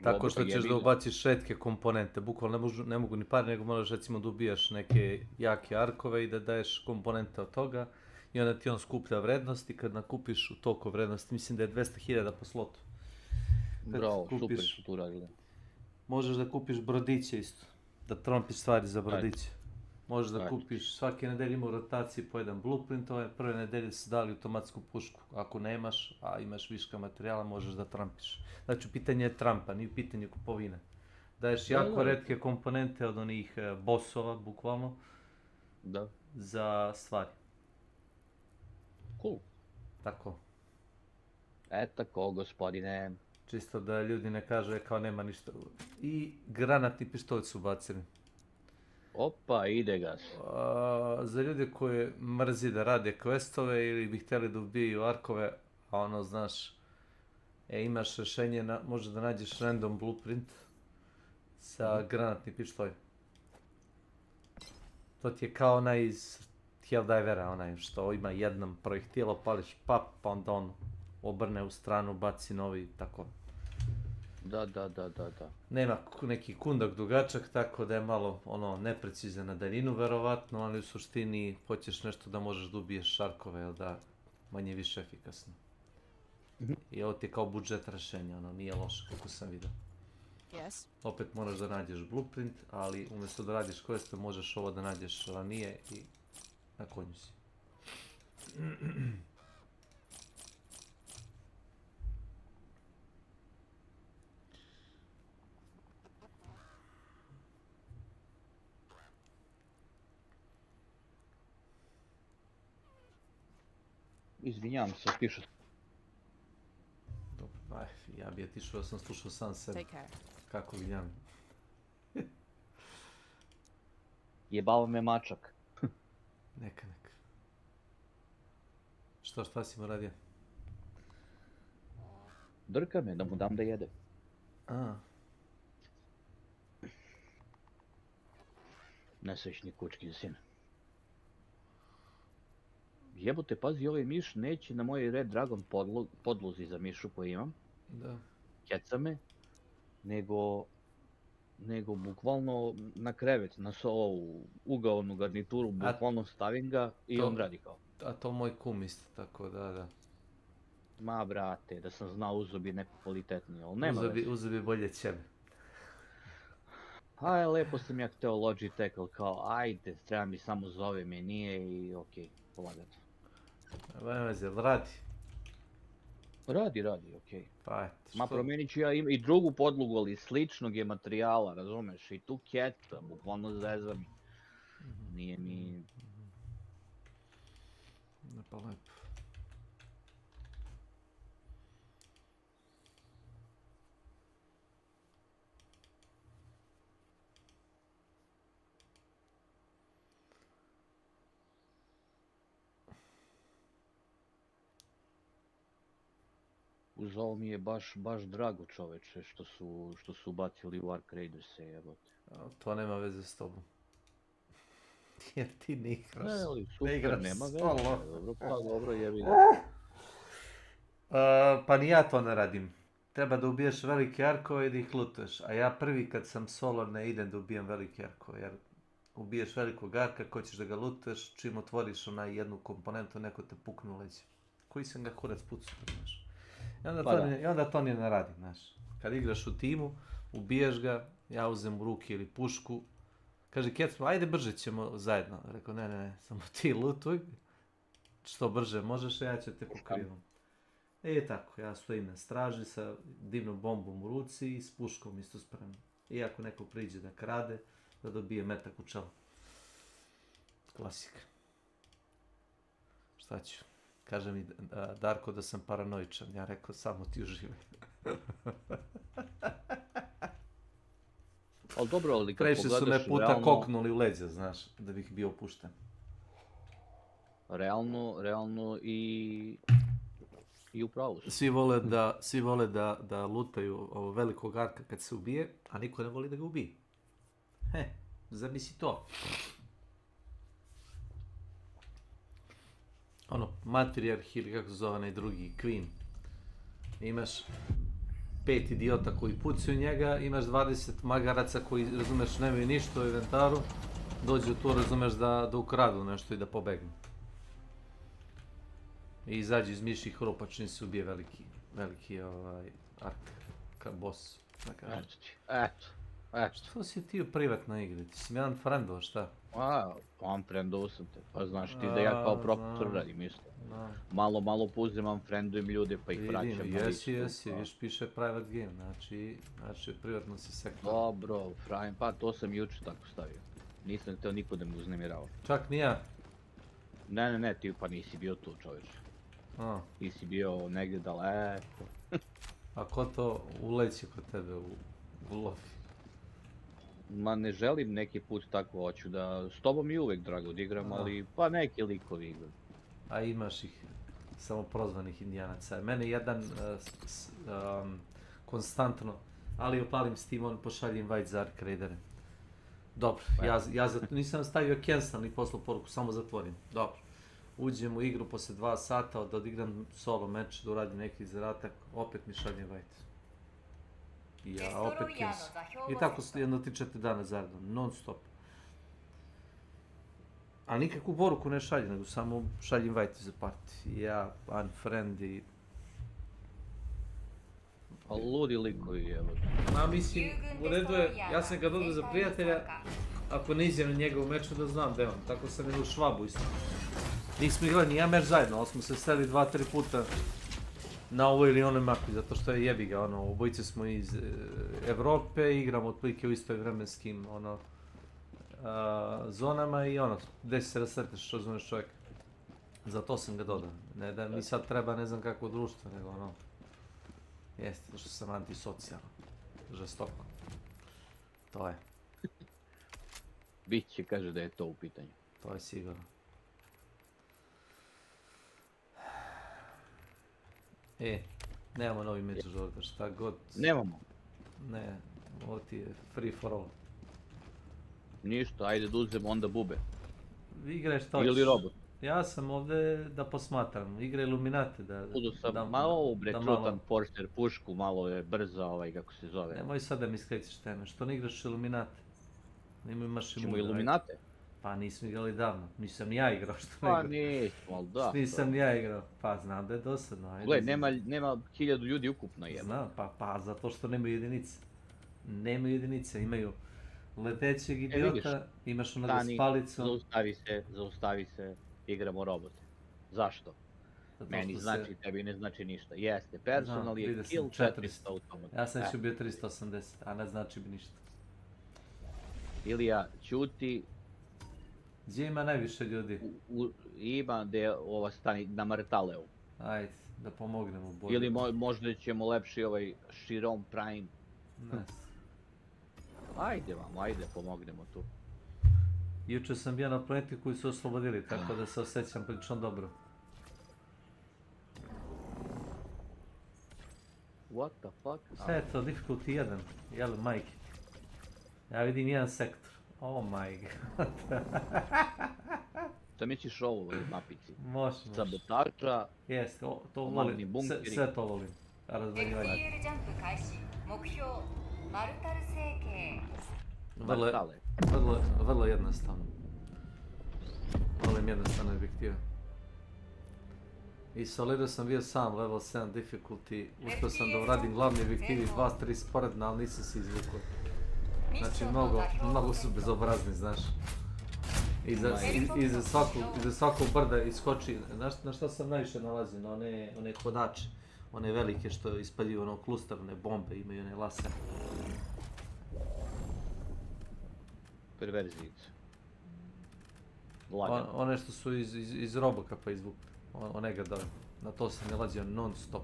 Tako što ćeš da ubaciš retke komponente. Bukvalno ne mogu ni par, nego moraš recimo da ubijaš neke jake arkove i da daješ komponente od toga. I onda ti on skuplja vrednost i kad nakupiš u toliko vrednosti, mislim da je 200.000 po slotu. Bravo, super su tu radili. Možeš da kupiš brodiće isto, da trompiš stvari za brodiće. Možeš da kupiš, svake nedelje ima u rotaciji po jedan blueprint, ove prve nedelje se dali automatsku pušku. Ako nemaš, a imaš viška materijala, možeš da trampiš. Znači, pitanje je trampa, nije pitanje kupovine. Daješ jako retke komponente od onih bossova, bukvalno, za stvari. Cool. Tako. Tako, gospodine. Čisto da ljudi ne kažu kao nema ništa. I granatni pištolj su bacili. Opa, ide gas. Za ljude koje mrzi da rade questove ili bi htjeli da ubijaju arkove, a ono, znaš, imaš rešenje, možeš da nađeš random blueprint sa granatnim pištoljem. To ti je kao onaj iz Helldivera, onaj što ima jedan projektil, pališ pap, pa onda on obrne u stranu, baci novi, tako. Da. Nema neki kundak dugačak, tako da je malo neprecizan na daljinu verovatno, ali u suštini hoćeš nešto da možeš da ubiješ šarkove, jel da, manje više efikasno. I ovo ti je kao budžet rešenja, nije loše kako sam vidio. Yes. Opet moraš da nađeš blueprint, ali umjesto da radiš queste možeš ovo da nađeš ranije i na konju si. Izvinjavam se, pišu. Dobro, ja bi je tišao, ja sam slušao sam sebe. Take care. Kako vinjam. Jebao me mačak. Neka. Šta si mu radio? Drka me da mu dam da jede. Nesrećni kučkin sin. Jebote, pazi, ovaj miš neće na moj Red Dragon podlozi za mišu koju imam. Da. Keca me. Nego bukvalno na krevet, na ovu ugaonu garnituru, bukvalno stavim ga i on radi kao. A to moj kum isto, tako da. Ma brate, da sam znao uzo bi neko kvalitetniji, ali nema veze. Uzo bi bolje ćebe. Aj, lepo sam ja hteo Logitech, ali kao, ajde, treba mi samo zove me, nije i okej, polagati. Nema veze, radi? Radi, okej. Pa eto. Ma promijenit ću ja i drugu podlogu, ali sličnog je materijala, razumeš, i tu keca, bukvalno zeza mi. Nije mi... Ne pa lepo. Uz ovo mi je baš drago, čoveče, što su ubacili u Ark Raiders-e, jebote. To nema veze s tobom. Jer ti ne igraš. Ne, ali super, nema veze. Dobro, pa dobro, jebi ga. Pa ni ja to ne radim. Treba da ubiješ velike arkove i da ih lutuješ. A ja prvi kad sam solo ne idem da ubijem velike arkove. Jer ubiješ velikog arka, ko ćeš da ga lutuješ, čim otvoriš onaj jednu komponentu, neko te puknu u leđe. Koji sam ga kurac pucao, znaš. I onda to ni ne radi, znaš. Kad igraš u timu, ubiješ ga, ja uzem u ruke ili pušku. Kaže, Kecmo, ajde brže ćemo zajedno. Rekao, ne, samo ti lutuj. Što brže možeš, ja ću te pokrivam. I tako, ja stojim na straži sa divnom bombom u ruci i s puškom isto spremno. I ako neko priđe da krade, da dobije metak u čelo. Klasika. Šta ću? Kaže mi Darko da sam paranoičan. Ja rekao, samo ti uživaj. Ali dobro, ali kad previše pogledaš, su me puta realno... koknuli u leđa, znaš, da bih bio pušten. Realno i u pravu su. Svi vole da lutaju ovo velikog arka kad se ubije, a niko ne voli da ga ubije. Zamisli to. Ono, matrijarh ili kako se zove onaj drugi, Queen. Imaš 5 idiota koji pucaju njega, imaš 20 magaraca koji, razumeš, nemaju ništa u inventaru, dođu tu, razumeš, da ukradu nešto i da pobegnu. I izađe iz miših rupa čim se ubije veliki ark, kao boss. Eto. Što si ti u privatnoj igri? Ti si mi jedan friendova, šta? Unfriendovao sam te, pa znaš ti da ja kao profesor radim isto. Malo uzimam, friendujem ljude pa ih vraćam. Jesi, viš piše private game, znači privatno si sektor. Dobro, pa to sam juče tako stavio. Nisam htio niko da me uznemirava. Čak ni ja? Ne, ti pa nisi bio tu, čovječe. Ti si bio negdje daleko. A ko to uleće kod tebe u lofi? Ma ne želim neki put tako, hoću da, s tobom je uvek drago da igram, ali pa neki likovi igram. A imaš ih, samo prozvanih indijanaca. Mene jedan konstantno, ali opalim Steam, on pošalje invite za Ark Raidere. Dobro, ja nisam stavio cancel ni poslao poruku, samo zatvorim. Dobro. Uđem u igru posle 2 sata, da odigram solo meč, da uradim neki zadatak, opet mi šalje invite. I ja opet cancel. I tako jedno 3-4 dana zaredom, non stop. A nikakvu poruku ne šalje, nego samo šalje invite za party. Ja, unfriend i... Pa ludi likovi je. Ma mislim, u redu je, ja sam ga dodao za prijatelja, ako ne izjem na njega u meču da znam da je on, tako sam ili u Švabu isto. Nismo igrali ni jedan meč zajedno, ali smo se sreli 2-3 puta na ovoj ili onoj mapi, zato što je jebi ga, ono, obojice smo iz Evrope, igramo otprilike u istoj vremenskim, ono, zonama i ono, desi se da sretneš što zoveš čovjeka. Zato sam ga dodao, ne da mi sad treba ne znam kakvo društvo, nego ono, jeste, što sam antisocijalan, žestoko, to je. Biće, kaže da je to u pitanju. To je sigurno. Nemamo novi meč žorda, šta god. Nemamo. Ne, ovo ti je free for all. Ništa, ajde da uzemo onda bube. Igraj šta hoćeš. Ili robot. Ja sam ovdje da posmatram, igre Illuminate da... Budu sam malo ubrekrutan Forster pušku, malo je brzo kako se zove. Nemoj sad da mi skrećeš teme, što ne igraš Illuminate? Ćemo Illuminate? Pa nismo igrali davno, nisam ni ja igrao, što ne Pa igrao. nismo, ali da. Nisam ni ja igrao, pa znam da je dosadno. Gle, nema 1000 ljudi ukupno je. Znam, pa zato što nemaju jedinice. Nemaju jedinice, imaju letećeg idiota, imaš onoga s palicom. Zaustavi se, igramo robote. Zašto? Meni znači, tebi ne znači ništa. Jeste, personal je kill 400 automat. Ja sam bio 380, a ne znači bi ništa. Ilija, ćuti. Gdje ima najviše ljudi? Ima gdje ova stani na Martaleu. Ajde, da pomognemo bolje. Ili možda ćemo lepši ovaj Širom Prime. Ne. Ajde, pomognemo tu. Juče sam bio na planeti koji su oslobodili, tako da se osjećam prilično dobro. What the fuck? Šta je to? Difficulty 1, jel majke? Ja vidim jedan sektor. Oh my god. Šta misliš ovo mapici? Može. Sabotaža, Jeste, to komandni volim, bunkeri. sve to volim. Razdanjivanje. Vrlo jednostavno. Volim jednostavne objektive. I Solido sam bio sam, level 7 difficulty. Uspio sam da uradim glavni objektivi 2-3 sporedna, ali nisam se izvukao. Znači, mnogo su bezobrazni, znaš. Iza svakog brda iskoči, na šta sam najviše nalazio, na one hodače. One velike što ispaljuju ono kluster, one bombe, imaju one laser. Perverzijice. One što su iz Robocapa izvukli, one ga daju. Na to sam nalazio non stop.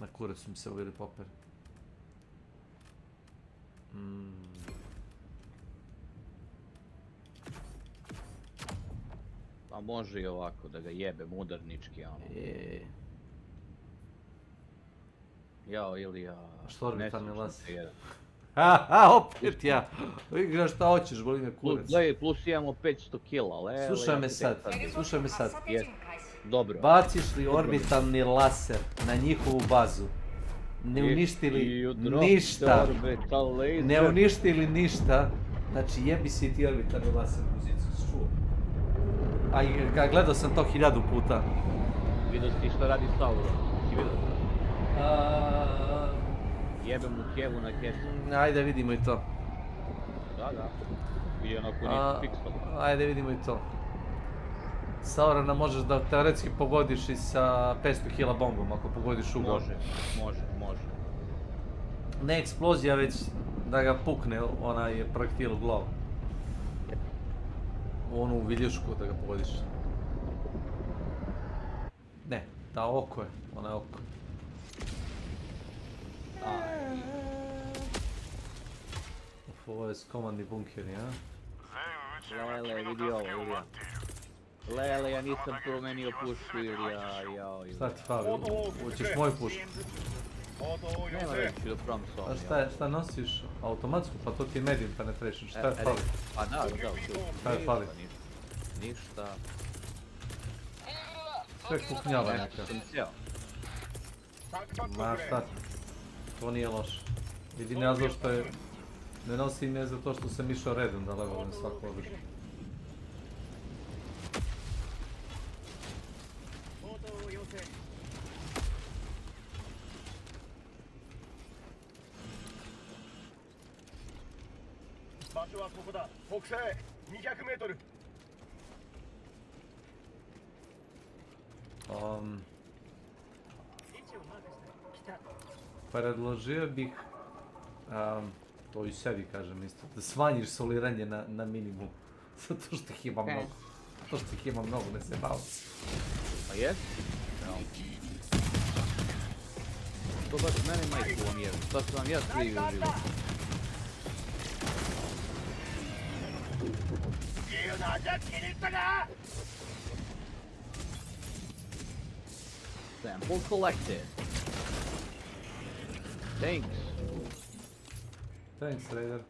Na kure su mi se uvijeli popere. Pa može i ovako, da ga jebe mudarnički, ono. Jao, Ilija... Što orbitalni laser? Opet ja! Igraš šta hoćeš, boli me kurac. Plus imamo 500 kila, ale... Slušaj me sad. Dobro. Baciš li orbitalni laser na njihovu bazu? Ne uništili ništa. Ne uništili ništa. Znači jebi si ti orbitalni laser u poziciju, čuo. A gledao sam to 1000 puta. Vidio si što radi Sauron, si vidio? Jebem u kevu na kesu. Ajde vidimo i to. Da. I onako nisu fiksalo. Ajde vidimo i to. Saurona možeš da teoretski pogodiš i sa 500 kila bombom ako pogodiš ugao. Može. Ne eksplozija, već da ga pukne onaj projektil u glavu. Onu viljušku da ga pogodiš. Ne, da oko je, ona je oko. Ovo je komandni bunker, ja? Lele, vidi ovo, Ilija. Lele, ja nisam promenio pušku, Ilija, jao. Šta ti fali? Hoćeš moju pušku? Nema reći do prom s ovom. Šta nosiš? Automatsku? Pa to ti je medium penetration, šta je fali? Pa da, šta je fali? Ništa. Sve kuknjava neka. Ma šta? To nije loše. Jedini razlog što je... Ne nosim je zato što sam išao redom da levelujem svako oružje. 所はここだ。北西200メートル。 Predložio bih, to i sebi kažem isto, da smanjiš soliranje na minimum. Zato što ih ima mnogo. Zato što ih ima mnogo, ne se bavi. Pa jest? To baš mene majku vam je. Šta sam vam ja skrivio u životu? 自由な味は気に入ったか？ Sample collected. Thanks. Thanks, Raider.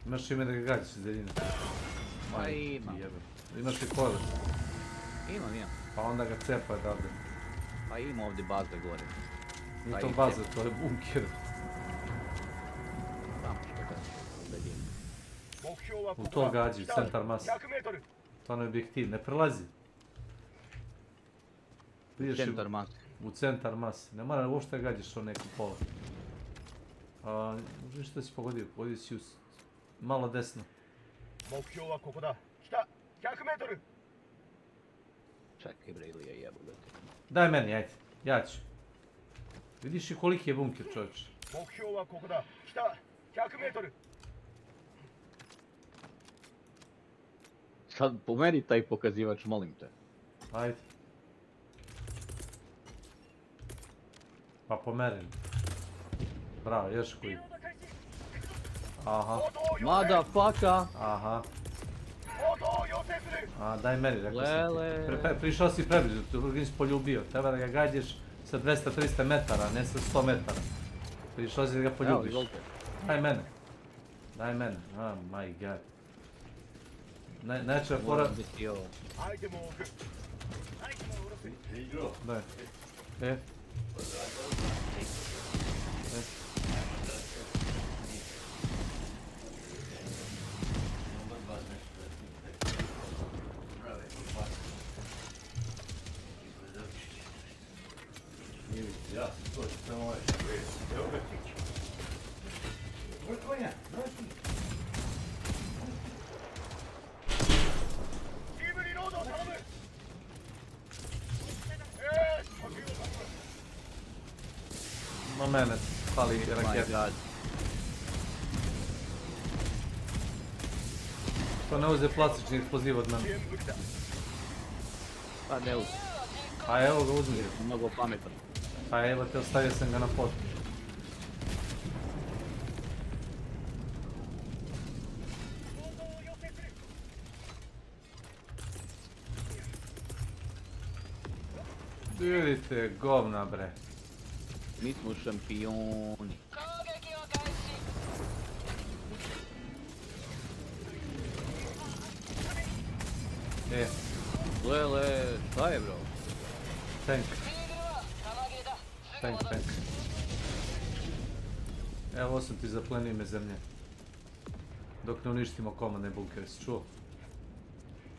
Imaš ime da ga gađaš iz daljine? Pa imam. Imaš i korac. Imam. Pa onda ga cepaj odavde. Pa ima ovdje baza gore. Nije to baza, to je bunker. Tamo što gađaš u daljini. U to gađi, centar masa. To je objektiv, ne prelazi. Centar masa. U centar mase. Ne mora uopšte gađaš o neku pola. Možda što si pogodio? Pogodio si malo desno. Čekaj bre, ili je jebo ga. Daj meni, ajde. Ja ću. Vidiš i koliki je bunker, čovječe. Sad pomeri taj pokazivač, molim te. Ajde. Pa pomerim. Bravo, još koji. Aha. Motherfucker! Aha. Daj meni, rekao sam ti. Prišao si preblizu, ti si poljubio. Treba da ga gađeš sa 200-300 metara, ne sa 100 metara. Prišao si da ga poljubiš. Daj mene. Daj mene. Oh my god. Neće fora... Daj. Ma mene, fali raketa. To ne uze plastični eksploziv od mene. Pa ne uze. A evo ga uzmi. Mnogo pametan. Pa evo te, ostavio sam ga na potu. Vidite, govna bre. Mi smo šampioni. Lele, šta je bro? Tank. Evo sam ti zaplenio ime zemlje. Dok ne uništimo komandne bunkere, si čuo?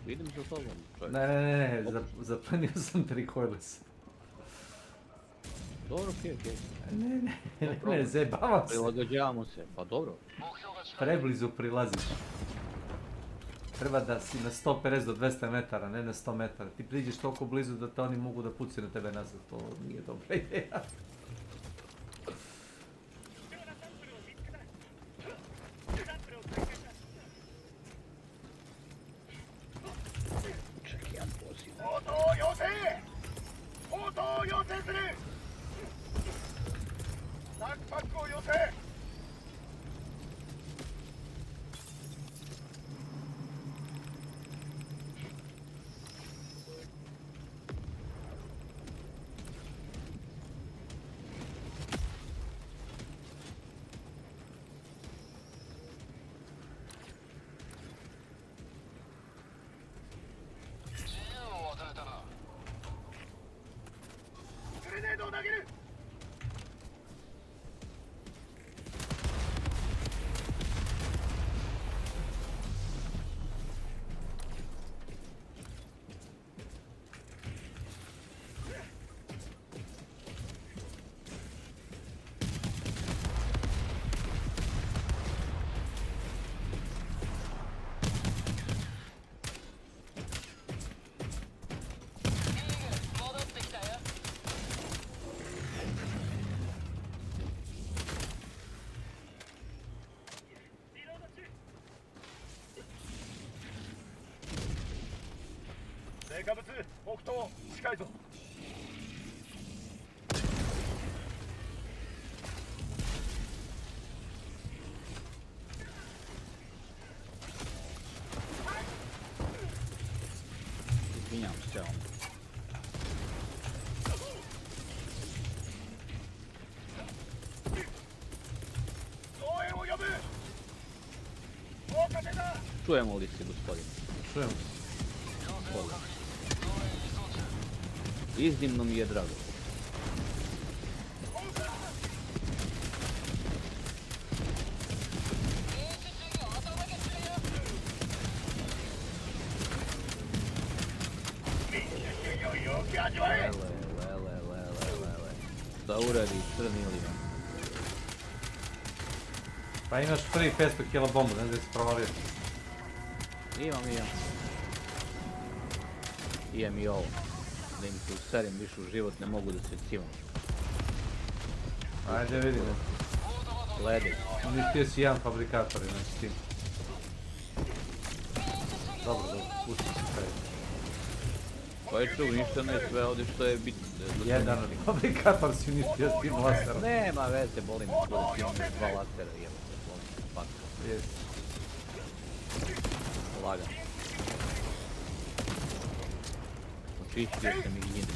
Vidim za tobom. Ne, zaplenio sam 3 coilesa. Dobro, okej. Ne, zajebavam se. Prilagođavamo se, pa dobro. Preblizu prilaziš. Treba da si na 150 do 200 metara, ne na 100 metara. Ti priđeš toliko blizu da te oni mogu da pucaju na tebe nazad. To nije dobra ideja. Čekaj, ja pozivam. Izvinjam se ono. Čujemo li se, gospodine? Čujemo. Iznimno mi je drago. Lele. Šta uradi crni livan? Pa imaš prvi 500 kila bombu, ne znam da si provalio. Imam. Imam i ovo. Da im se usarim više u život, ne mogu da se civam. Ajde vidimo. Gledaj. Uništio si jedan fabrikator, znači s tim. Dobro, pusti se taj. Pa je što, uništeno je sve ovdje što je bitno. Jedan fabrikator si uništio s tim laserom. Nema veze, boli me skoro s imam još 2 lasera, jebate, boli me, fuck. Jes. Lagano. Očistio sam ih njide.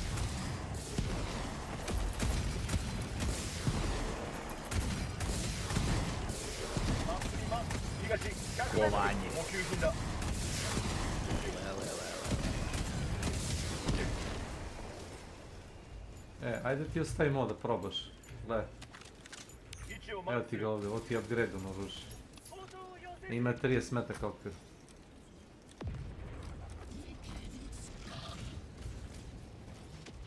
Kovanje. Ajde ti ostavimo da probaš. Gle. Evo ti ga ovdje, ovo ti je upgrade ono oružje. Ima 30 metaka okvir.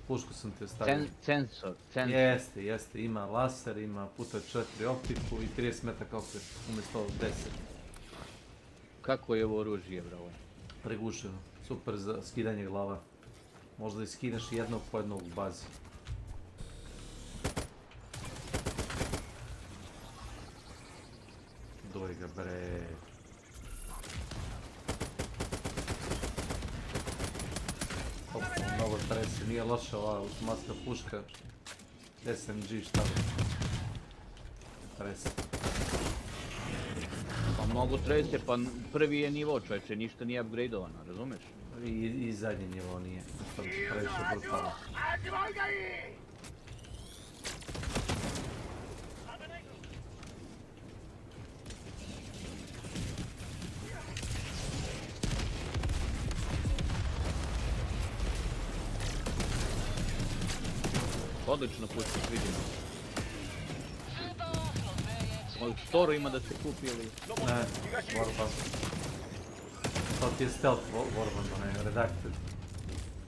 Pušku sam ti ostavio. Sensor. Jeste, ima laser, ima puta 4 optiku i 30 metaka okvir, umjesto 10. Kako je ovo oružje, bravo? Pregušeno, super za skidanje glava. Možda i skineš jednog po jednog u bazi. Doj ga bre. Opa, mnogo trese, nije loša ova automatska puška. SMG šta li? Trese. Pa mnogo trese, pa prvi je nivo, čovječe, ništa nije upgradeovano, razumeš? I zadnji nivo nije, previše brutalno. Odlično pustiš, vidimo. Od Storu ima da se kupi ili? Ne, Warban. To ti je stealth Warban, ne, redacted.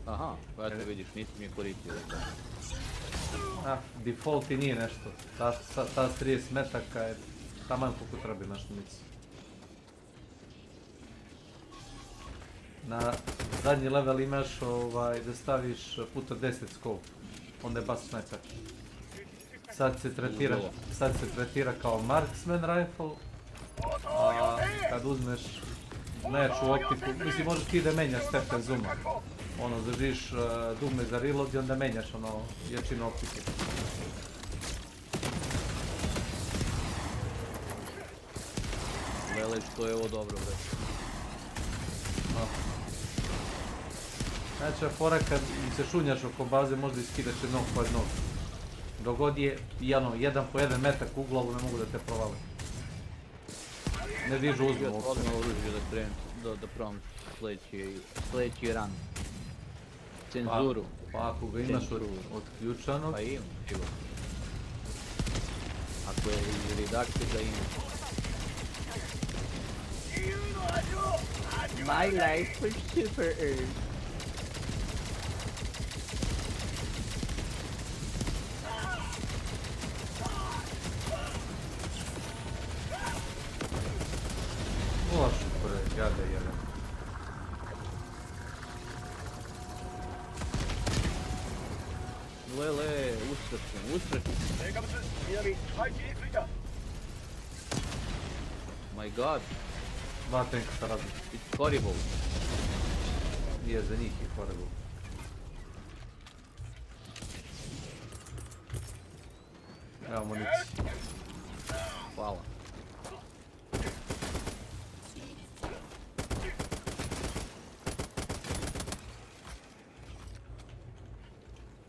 Aha, pa eto vidiš, nisi mi je koristio. Default i nije nešto. Ta 30 metaka je taman koliko treba na štunici. Na zadnji level imaš da staviš puta 10 scope. Onda je baš sniper. Sad se tretira kao marksman rifle, a kad uzmeš najjaču optiku, mislim možeš ti da menjaš stepen zooma. Ono, držiš dugme za reload i onda menjaš jačinu optike. Vele što je ovo dobro, bre. Znači, fora kad se šunjaš oko baze, možda iskidaš jednog po jednog. Dogod je jedan po jedan metak u glavu, ne mogu da te provale. Ne dižu uzmu uopće. Odmah oružje da probam sljedeći run. Cenzuru. Pa ako ga imaš od ključanog... Pa imam, sigurno. Ako je redacted da imam. My life was super earned. Gada jedan. Lele, ustrašen. My god. Dva tanka se radi. It's horrible. Je, za njih je horrible. Evo municiju. Hvala.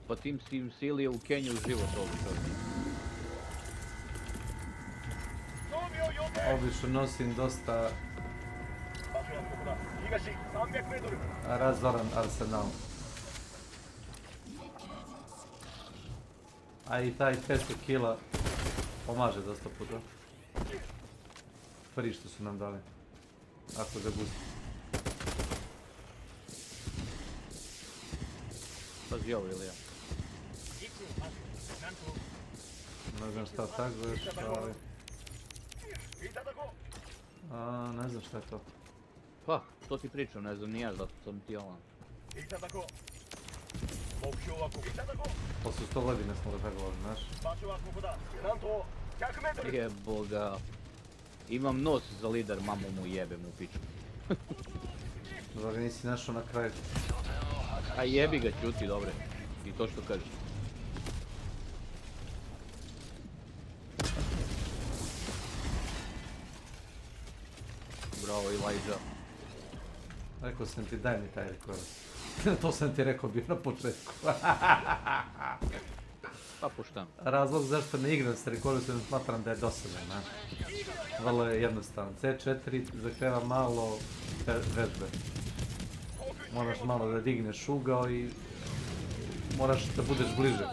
Pa tim Sim silio u Keniju život ovdje čovjek. Obično nosim dosta razoran arsenal. A i taj 500 kila pomaže dosta puta. Free što su nam dali. Ako ga gusti. Pazi ovo ili ja. Ne znam šta taguješ, ali... ne znam šta je to. Pa, to ti pričam, ne znam ni ja, zato sam ti ono. Pa su 100 godine smo ga tagovali, znaš? Jeboga. Imam nos za lider, mamu mu jebem u piču. Dobro ga nisi našao na kraju. A jebi ga, čuti, dobre. I to što kažeš. Bravo, Elijah. Rekao sam ti, daj mi taj rekord. To sam ti rekao bio na početku. Pa puštam. Razlog zašto ne igram sa rekordom se smatram da je dosadan, znaš. Vrlo je jednostavno. C4 zahteva malo vežbe. Moraš malo da digneš ugao i moraš da budeš bliže.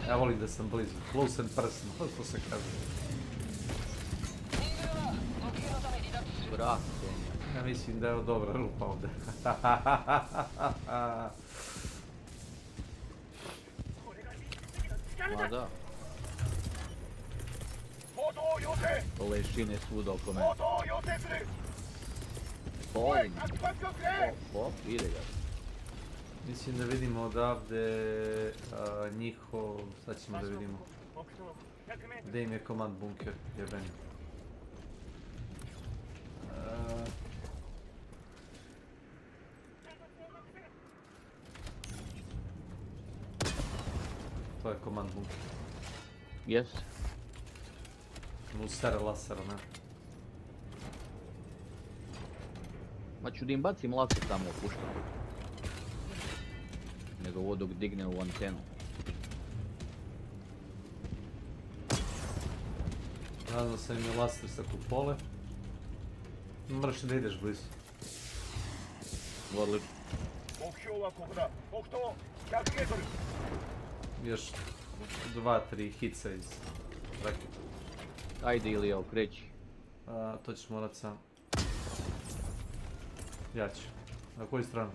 Ja volim da sam blizu. Close and personal, to se kaže. Brate. Ja mislim da je ovo dobra rupa ovdje. Ma da. Lešine svuda oko mene. Polim. Pop, ide ga. Mislim da vidimo odavde njihov... Sad ćemo da vidimo. Gdje im je command bunker, jebeni. To je command bunker. Yes. Mu sere lasera, ne? Ma ću da im bacim laser tamo puštam. Nego ovo dok digne u antenu. Nadam se im je laser sa kupole. Moraš da ideš blizu. Odlično. Još 2-3 hica iz raketa. Ajde ili ja okreći. To ćeš morat sam. Ja ću. Na koju stranu?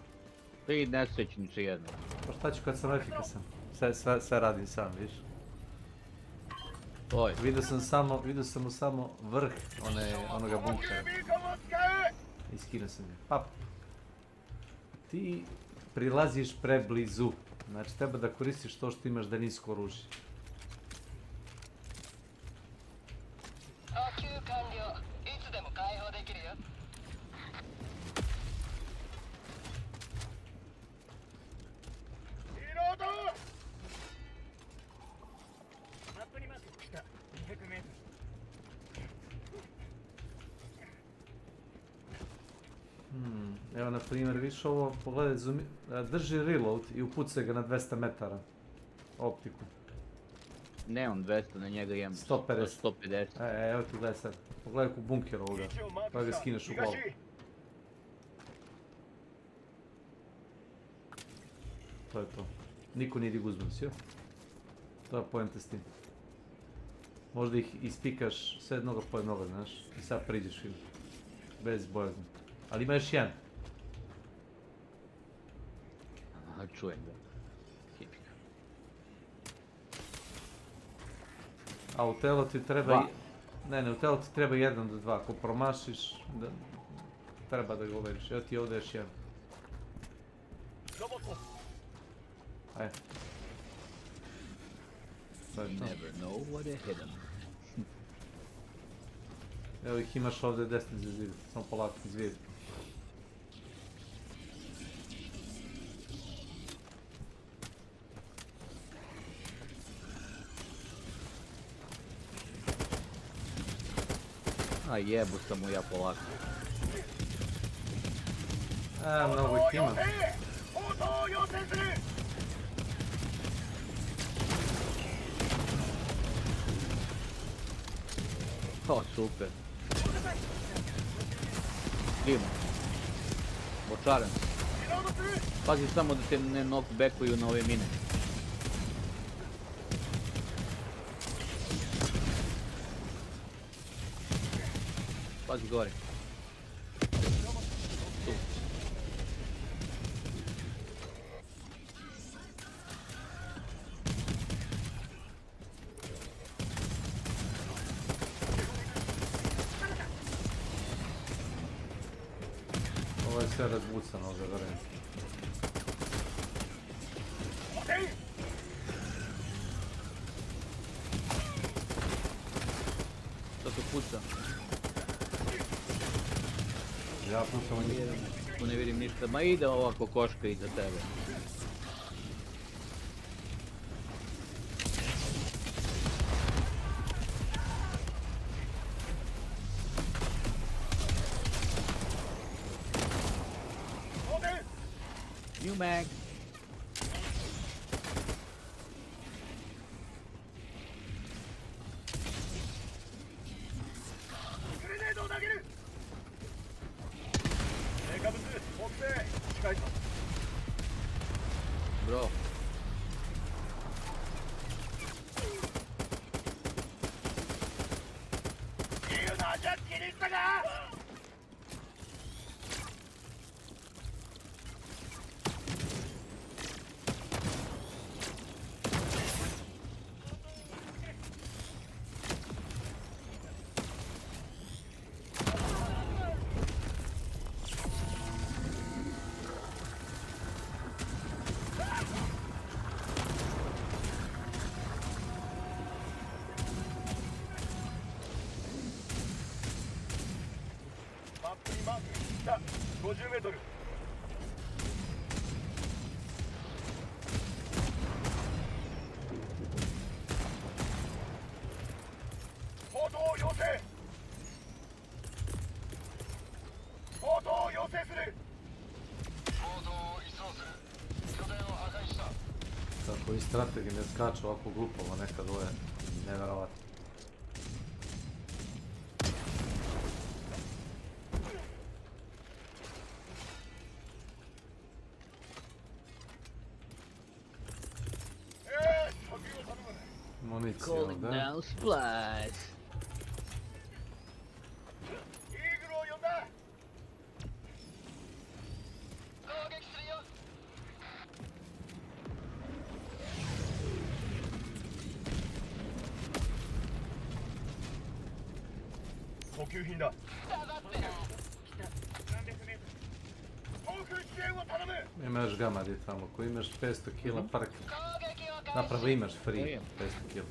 Ti ne sreći niče jedno. Pa šta ću kad sam efikasan? Sve radim sam, vidiš? Oj. Vidio sam mu samo vrh onoga bunkera. I skinuo sam ga. Pap. Ti prilaziš preblizu. Znači treba da koristiš to što imaš da nisko oružje. Evo na primjer, viš ovo, pogledaj, drži reload i upucaj ga na 200 metara. Optiku. Ne on 200, na njega imam 150. Evo ti gledaj sad. Pogledaj ku bunker ovoga. Pa ga skineš u glavu. To je to. Niko nije dig uzmem, sjeo? To je poenta s tim. Možda ih ispikaš sve jednoga po jednoga, znaš. I sad priđeš im. Bez bojazni. Ali ima još jedan. Aha, čujem ga. A u telo ti treba... Ne, u telo ti treba 1 do 2. Ako promašiš, treba da ga uveriš. Evo ti ovdje još jedan. Ajde. Never know what hit him. Evo ih imaš ovdje desno za zid. Samo polako izvijeti. A jebu sam mu ja polako. Mnogo ih ima. O, super. Divno. Močaran. Pazi samo da te ne knockbackuju na ove mine. Pazi gore. Tu. Ovo je sve razbucano za vreme. Što tu puca? Ja pucam od njih. Tu ne vidim ništa. Ma ide ova kokoška iza tebe. New mag. Bro. Kako i strategi ne skaču ovako glupovo nekad, ovo je nevjerovatno. Municija Calling ovdje. down supplies. Imaš gamadi tamo, ko imaš 500 kila park. Napravo imaš free 500 kila.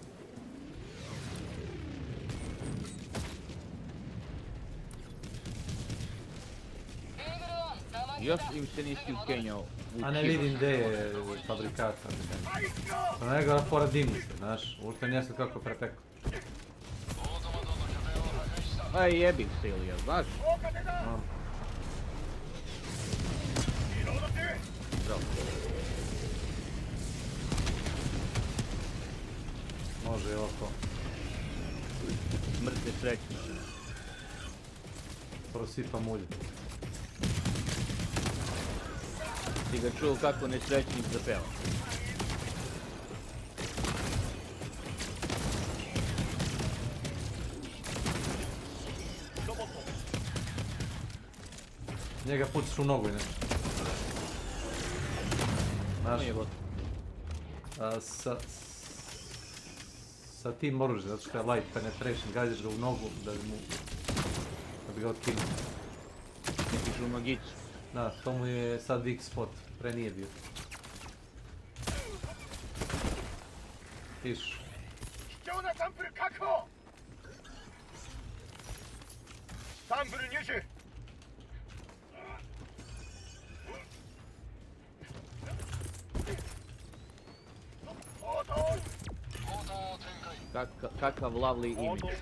Još im se nisi ukenjao. A ne vidim gdje je fabrikata. Pa ne ga pored dimnice, znaš, ušte mjesto kako pretekao. Aj jebik se Ilija, znaš? Može i ovako. Smrtne sreće. Prosipam ulje. Ti ga čuo kako nesrećnik zapeva. Njega pucaš u nogu i nešto. Znaš, sa tim oružjem, zato što je light penetration, gađaš ga u nogu da bi ga otkinuo. Misliš u nogicu? Da, to mu je sad weak spot, pre nije bio. Tiš. Kakav lovely image.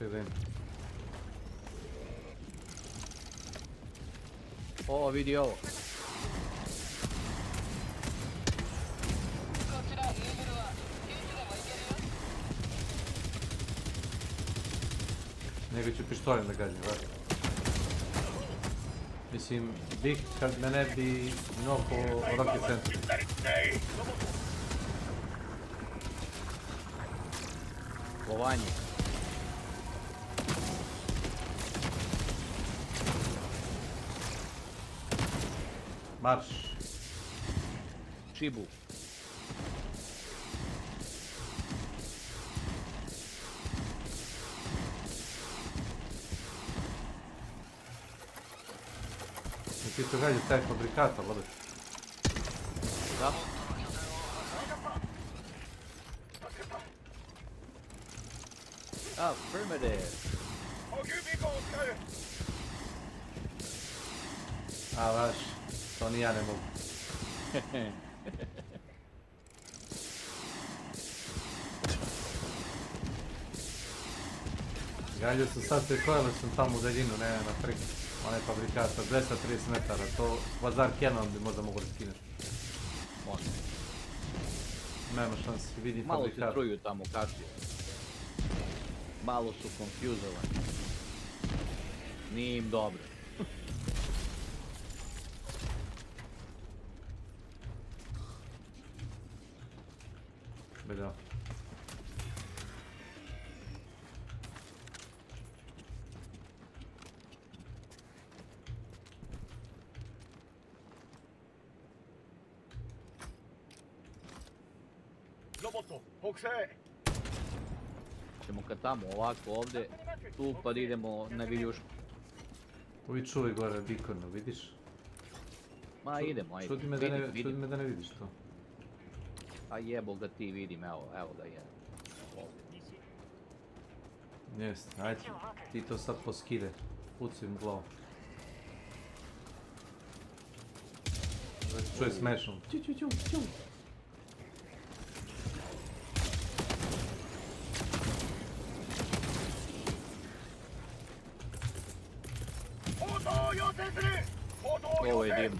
Idem. O, vidi ovo. Njega ću pištoljem da gađam, vrat. Mislim, bih kad me ne bi noko rocket center. Lovanje. Marš. Čibu. Ti to gađa taj fabrikata, vode. Da. Affirmative. A, vaš, to ni ja ne mogu. Gađao sam sad te kojele sam tamo u daljinu, ne na prik. Onaj fabrikata, 230 metara, to Bazar Kenan bi možda mogu da skineš. Može. Nema šansi, vidi Malo fabrikat. se truju tamo kasnije. Malo su konfuzovani. Nije im dobro. Bedao. Ćemo kad tamo ovako ovdje, tu pa da idemo na viljušku. Ovi čuvaj gore bikonu, vidiš? Ma idemo, ajde. Čudi me da ne vidiš to. A jebo ga ti vidim, evo ga je. Jeste, ajde, ti to sad poskide. Pucaj im glavu. Čuje smešno. Ću. Ovo je divno.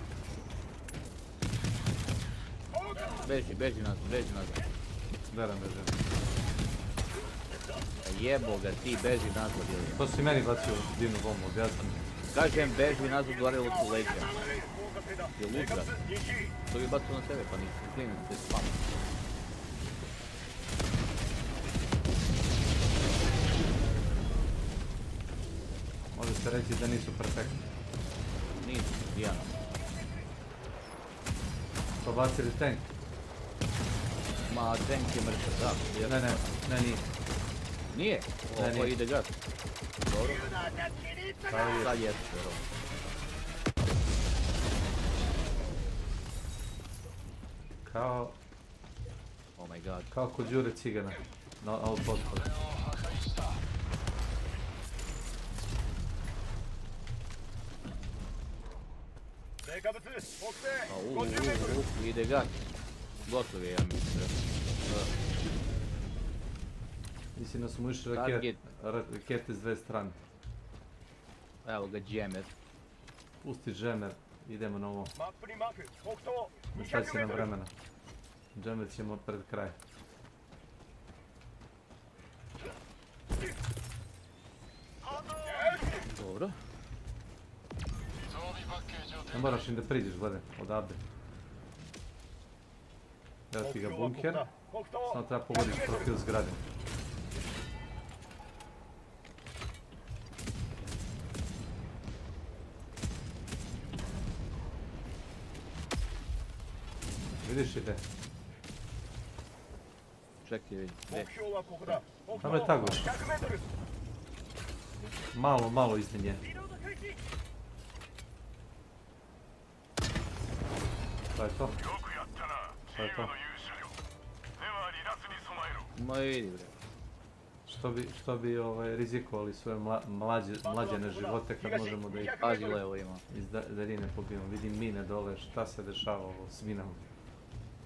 Beži nazad. Beram. Jebo ga ti, beži nazad. To si meni bacio divnu bombu, objasnim. Kažem, beži nazad, gorilo su leđa. Je lutra. To bi bacio na sebe, pa nisam klinac, te spam. Može se reći da nisu perfektni. Nisu, Dijana. To bacili tank? Ma, tank je mrtav, da. Ne, nije. Nije? Ovo ide gas. Dobro. Sad jeste, dobro. Kao... Oh my god. Kao kod Đure Cigana. Na ovu potporu. Ide gas. Gotov je, ja mislim. Mislim da smo išli rakete s dve strane. Evo ga džemer. Pusti džemer, idemo na ovo. Ne stavi se nam vremena. Džemer ćemo pred kraj. Dobro. Ne moraš im da priđeš, gledaj, odavde. Evo ti ga bunker. Samo treba pogodiš profil zgrade. Vidiš ide? Čekaj, vidim. Tamo je tago. Malo iznad nje. Šta je to? Ma vidi bre. Što bi rizikovali svoje mlađene živote kad možemo da ih Pazi levo ima. iz daljine pobijemo. Vidim mine dole, šta se dešava ovo s minama.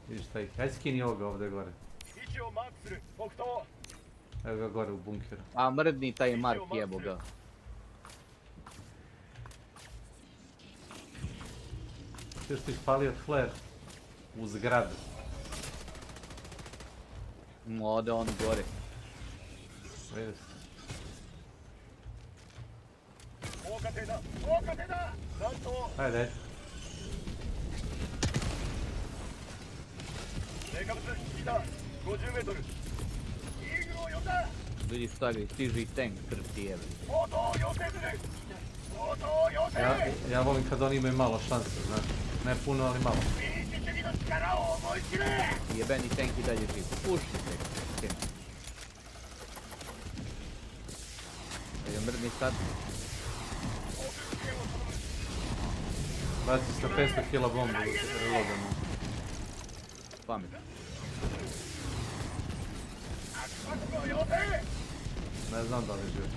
Vidiš šta ih. Ajde skini ovoga ovdje gore. Evo ga gore u bunkeru. A mrdni taj Mark jebo ga. Još ti spalio flare u zgradu. Ode on gore. Vidiš. Ajde, ajde. Vidi šta ga, stiže i tank krti jebe. Ja volim kad oni imaju malo šanse, znaš. Ne puno, ali malo. Jebeni tank i dalje živ. Puši se. Ajde mrdni sad. Baci sa 500 kila bombu, reloadamo. Pametno. Ne znam da li živi.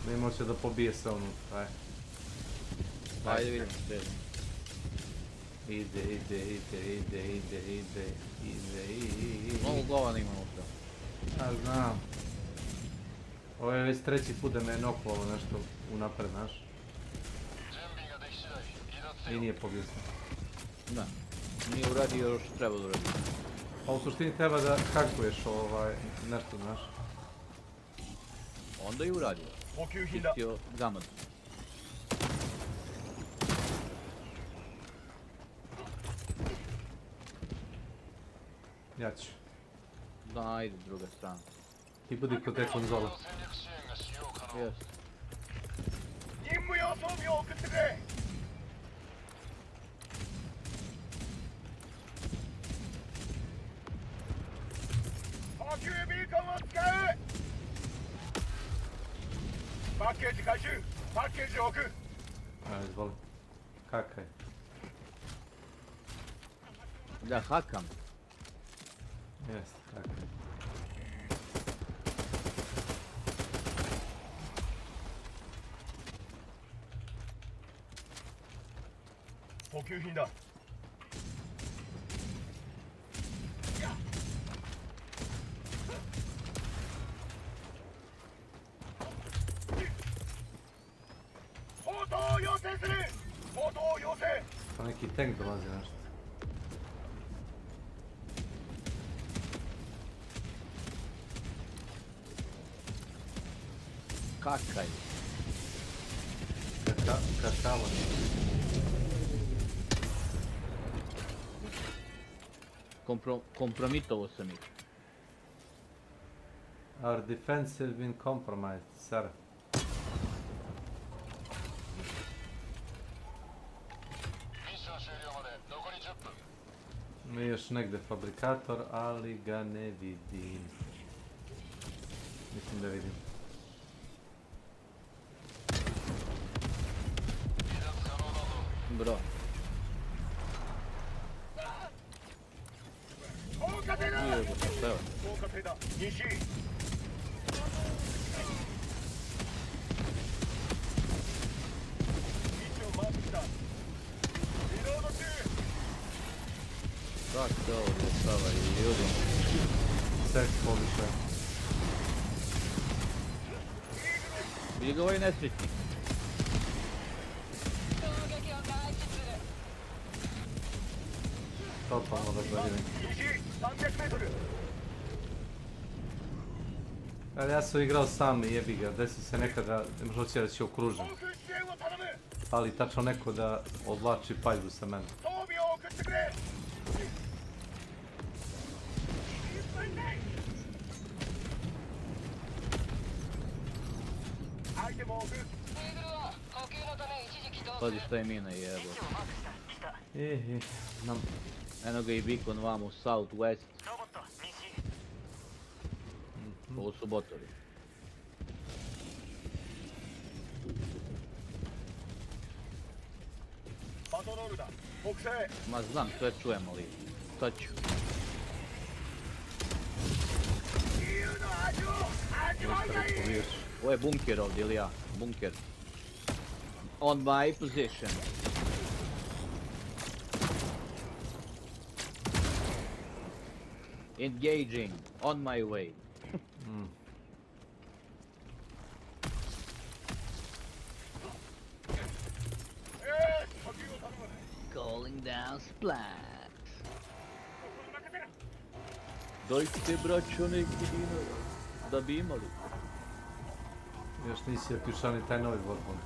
Ne može da pobije se unutra, aj. Ajde vidimo sve. Ide. Mnogo govana ima unutra. A znam. Ovo je već treći put da me je nokvalo nešto unapred, znaš. I nije pobio se. Da. Nije uradio još što treba da uradio. Pa u suštini treba da hakuješ nešto, znaš. Onda je uradio. Hitio gamad. Ja ću. Da, ajde druga strana. Ti budi kod te konzole. Jes. Ajde, izvoli. Kakaj. Da, hakam. Jeste, kakaj. Pa neki tank dolazi nešto. Kakaj. Kakava. Kompromitovo sam ih. Our defense has been compromised, sir. Mi još negdje fabrikator, ali ga ne vidim. Mislim da vidim. Bro. Nije go pošteva. Kako se ovo dešava i ljudi? Seks poviše. Vidi ga ovaj nesretnik. Totalno da gledam. Ali ja sam igrao sam i jebi ga, desi se nekada, ne može oći reći okružen. Ali tačno neko da odlači paljbu sa mene. Pazi šta je mina jebo. Znam. Eno ga i Beacon vamo, Southwest. Ovo su botovi. Ma znam, sve čujem, ali šta ću? Ovo je bunker ovdje, ili ja? Bunker. On my position. Engaging. On my way. Calling down splats. Dajte braćo neki dinar, da bi imali. Još nisi otišao ni taj novi Warhol.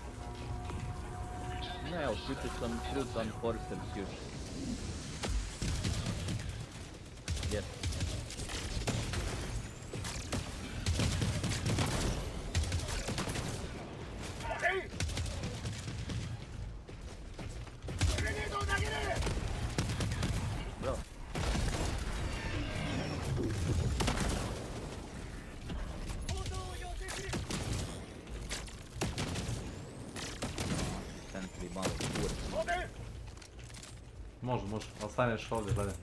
Ne, otišao sam Frutan Forsters još. Yes. Bravo. Sentry malo kurac. Može, ali staneš ovdje, gledaj.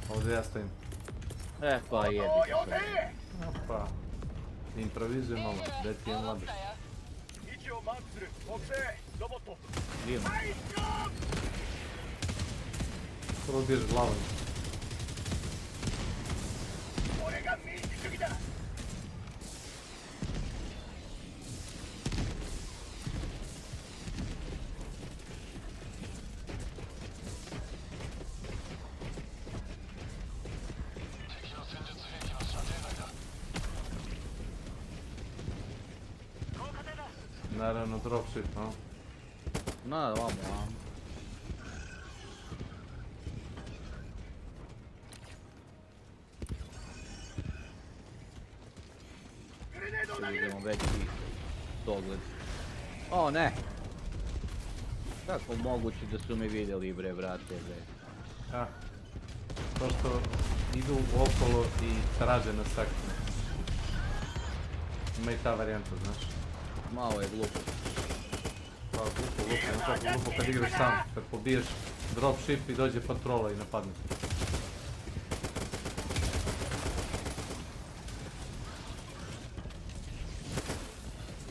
Ovdje ja stojim. Pa jedi. Pa. Improvizujem malo, gdje ti je mladiš. Idemo. Prvo biješ glavom. Naravno, dropship, no? Na, vamo. Idemo veći dogled. O, ne! Kako moguće da su mi vidjeli, bre, brate, bre? Ja. To što idu okolo i traže na sakne. Ima i ta varijanta, znaš. Malo je glupo. Pa glupo kad igraš sam, kad pobiješ dropship i dođe patrola i napadne.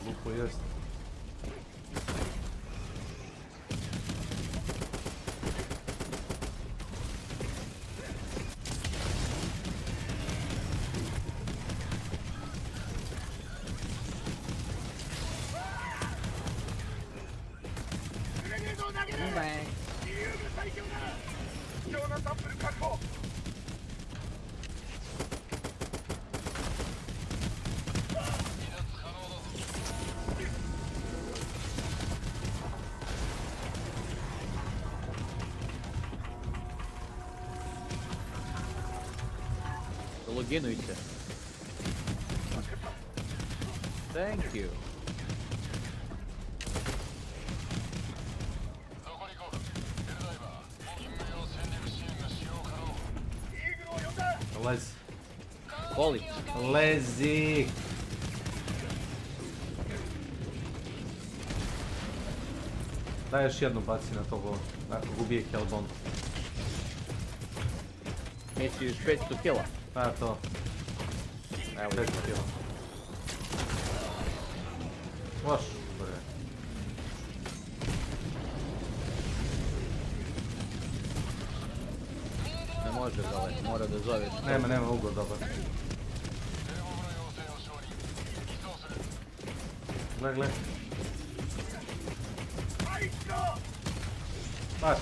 Glupo jest. Loginujte. Thank you. Lezi. Koli. Lezi! Daj još jednu baci na togo, ako ubije Kelbon. Misliš 500 kila? Pa to. Evo 500 kila. Loš, bre. Ne može, dole, mora da zoveš. Nema ugor, dobar. Gle. Baš.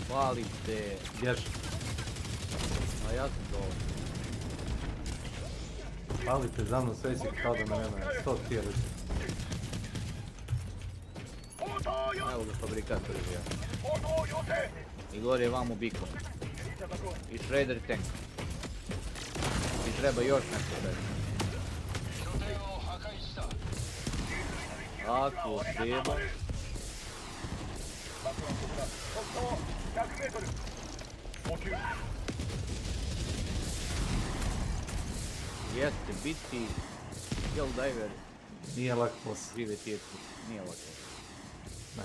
Hvalim te. Bjež. A ja sam dole. Palite za mnom sve si kao da me nema 100 tijeli. Evo ga fabrikator je bio. I gore je vamo biko. I shredder tank. I treba još nešto da je. Ako treba. Jeste, biti Helldiver. Nije lak posao. Žive tijeku. Nije lak posao. Ne.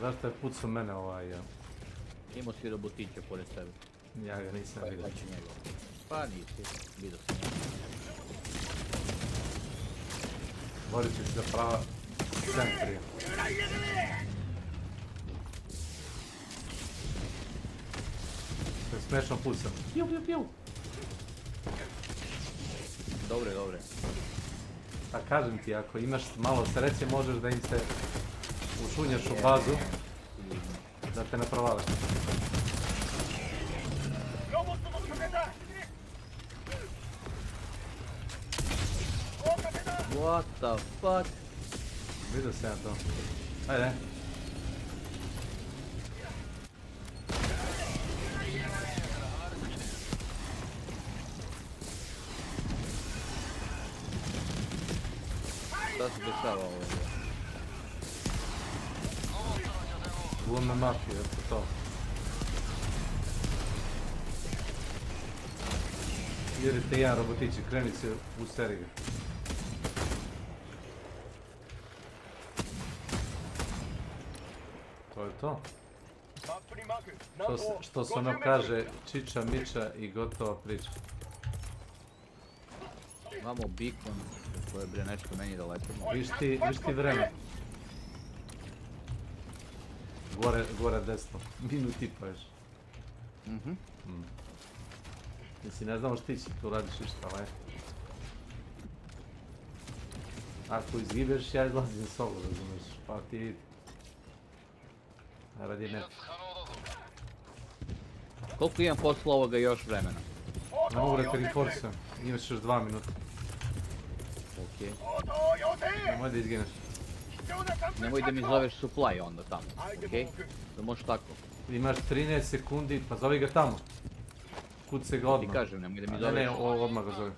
Zašto je pucao mene ovaj... Imao si robotića pored sebe. Ja ga nisam vidio. Znači njegov. Pa nisi, vidio sam njegov. Borit ću se za prava centrija. To je smešno pucam. Piu, piu, piu. Dobre, dobre. Pa kažem ti, ako imaš malo sreće, možeš da im se ušunjaš u bazu, da te ne provale. What the fuck? Vidio sam ja to. Ajde. Šta se dešava ovdje? Glumna mafija, to. Idete jedan robotić i kreni se u seriju. To je to. Što se ono kaže, čiča, miča i gotova priča. Imamo beacon koje bre nešto meni da letimo. Viš ti vreme. Gore desno. Minut i pa još. Mislim, ne znamo ti tu radiš išta, ali. Ako izgibeš, ja izlazim s ovo, razumiješ, pa ti vidi. Radi net. Koliko imam posle ovoga još vremena? Ne mogu da te reforsujem, imaš još 2 minuta. Okej. Nemoj da izgineš. Nemoj da mi zoveš supply onda tamo, okej? Da možeš tako. Imaš 13 sekundi, pa zovi ga tamo. Kuce ga odmah. Ti kažem, nemoj da mi zoveš. Ne, odmah ga zovem.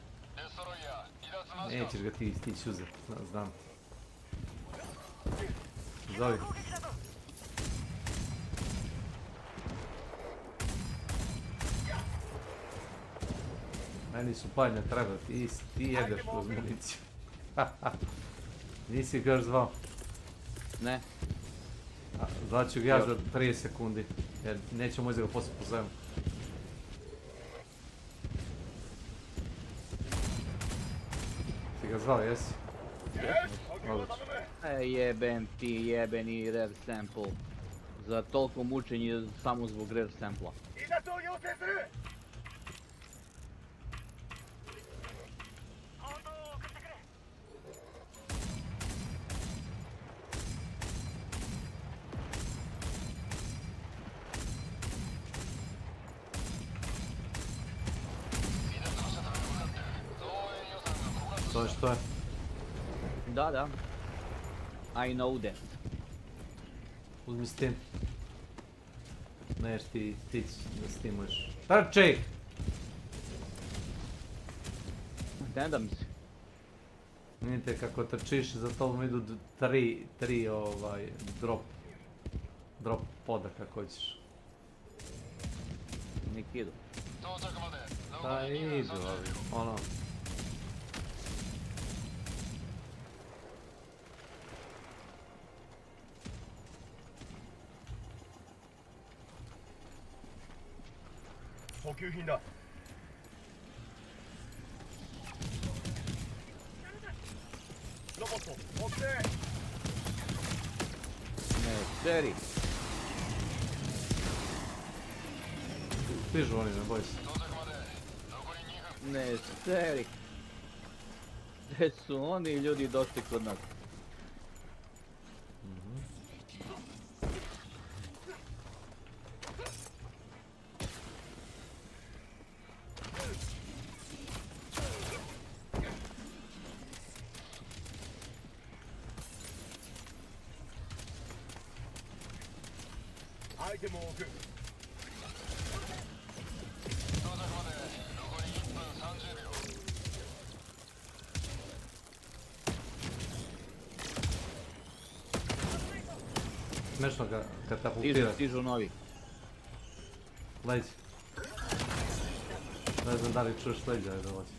Nećeš ga ti stići uzeti, znam. Zovi. Meni su palj ne treba, ti jedeš kroz municiju. Nisi ga još zvao? Ne. Zvaću ga ja za 30 sekundi, jer nećemo moći da ga poslije pozovemo. Ti ga zvao, jesi? Odlično. Jebem ti jebeni rare sample. Za toliko mučenje samo zbog rare sampla. To je što je? Da. I know that. Uzmi Steam. Neš ti stići da Steamuješ. Trči! Ne da mi se. Vidite kako trčiš, za tobom idu 3 drop poda kako hoćeš. Nek idu. Pa idu ovi, ono. Ne, seri. Stižu oni, ne boj se. Ne, seri. Gdje su oni ljudi došli kod nas? Smešno ga katapultiraš. Stižu novi. Leđ. Ne znam da li čuješ leđa je dolazi.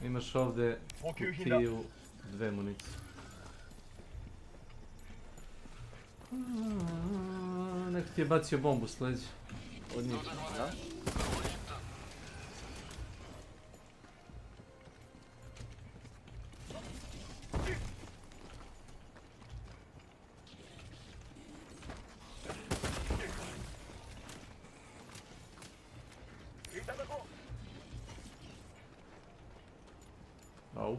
Imaš ovdje kutiju 2 municije. Neko ti je bacio bombu s leđa. Od njih, da? Au.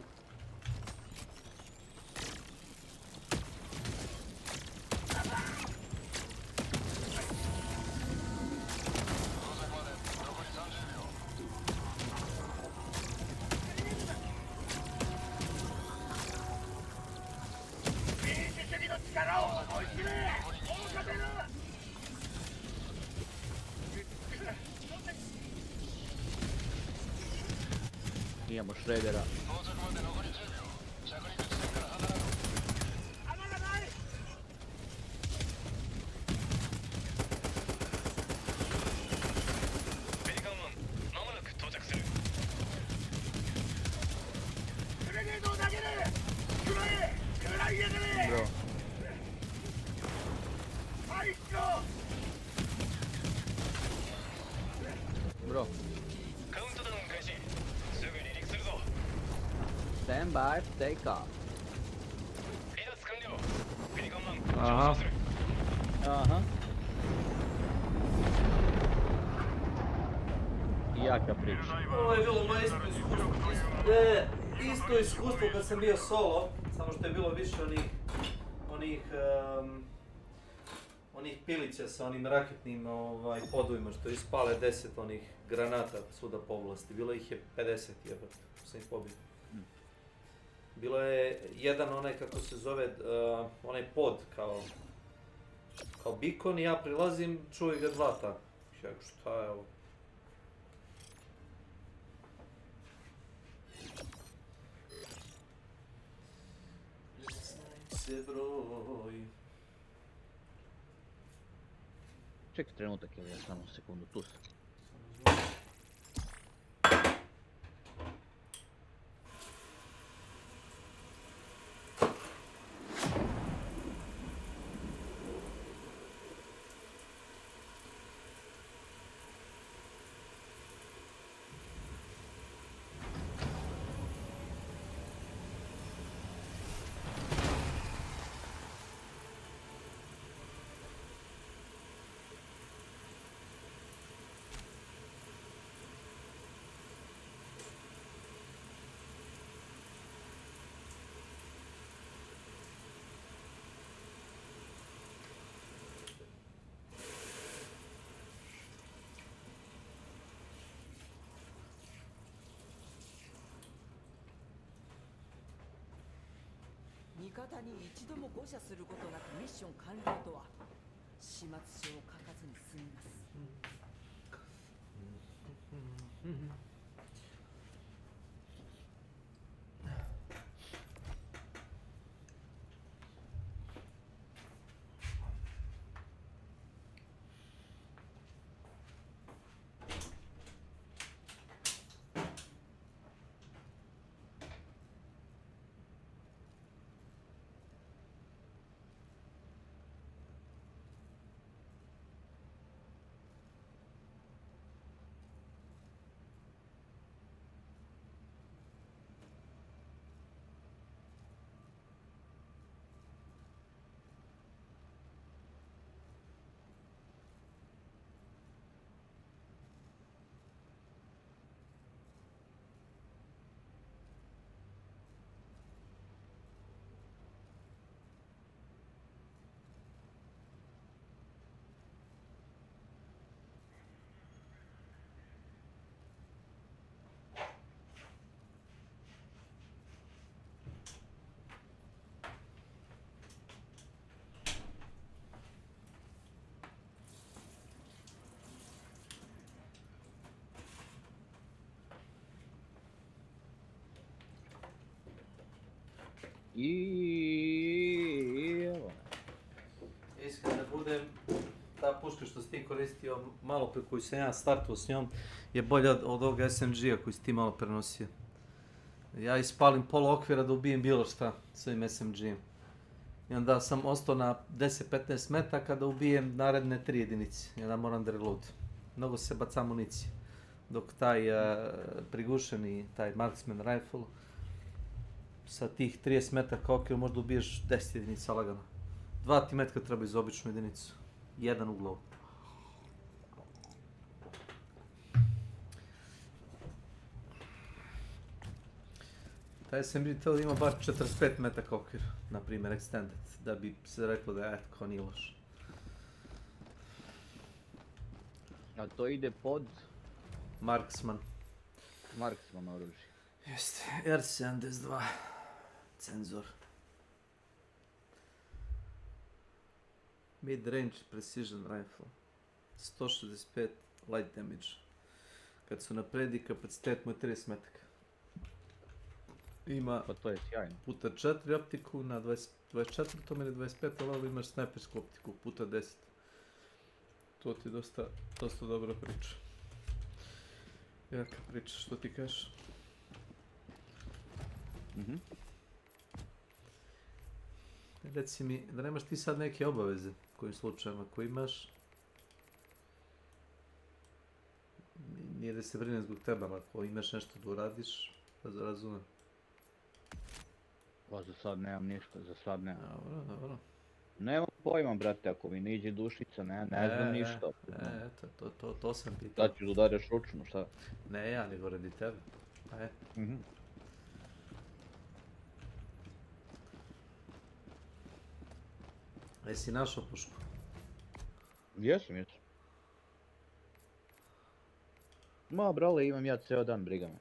Imamo Shreddera. Bro. Bro. Stand by, take off. Aha. Aha. Jaka priča. Ovo je bilo moje isto iskustvo kad sam bio solo, samo što je bilo više onih pilića sa onim raketnim podujima što ispale 10 onih granata svuda po oblasti. Bilo ih je 50 jebate, sam ih pobio. Bilo je jedan onaj kako se zove, onaj pod kao bikon i ja prilazim, čuju ga 2 tako. Ja go šta je ovo? Se broj. Čekaj trenutak, evo ja samo sekundu, tu sam. I iskren da budem, ta puška što si ti koristio malo pre koju sam ja startuo s njom je bolja od ovoga SMG-a koji si ti malo prenosio. Ja ispalim pola okvira da ubijem bilo šta s ovim SMG-em. I onda sam ostao na 10-15 metaka da ubijem naredne 3 jedinice. I onda moram da reload. Mnogo se baca municije. Dok taj prigušeni, taj marksman rifle, sa tih 30 metaka okvira možda ubiješ 10 jedinica lagano. 2 ti metka treba za običnu jedinicu. 1 u glavu. Taj SMG telo ima bar 45 metaka okvir, na primjer extended, da bi se reklo da je ko nije loš. A to ide pod Marksman. Marksman oružje. Jeste, R72 cenzor. Mid-range precision rifle. 165 light damage. Kad su napredi, kapacitet mu je 30 metaka. Ima pa to je sjajno. Puta 4 optiku na 24 ili 25 level imaš snajpersku optiku puta 10. To ti je dosta dobra priča. Jaka priča, što ti kažeš? Reci mi, da nemaš ti sad neke obaveze kojim slučajima koji imaš? Nije da se brinem zbog tebe, ali ako imaš nešto da uradiš, da razumem. Pa za sad nemam ništa, za sad nemam. Dobro. Nemam pojma, brate, ako mi ne iđe dušica, ne znam ništa. Eto, to sam pitao. Da ću da udaraš ručno, šta? Ne ja, nego radi tebe. Jesi našao pušku? Jesam. Ma, brale, imam ja ceo dan, briga me.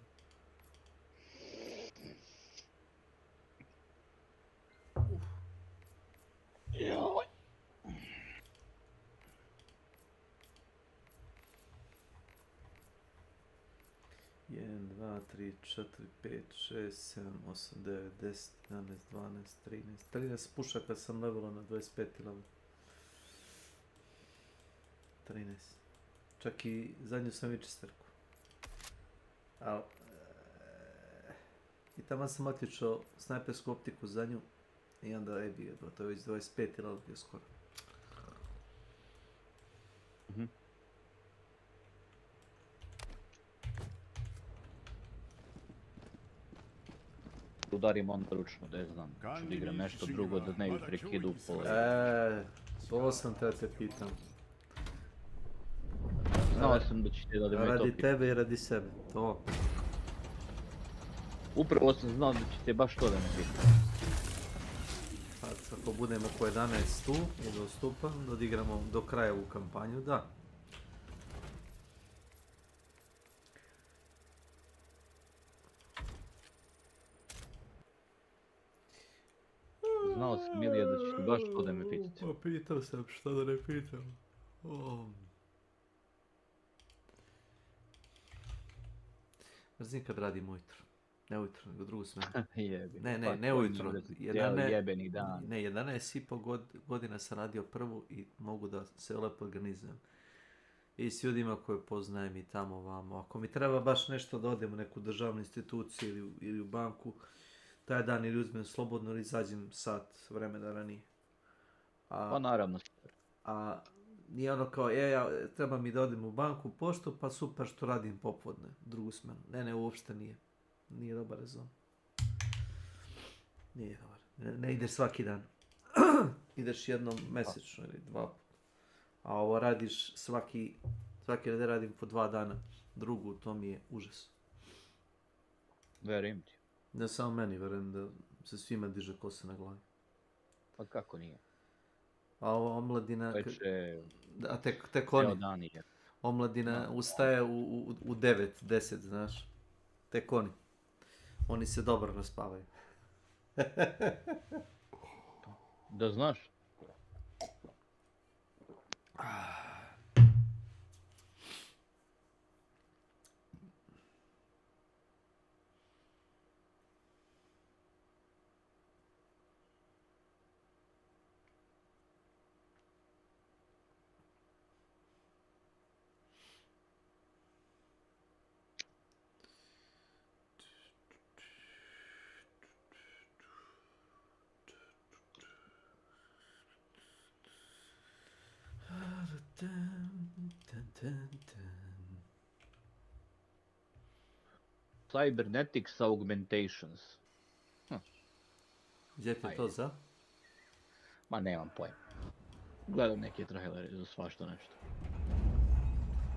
Joj. 1, 2, 3, 4, 5, 6, 7, 8, 9, 10, 11, 12, 13. 13 pušaka sam levelao na 25 level. 13. Čak i zadnju sam Winchesterku. I tamo sam otličao snajpersku optiku za nju. I onda jebi ga, to je već 25 level bio skoro. Udarim onda ručno, da je znam. Ću da igram nešto drugo, da ne bi prekidu pola. Ovo sam te pitam. Znao sam da ćete da odem i Radi tebe i radi sebe, to. Upravo sam znao da ćete baš to da me pitam. Ako budemo oko 11 tu i da ustupam, da odigramo do kraja ovu kampanju, da. Znao sam, Milija, da ćete baš to da me pitate. Pitao sam što da ne pitam. Mrzim kad radim ujutro. Ne ujutro, nego drugu smenu. Ne ujutro. Jebeni dan. Ne, 11,5 godina sam radio prvu i mogu da se lepo organizujem. I s ljudima koje poznajem i tamo vamo. Ako mi treba baš nešto da odem u neku državnu instituciju ili u banku, taj dan ili uzmem slobodno ili izađem sat vremena ranije. Pa naravno. A nije ono kao, treba mi da odem u banku, poštu, pa super što radim popodne, drugu smenu. Ne, uopšte nije. Nije dobar rezon. Nije dobar. Ne ideš svaki dan. Ideš jednom mesečno ili 2 puta. A ovo radiš svaki dan radim po 2 dana. Drugu, to mi je užas. Verujem ti. Ne samo meni, verujem da se svima diže kosa na glavi. Pa kako nije? A ova omladina... A tek oni. je. Omladina ustaje u 9, 10, znaš. Tek oni. Oni se dobro raspavaju. Da znaš. Cybernetics Augmentations. Gdje ti je to Ajde. za? Ma nemam pojma. Gledam neke trailere za svašta nešto.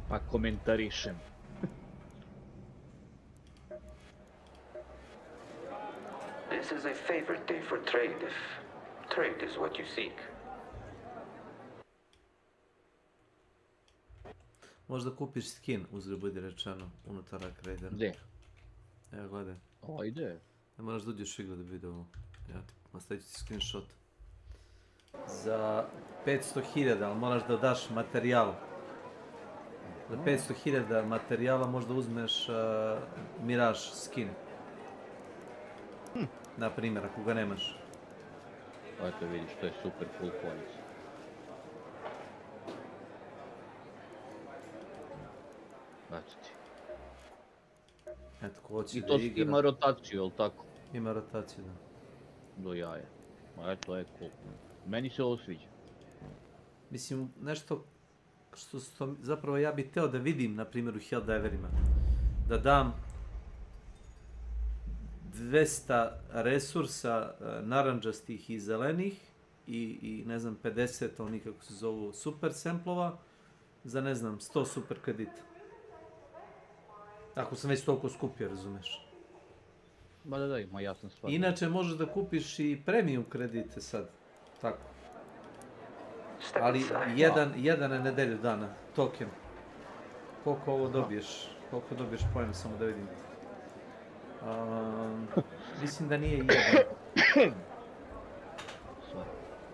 Pa komentarišem. This is a favorite day for trade if trade is what you seek. Možda kupiš skin, uzgled budi rečeno, unutar Ark Raidera. Gdje? Evo gledaj. Ajde. Ne moraš da uđeš u igru da bi vidio ovo. Ja ti nastavit ću ti screenshot. Za 500.000, ali moraš da daš materijal. Za 500.000 materijala možda uzmeš Mirage skin. Na primjer, ako ga nemaš. Eto vidiš, to je super full polis. Eto ti. Eto, ko hoće I da to igra. ima rotaciju, jel tako? Ima rotaciju, da. Do jaja. Ma eto, je cool. Meni se ovo sviđa. Mislim, nešto što zapravo ja bih teo da vidim, na primjer, u Helldiverima. Da dam 200 resursa naranđastih i zelenih i ne znam, 50 onih kako se zovu super samplova za ne znam, 100 super kredita. Ako sam već toliko skupio, razumeš. Ma da, ima jasna stvar. Inače možeš da kupiš i premium kredite sad, tako. Ali jedan na nedelju dana, token. Koliko ovo dobiješ? Koliko dobiješ pojena, samo da vidim. Mislim da nije jedan.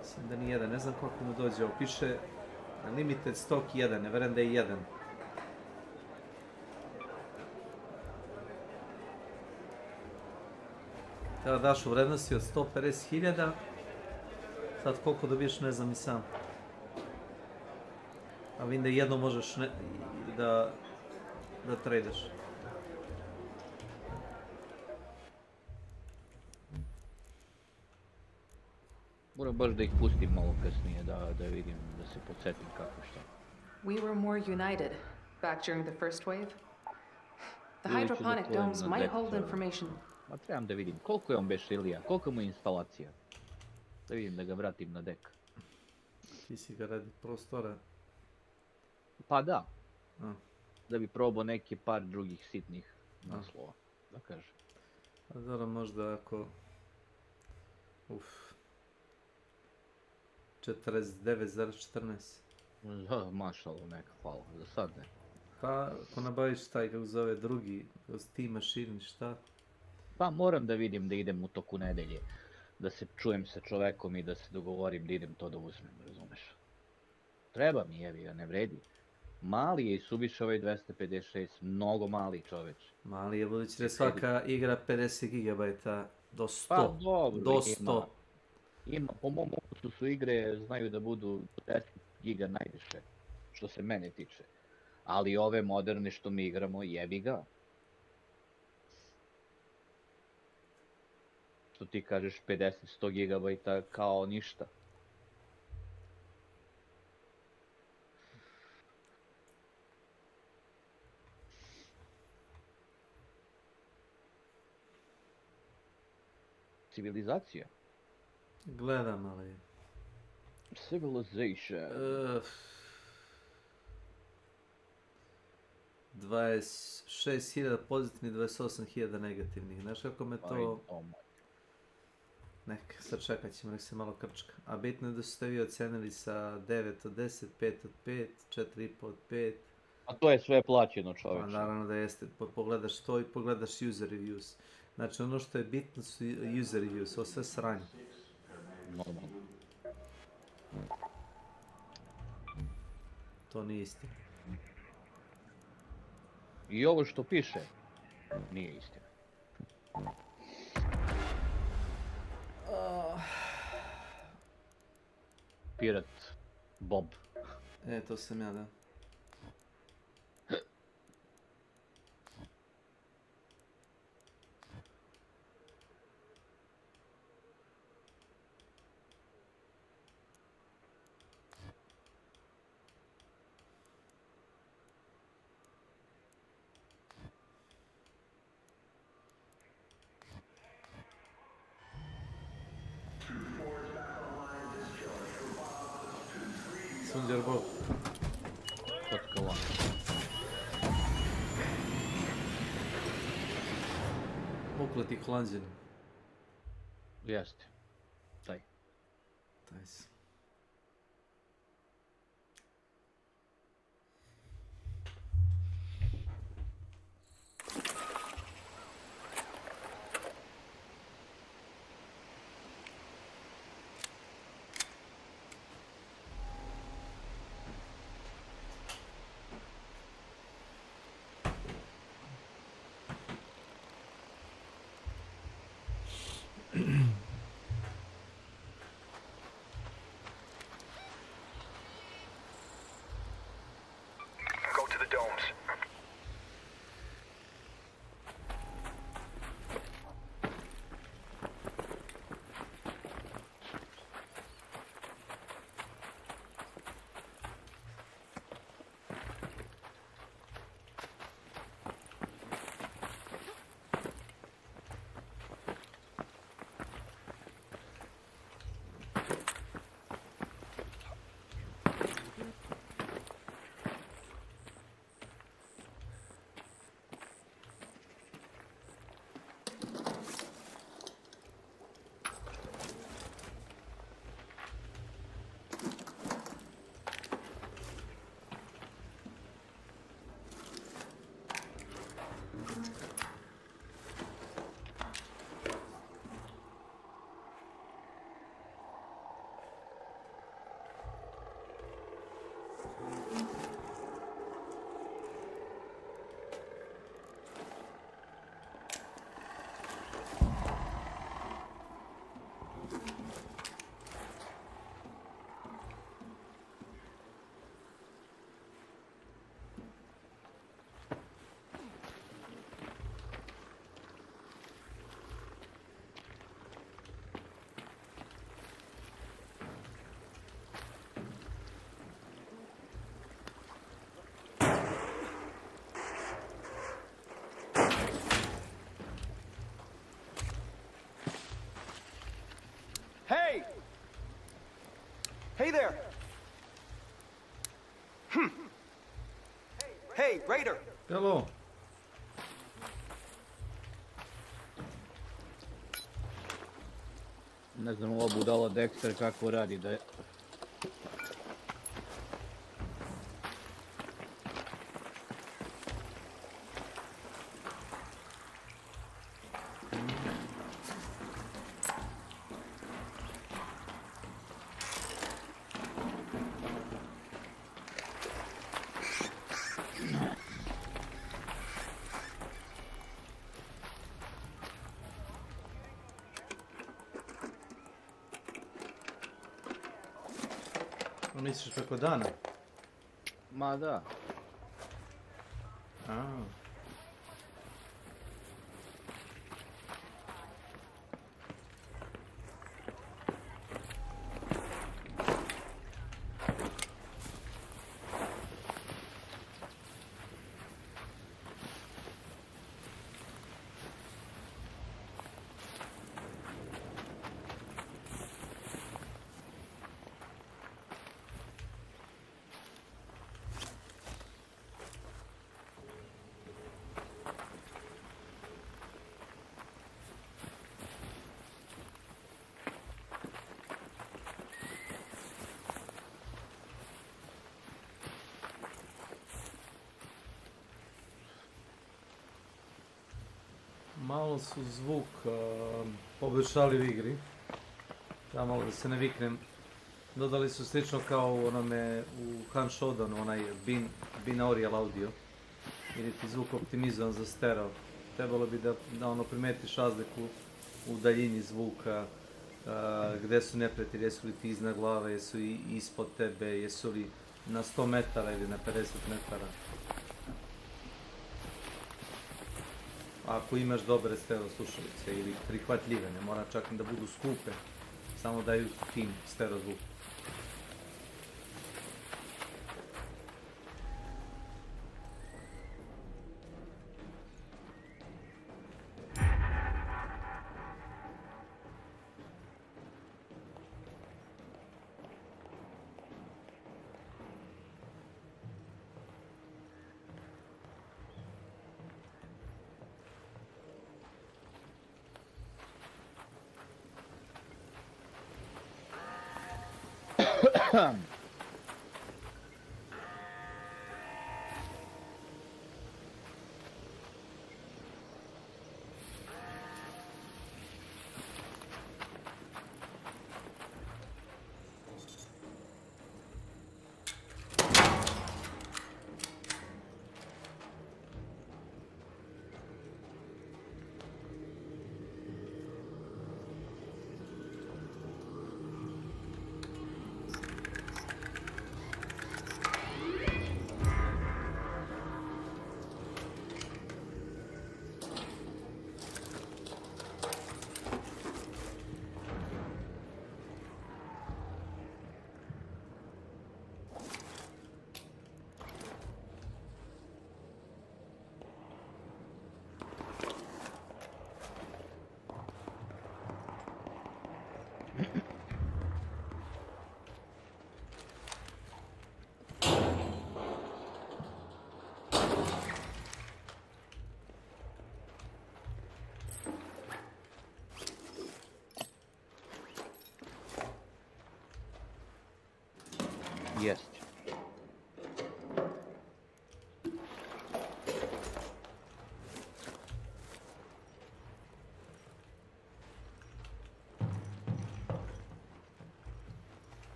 Mislim da nije jedan, ne znam koliko mu dođe. Ovo piše limited stock 1, ne verujem da je jedan. Kada daš u vrednosti od 150.000, sad koliko dobiješ ne znam i sam. A vidim da jedno možeš da tradaš. Moram baš da ih pustim malo kasnije, da vidim, da se podsjetim kako šta. We were more united back during the first wave. The hydroponic domes might hold information. Ma trebam da vidim, koliko je on bešilija, koliko mu je instalacija. Da vidim da ga vratim na dek. Ti si ga radi prostora. Pa da. Da bi probao neke par drugih sitnih naslova, da kažem. A dobro, možda ako... 49,14. Mašalo neka, hvala, za sad ne. Pa, ako nabaviš taj, kako zove, drugi, Steam Machine, šta? Pa moram da vidim da idem u toku nedelje. Da se čujem sa čovekom i da se dogovorim da idem to da uzmem, razumeš? Treba mi, jebi ga, ne vredi. Mali je i suviše ovaj 256, mnogo mali čoveč. Mali je, budući da je svaka igra 50 GB do 100. Pa dobro, do 100. Ima, po mom okusu su igre, znaju da budu 10 giga najviše, što se mene tiče. Ali ove moderne što mi igramo, jebi ga. Što ti kažeš 50-100 gigabajta kao ništa. Civilizacija? Gledam, ali... Civilization. 26.000 pozitivnih, 28.000 negativnih. Znaš kako me to... Nek, sad čekat ćemo, nek se malo krčka. A bitno je da ste vi ocenili sa 9 od 10, 5 od 5, 4,5 od 5. A to je sve plaćeno, čovječe. Pa naravno da jeste. Pogledaš to i pogledaš user reviews. Znači ono što je bitno su user reviews, ovo sve sranje. Normalno. To nije istina. I ovo što piše, nije istina. Pirat Bob. To sam ja, da. Sunđer Bog. Kocka van. Ukleti Holanđani. Jeste. Taj. Taj si. Go to the domes. Hey! Hey there! Hey, Raider! Hello. Ne znam ova budala Dexter kako radi da je... Misliš preko dana? Ma da. A. Malo su zvuk poboljšali u igri. Da malo da se ne viknem. Dodali su slično kao u onome u Han Showdownu, onaj binaural audio. Ili ti zvuk optimizovan za stereo. Trebalo bi da ono primetiš razliku u daljini zvuka, gde su neprijatelji, jesu li ti iznad glave, jesu li ispod tebe, jesu li na 100 metara ili na 50 metara. Ako imaš dobre stereo slušalice ili prihvatljive, ne mora čak ni da budu skupe, samo daju fin stereo zvuk. Jest.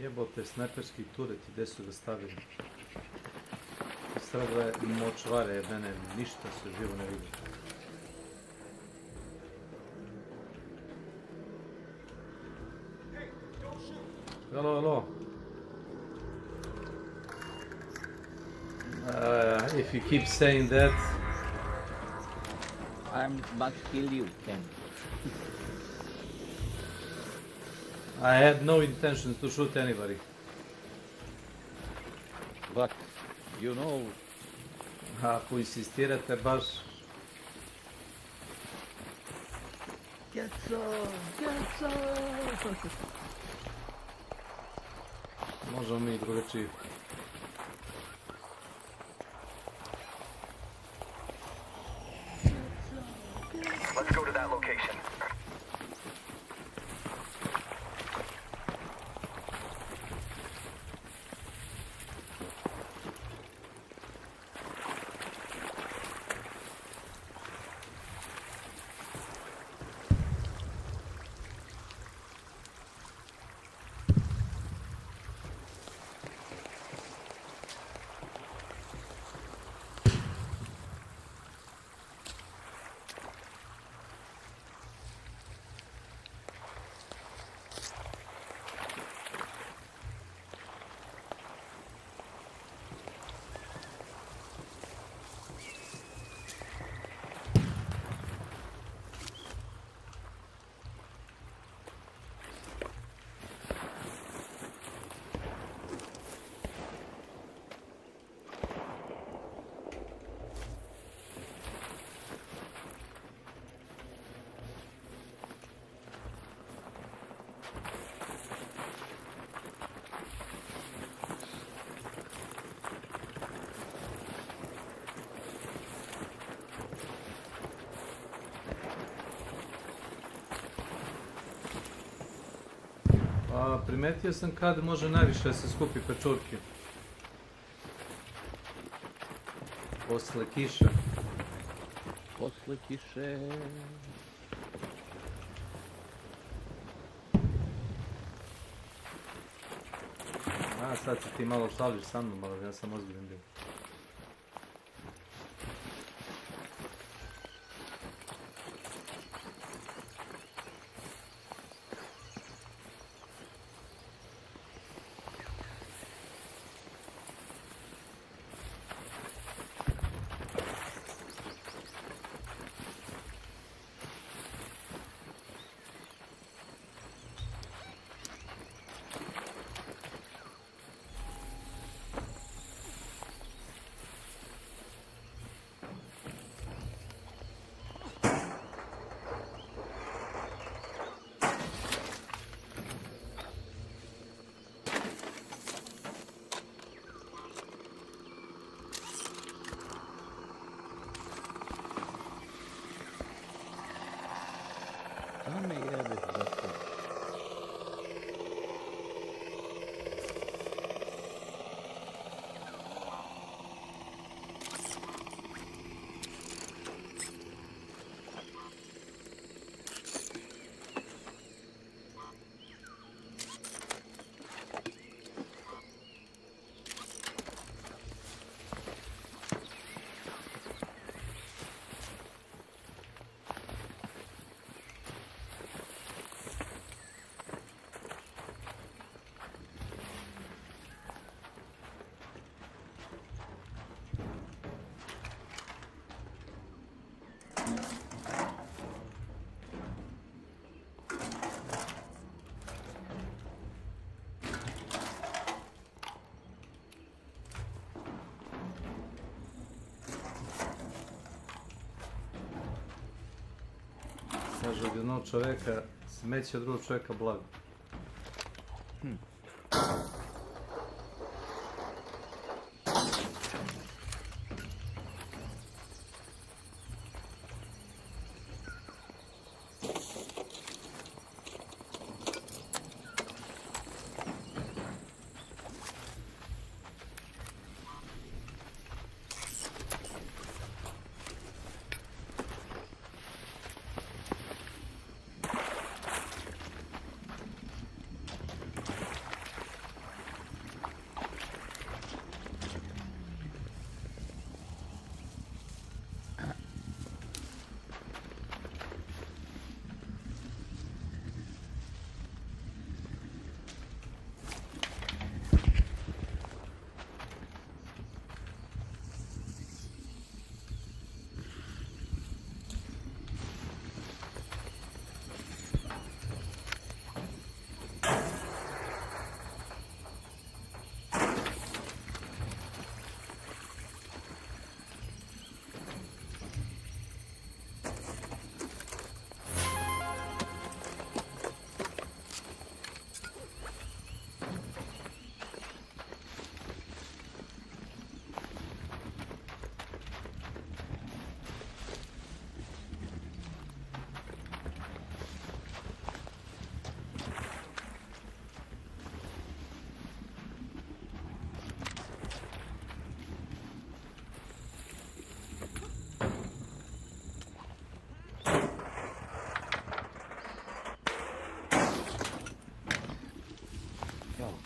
Jebote, snajperski tureti, gdje su ga stavili? Strada je močvare jebene, ništa se živo ne vidi. Hello, hello. If you keep saying that, I'm about to kill you, Ken. I had no intention to shoot anybody. But, you know... Ako insistirate baš... Get some! Možemo mi drugačije. Let's go to that location. Primetio sam kad može najviše da se skupi pečurke. Posle kiše. Posle kiše... A, sad se ti malo šališ sa mnom, ali ja sam ozbiljan bio. Kaže od jednog čovjeka, smeće od drugog čovjeka blago.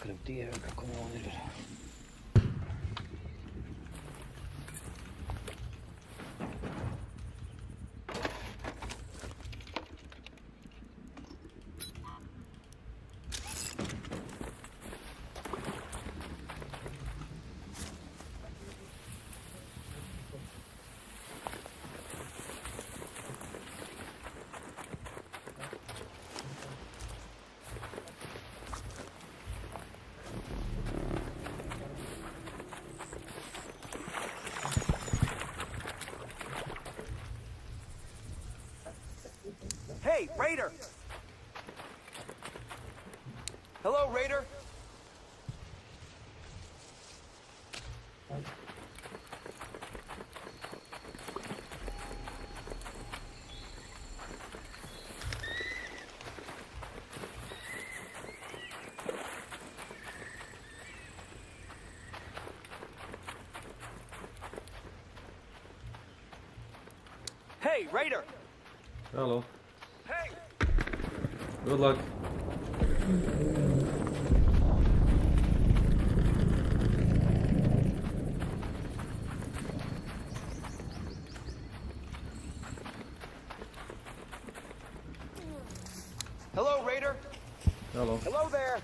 Krv kako me on igra. Hey, Raider! Hello, Raider! Hey, Raider! Hello. Hey! Good luck. Hello, Raider! Hello. Hello there!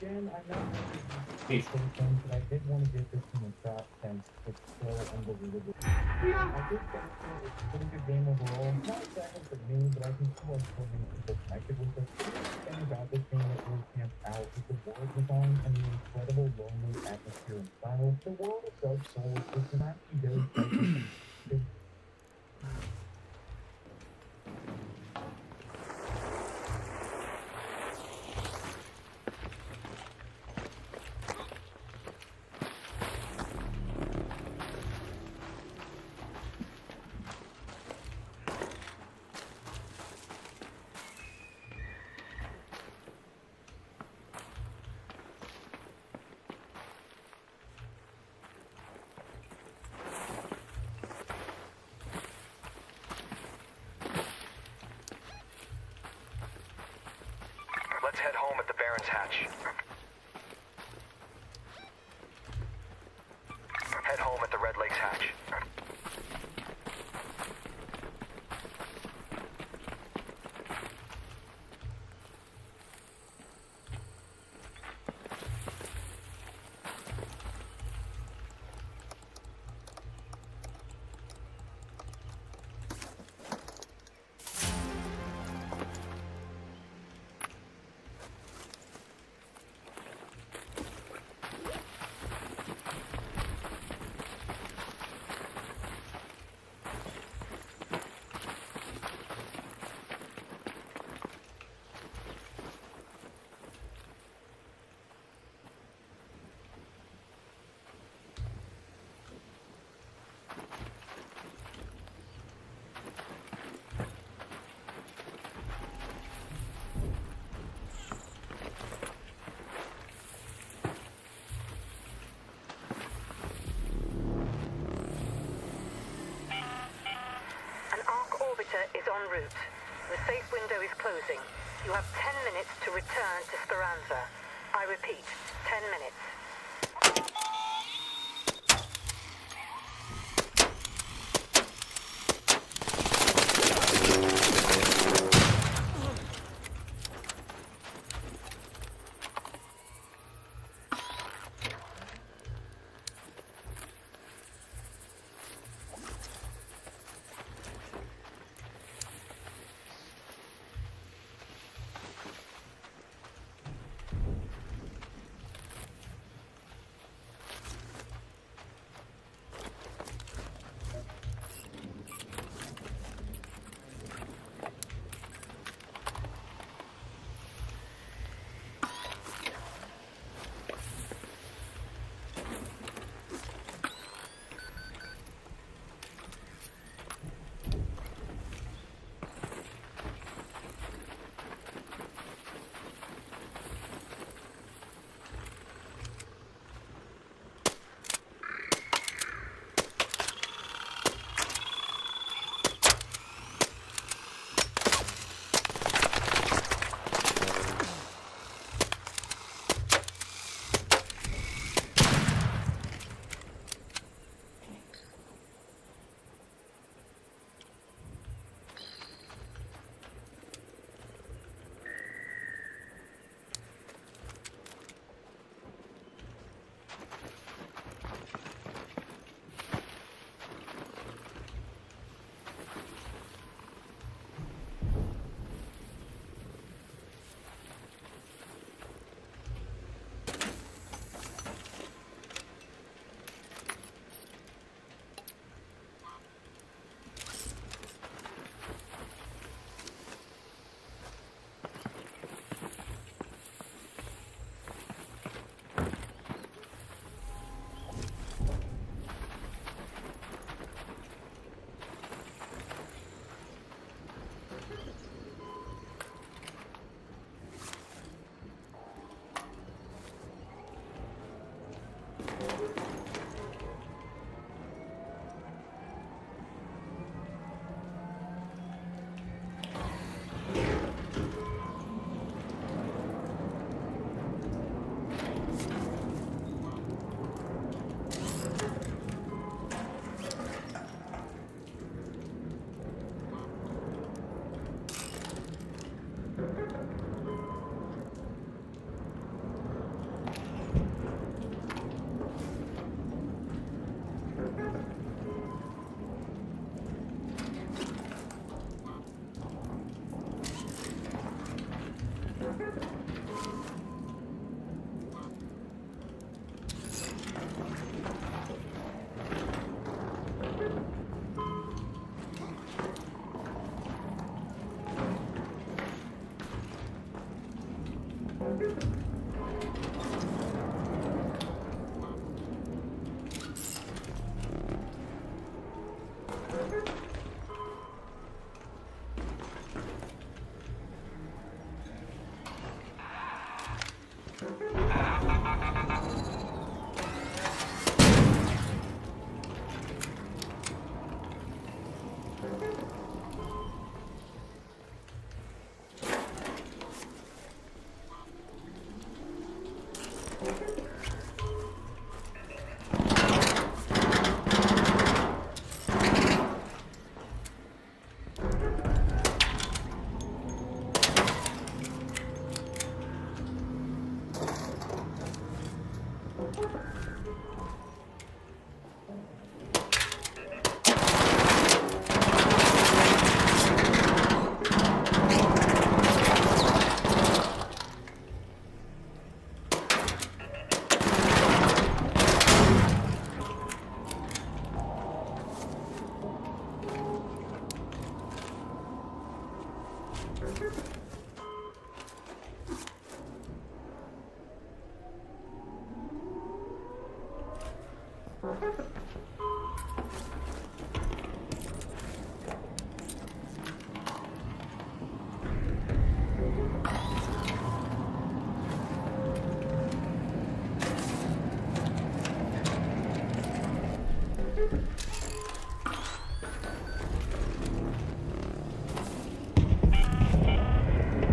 again. I'm not really things, but I did want to get this in the shop since it's so unbelievable. I did think it's a pretty good game overall. Not exactly for me, but I can see why still many people connected with it. The thing about this game that really stands out is the world design and the incredible lonely atmosphere and style. The world of Dark Souls is actually very focused. Let's head home at the Baron's Hatch. Head home at the Red Lake's Hatch. Is en route. The safe window is closing. You have 10 minutes to return to Speranza. I repeat, 10 minutes.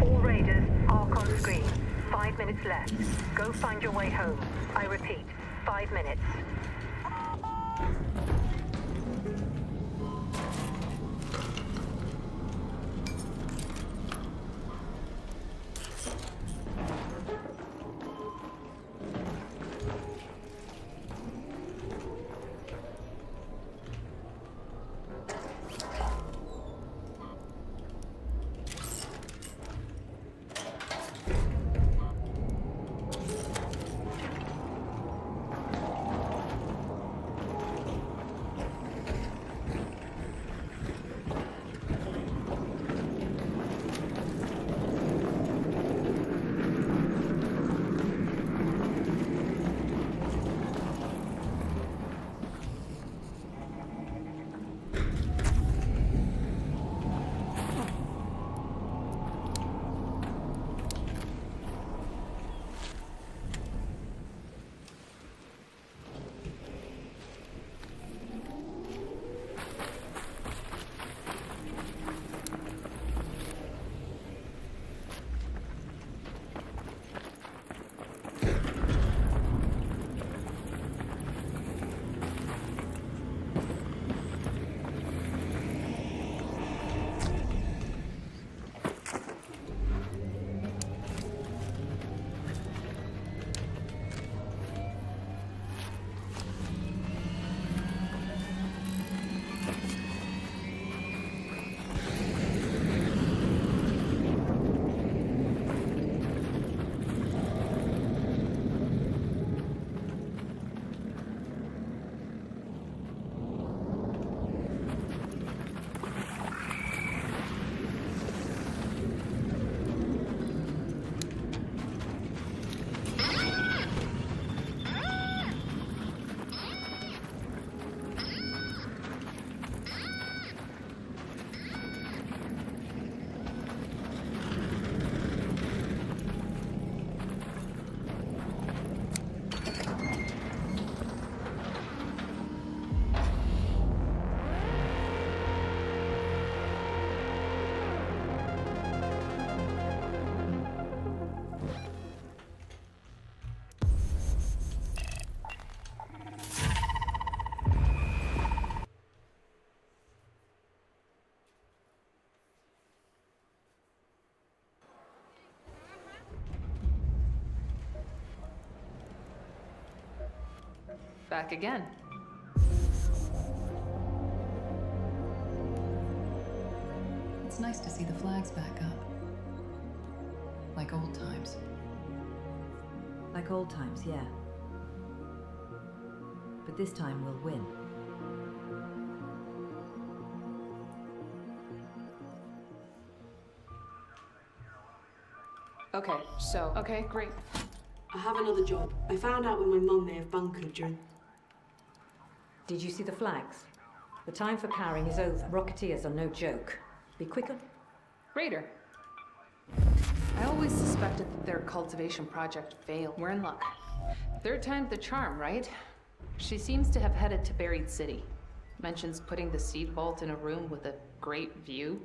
All raiders, arc on screen. 5 minutes left. Go find your way home. I repeat, 5 minutes. Back again. It's nice to see the flags back up. Like old times. Like old times, yeah. But this time we'll win. Okay, great. I have another job. I found out when my mum may have bunkered during... Did you see the flags? The time for powering is over. Rocketeers are no joke. Be quicker. Raider. I always suspected that their cultivation project failed. We're in luck. Third time's the charm, right? She seems to have headed to Buried City. Mentions putting the seed vault in a room with a great view.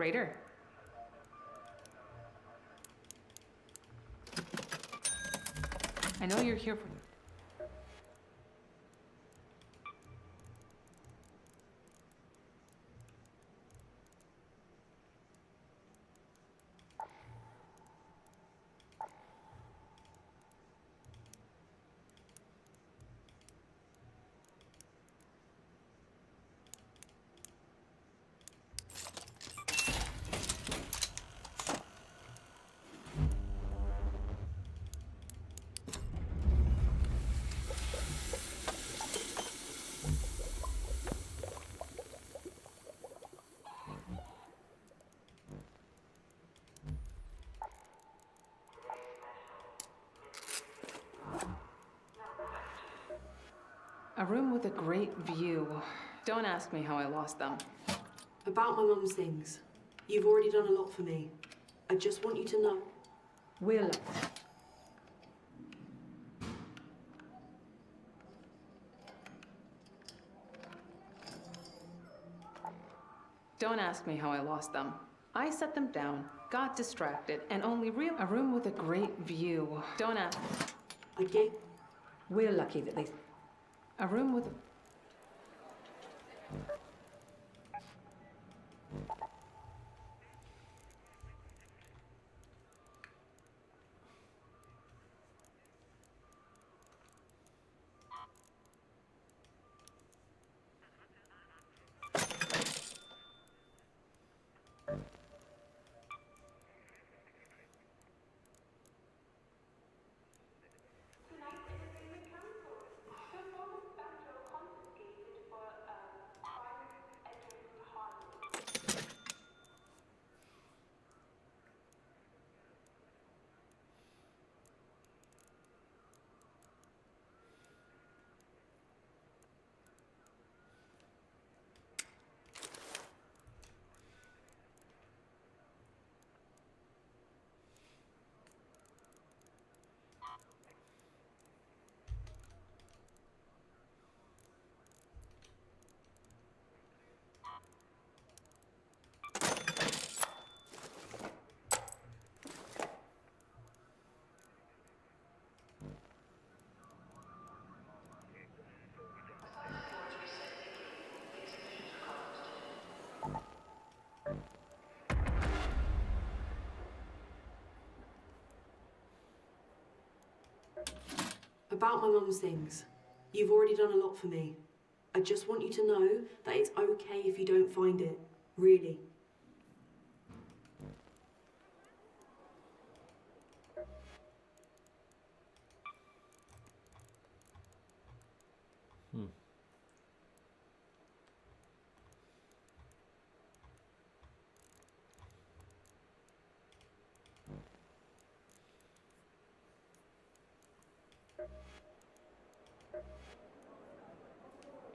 crater. I know you're here for... A room with a great view. Don't ask me how I lost them. About my mum's things. You've already done a lot for me. I just want you to know. We're Don't ask me how I lost them. I set them down, got distracted, and only a room with a great view. Don't ask. I gave... We're lucky that they... A room with a... About my mum's things. You've already done a lot for me. I just want you to know that it's okay if you don't find it. Really.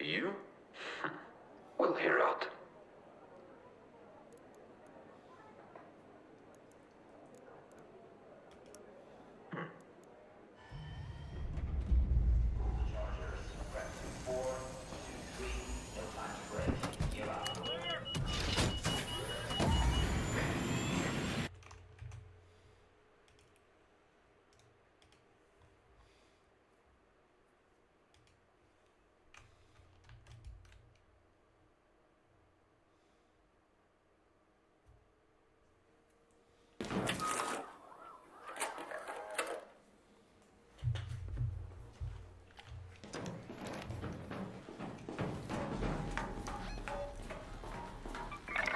You? We'll hear out.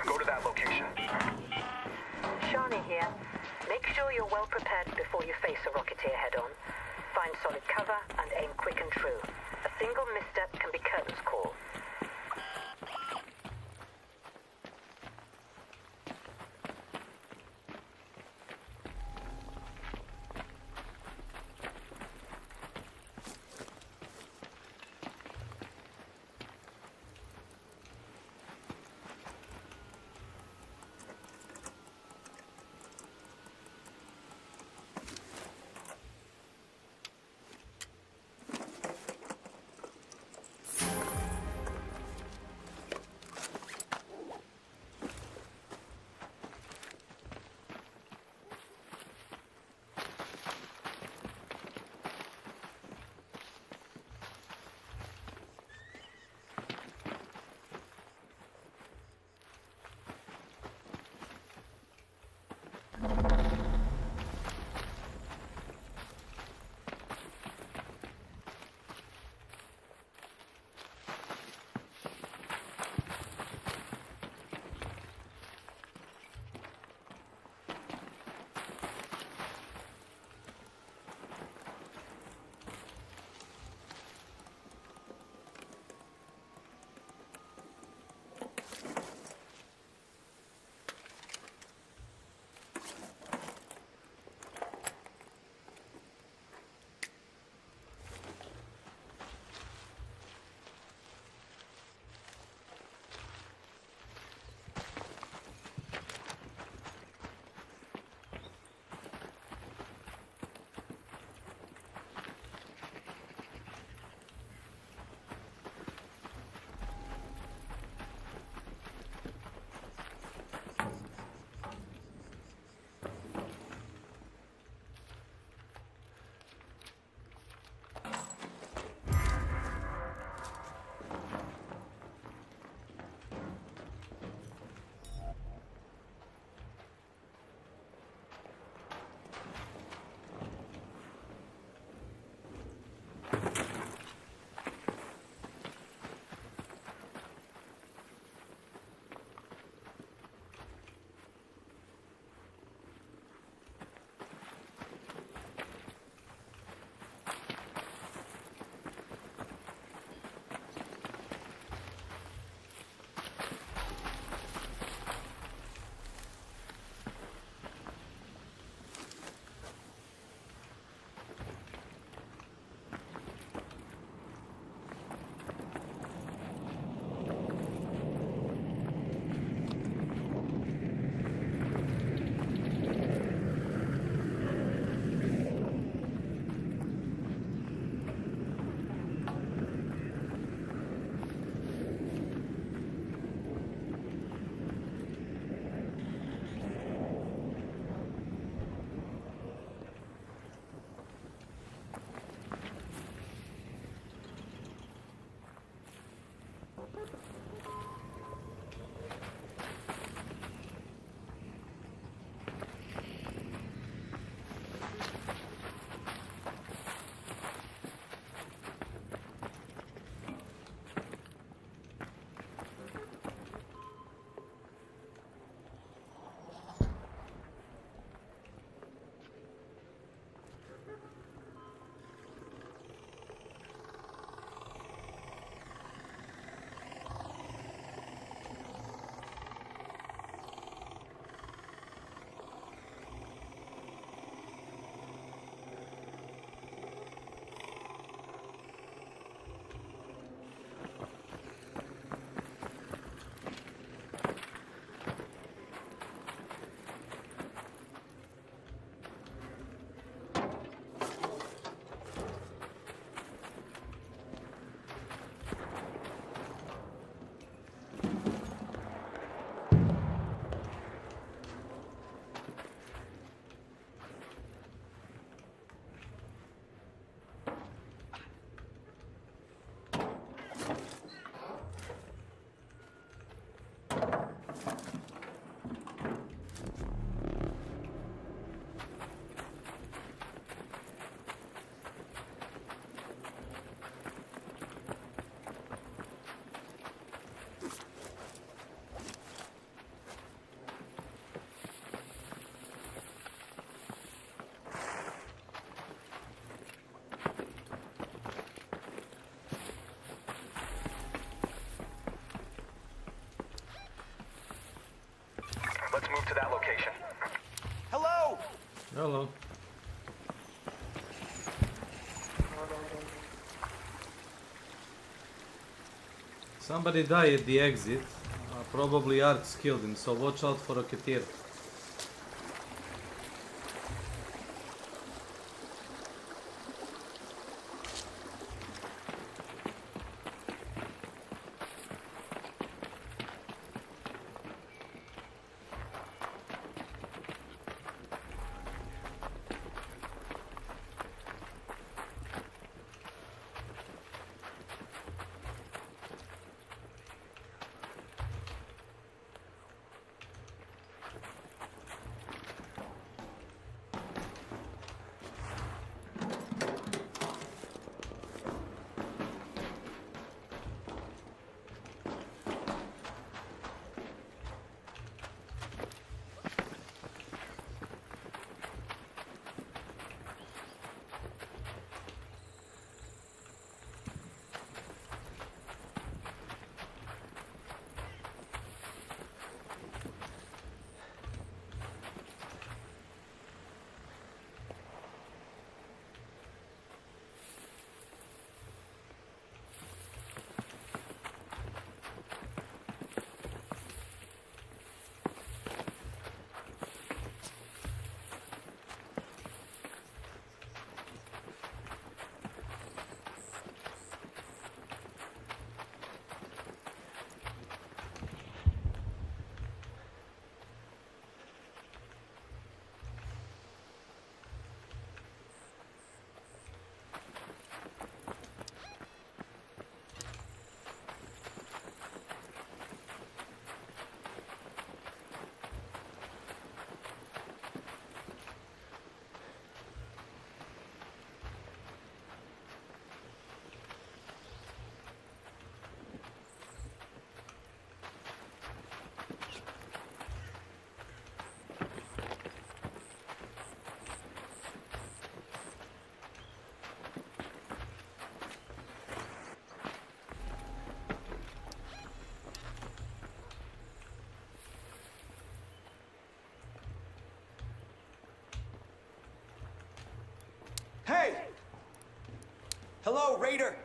Go to that location. Shani here. Make sure you're well prepared before you face a Rocketeer head-on. Find solid cover and aim quick and true. A single misstep can be curtains call. Let's move to that location. Hello! Hello. Somebody died at the exit. Probably Arts killed him, so watch out for Rocketeer. Hey! Hello, Raider!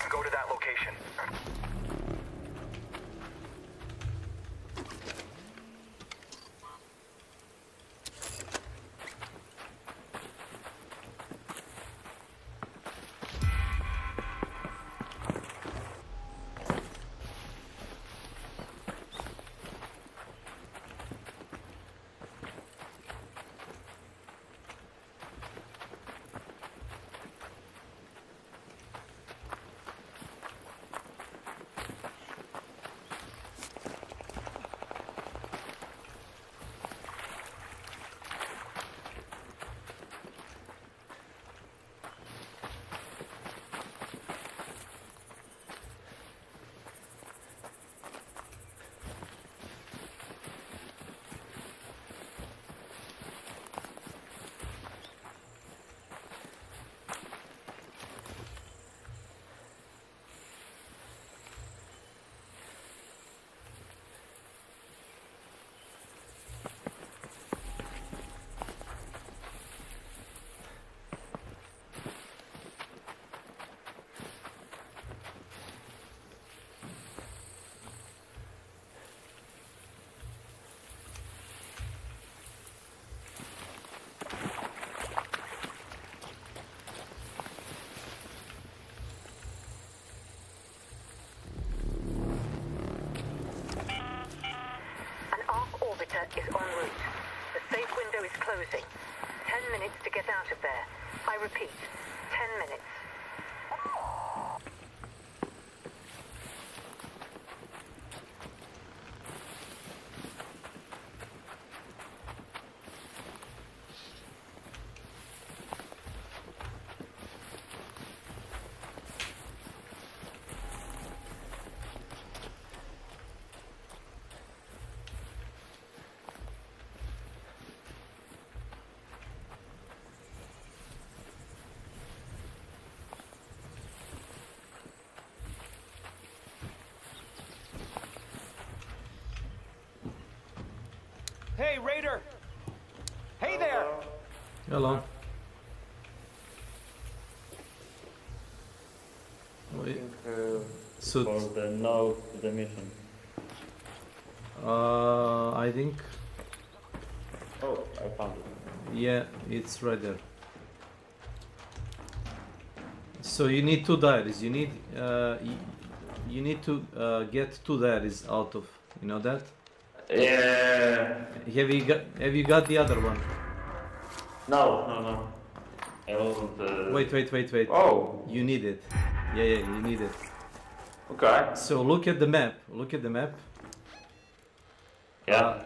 Go to that location. is en route. The safe window is closing. 10 minutes to get out of there. I repeat, 10 minutes. Hey, Raider! Hey there! Hello. Looking Suit. for the node to the mission. I think. Oh, I found it. Yeah, it's right there. So you need 2 diaries. You need you need to get 2 diaries out of. You know that? Yeah. Have you got the other one? No. I wasn't. Wait. Oh. You need it. Yeah, you need it. Okay. So look at the map. Look at the map. Yeah.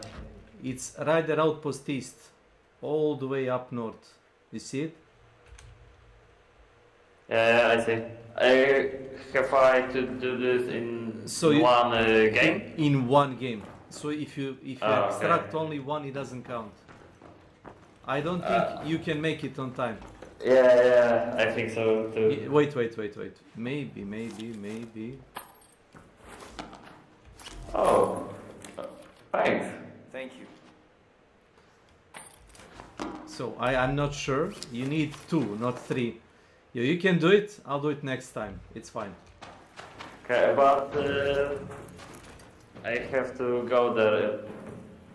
It's Rider Outpost East, all the way up north. You see it? Yeah, I see. Have I to do this in one game? In one game. So if you extract okay. only one, it doesn't count. I don't think you can make it on time. Yeah, I think so too. Wait. Maybe. Oh, thanks. Thank you. So I'm not sure. You need 2, not 3. You can do it. I'll do it next time. It's fine. Okay, but I have to go there.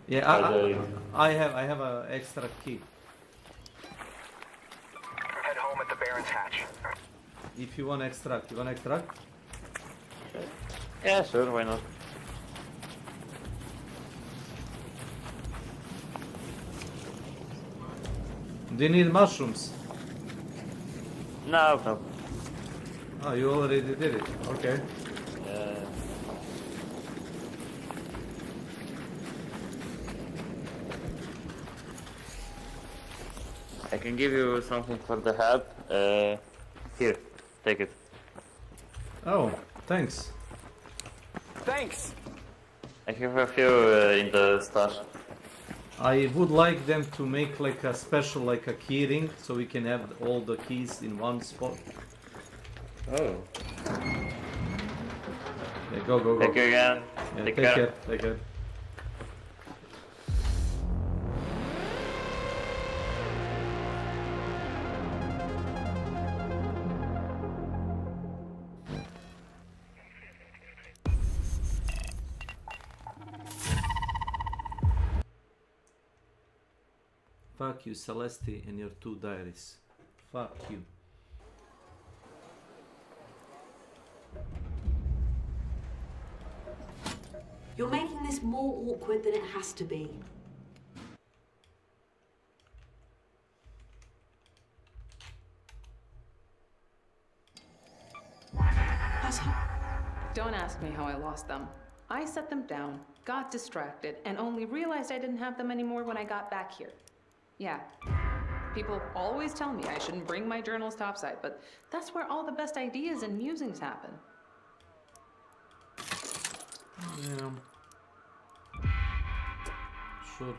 Yeah, I have an extra key. Head home at the Baron's hatch. If you want to extract, Yeah, sure, why not? Do you need mushrooms? No. Oh, you already did it. Okay. I can give you something for the help. Here, take it. Oh, thanks. Thanks. I have a few in the stash. I would like them to make like a special, like a key ring, so we can have all the keys in one spot. Oh. Yeah, go. Thank you again. Yeah, Take care. Take care. Fuck you, Celeste, and your 2 diaries. Fuck you. You're making this more awkward than it has to be. Don't ask me how I lost them. I set them down, got distracted, and only realized I didn't have them anymore when I got back here. Yeah. People always tell me I shouldn't bring my journals topside, but that's where all the best ideas and musings happen. Yeah. Sure.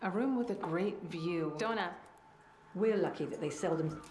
A room with a great view. Donna. We're lucky that they seldom...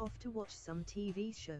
Off to watch some TV show.